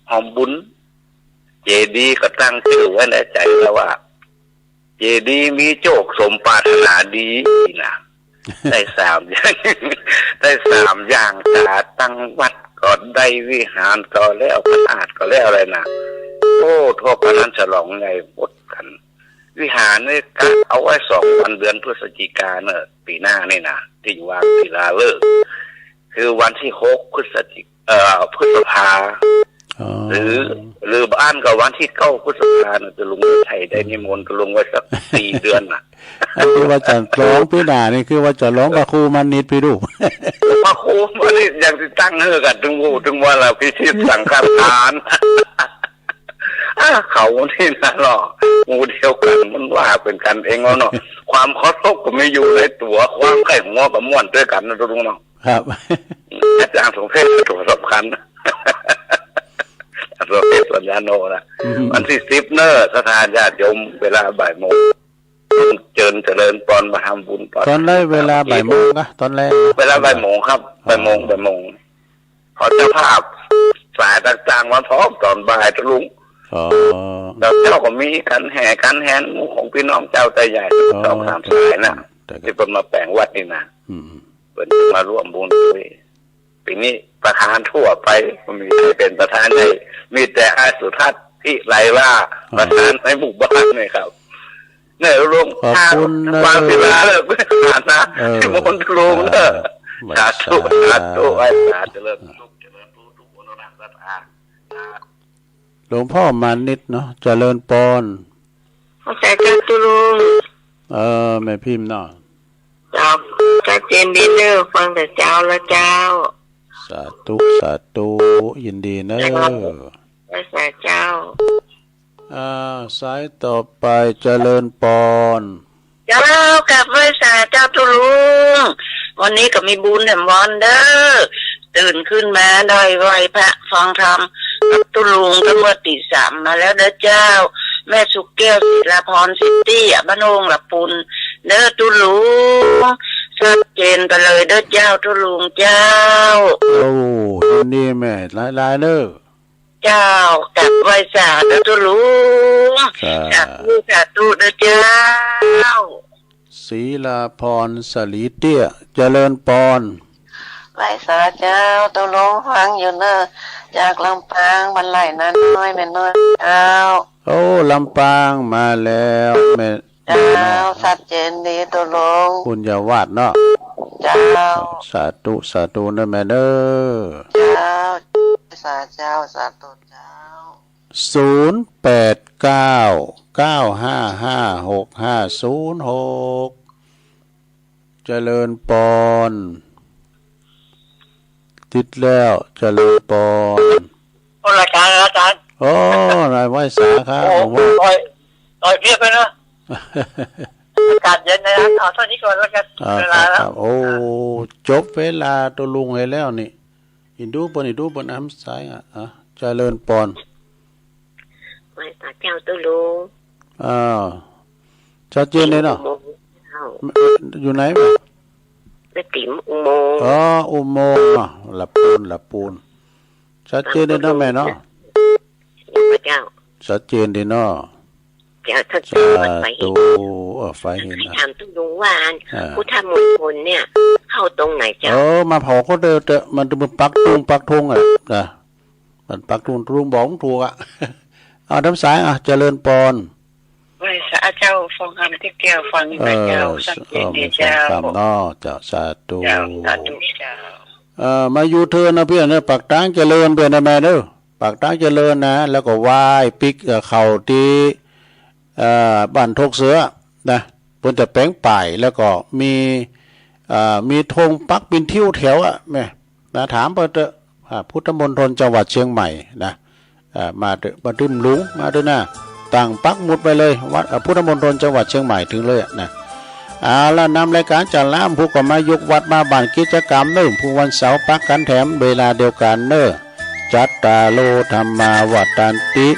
หอมบุญเจดีย์ก็ตั้งชื่อไว้ในใจแล้วว่าเจดีย์มีโจกสมปรารถนาดีนะได้3อย่างจะตั้งวัดก็ได้วิหารก็แล้วพระธาตุก็แล้วอะไรนะโอ้ทั่วพนั้นฉลองไงหมดกันวิหารนี่กะเอาไว้2 วันเดือนพฤศจิกายนเนี่ยปีหน้านี่นะที่วางศิลาฤกษ์คือวันที่6พฤษภาหรือบ้านกับวันที่9พฤษภาจะลงไทยได้นิมนต์จะลงไว้สัก4 เดือนน่ะอันที่ว่าจะร้องพี่ด่านี่คือว่าจะร้องพระครูมันนิดไปดูพระครูมันนี่ยังจะตั้งเฮือกันถึงว่าเราพิชิตสังฆทานเขาที่นั่นหรองูเดียวกันมันว่าเป็นกันเองแล้วเนาะความขอโทษก็ไม่อยู่ในตัวความไข่หัวกับม้วนด้วยกันนะทุกน้องครับอาจารย์สมเพชตัวสำคัญอาจารย์สมเพชสัญญาโนนะวันที่10เนอสถานญาติโยมเวลาบ่ายโมงเจริญปอนมาทำบุญตอนแรกเวลาบ่ายโมงนะตอนแรกเวลาบ่ายโมงครับบ่ายโมงขอเจ้าภาพสายต่างๆมาพร้อมตอนบ่ายตะลุงแล้วเจ้าก็มีกันแห่กันแหนของพี่น้องเจ้าใจใหญ่2-3 สายนะที่เป็นมาแปลงวัดนี่นะเป็นมาร่วมบุญด้วยปีนี้ประธานทั่วไปมีเป็นประธานในมีแต่อาสุทัศน์ที่ไรว่าประธานในหมู่บ้านนี่ครับเนี่ยลุงขอบคุณวางศิลาเลยผ่านนะที่มณฑลงเนอะสาธุไว้สาธุเจริญทุกคนรักษาหลวงพ่อมานิดเนาะเจริญปอนเข้าใจกันตุลุงแม่พิมพ์เนาะจับจัดเจนดีเนอร์ฟังแต่เจ้าละเจ้าสาธุยินดีเนอะไปสาเจ้าสายต่อไปเจริญปอนเจ้ากับไว้สาเจ้าตุลุงวันนี้ก็มีบุญแห่งวันเด้อตื่นขึ้นมาได้ไหว้พระฟังธรรมตุลุงก็เมื่อตี 3มาแล้วเด้อเจ้าแม่สุกแก้วศิลาพรสิทธิ์บ้านโงละปุนเด้อตุลุงชัดเจนไปเลยเด้อเจ้าตุลุงเจ้าโอ้นี่แม่หลายเด้อเจ้ากับไว้สาเด้อตุลุงสาธุเด้อเจ้าศิลาพรสลีเตี้ยเจริญปอนไว้สาเจ้าตุลุงฟังอยู่เนอะจากลำปางบรรลัยนั้นน้อยแม่น้อยเจ้าโอ้ลำปางมาแล้วแม่เจ้าชัดเจนดีตุลุงคุณอย่าวาดเนาะเจ้าสาธุนะแม่เด้อเจ้าสาเจ้าสาธุเจ้า0899556506เจริญปอนติดแล้วเจริญปอนรายการโอ้นายไว้สาครับต่อยเพียบไปนะรายการ เดี๋ยวนะเอาเท่านี้ก่อนแล้วกันเวลาแล้ว โอ้จบเวลาตัวลุงให้แล้วนี่อินดูบนน้ำสายเจริญปอนไหว้พระเจ้าตุลุงชัดเจนเลยเนาะอยู่ไหนวะแม่ติ๋มอุโมงค์อุโมงค์ละปูนชัดเจนเลยเนาะแม่เนาะพระเจ้าชัดเจนดีเนาะจะชัดเจนไฟเห็นถามตุลุงว่าพุทธมณฑลเนี่ยเข้าตรงไหนเจ้ามาเผาก็เดินเตะมันจะมันปักทุงนะมันปักทุงบอกถูกเอาน้ำสายเจริญปอนไหว้พระเจ้าฟังคำที่แก้วฟังพระเจ้าสักเดียวเจ้าเจ้าสาธุมาอยู่เธอนะเพื่อนเนี่ยปักตั้งเจริญเพื่อนนะแม่เด้อปักตั้งเจริญนะแล้วก็ไหว้ปิกเข่าที่บ้านทกเสือนะเพิ่นจะแป้งป่ายแล้วก็มีธงปักเป็นทิวแถวแม่นะถามเปิดพุทธมณฑลจังหวัดเชียงใหม่นะมาเถอะมาดึมลุงมาด้วยนะต่างปักหมุดไปเลยวัดพุทธมณฑลจังหวัดเชียงใหม่ถึงเลยนะแล้วนำรายการจัดล้ำผู้ก็มายกวัดมาบ้านกิจกรรมเนิ่ผู้วันเสาร์ปักกันแถมเวลาเดียวกันเน้อจัตตาโลธรรมาวัฏันติ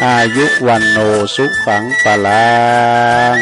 อายุวันโนสุขังปะลัง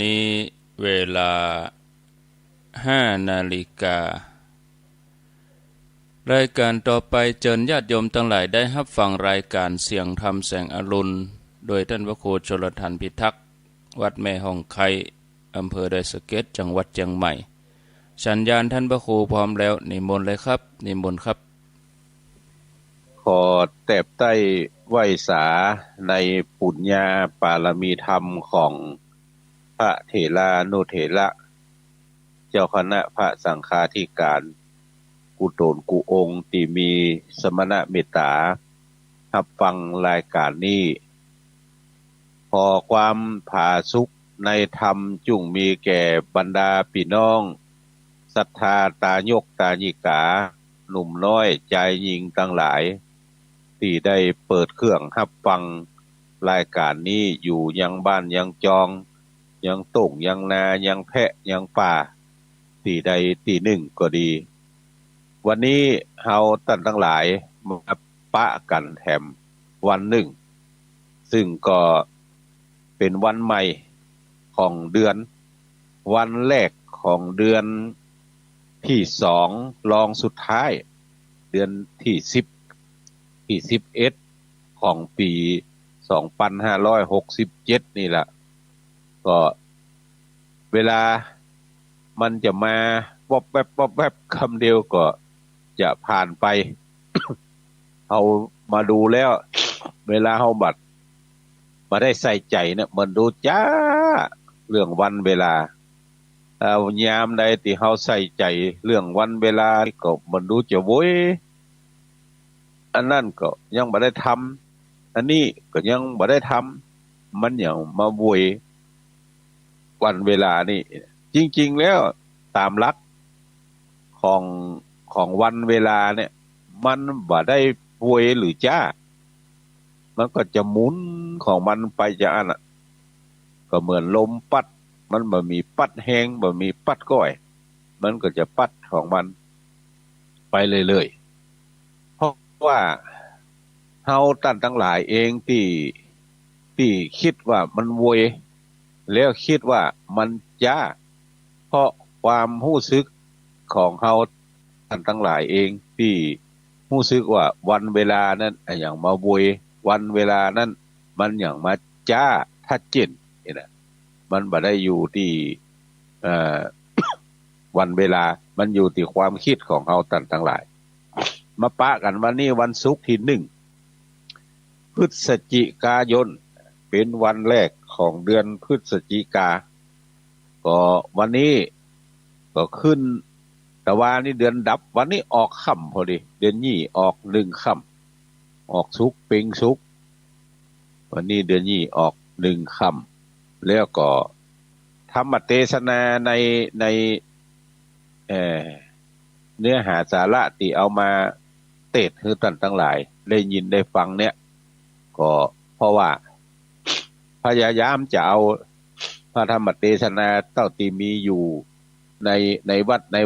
นี้เวลา5 นาฬิการายการต่อไปเชิญญาติโยมทั้งหลายได้รับฟังรายการเสียงธรรมแสงอรุณโดยท่านพระครูชลทันพิทักษ์วัดแม่ฮ่องไคอำเภอดอยสะเก็ดจังหวัดเชียงใหม่สัญญาณท่านพระครูพร้อมแล้วนิมนต์เลยครับนิมนต์ครับขอแตบใต้ไหวสาในปุญญาปารมีธรรมของพระเถรานุเถระเจ้าคณะพระสังฆาธิการกุโตนกุองค์ที่มีสมณเมตตารับฟังรายการนี้ขอความผาสุกในธรรมจุ่งมีแก่บรรดาพี่น้องศรัทธาตายกตาญิกาหนุ่มน้อยใจหญิงทั้งหลายที่ได้เปิดเครื่องรับฟังรายการนี้อยู่ยังบ้านยังจองยังต่งยังนายังแพะยังป่าที่ใดที่หนึ่งก็ดีวันนี้เฮาท่านทั้งหลายมาปะกันแถมวันหนึ่งซึ่งก็เป็นวันใหม่ของเดือนวันแรกของเดือนที่2รองสุดท้ายเดือนที่10ที่11ของปี2567นี่ล่ะก็เวลามันจะมาป๊อบแวบคำเดียวก็จะผ่านไป เอามาดูแล้วเวลาเฮามาได้ใส่ใจเนี่ยมันดูจ้าเรื่องวันเวลายามใดที่เฮาใส่ใจเรื่องวันเวลาก็มันดูจะโวยอันนั้นก็ยังบ่ได้ทำอันนี้ก็ยังบ่ได้ทำมันอย่างมาโวยวันเวลานี่จริงๆแล้วตามหลักของวันเวลาเนี่ยมันบ่ได้โวยหรือจ้ามันก็จะหมุนของมันไปจากอันน่ะก็เหมือนลมปัดมันบ่มีปัดแห้งบ่มีปัดก้อยมันก็จะปัดของมันไปเรื่อยๆเพราะว่าเฮาท่านทั้งหลายเองที่คิดว่ามันโวยแล้วคิดว่ามันจ้าเพราะความรู้สึกของเฮาท่านทั้งหลายเองที่รู้สึกว่าวันเวลานั้นอย่างมาโวยวันเวลานั้นมันอย่างมาจ้าชัดเจนนี่นะมันบ่ได้อยู่ที่วันเวลามันอยู่ที่ความคิดของเฮาท่านทั้งหลายมาปะกันวันนี้วันศุกร์ที่1พฤศจิกายนเป็นวันแรกของเดือนพฤศจิกาก็วันนี้ก็ขึ้นแต่ว่านี่เดือนดับวันนี้ออกค่ำพอดีเดือนนี้ออก1ค่ำออกศุกร์เป็งศุกร์วันนี้เดือนนี้ออก1ค่ำแล้วก็ธรรมเทศนาในเนื้อหาสาระที่เอามาเทศน์ให้ท่านทั้งหลายได้ยินได้ฟังเนี่ยก็เพราะว่าพยายามจะเอาพระธรรมเทศนาเท่าที่มีอยู่ในวัดในวา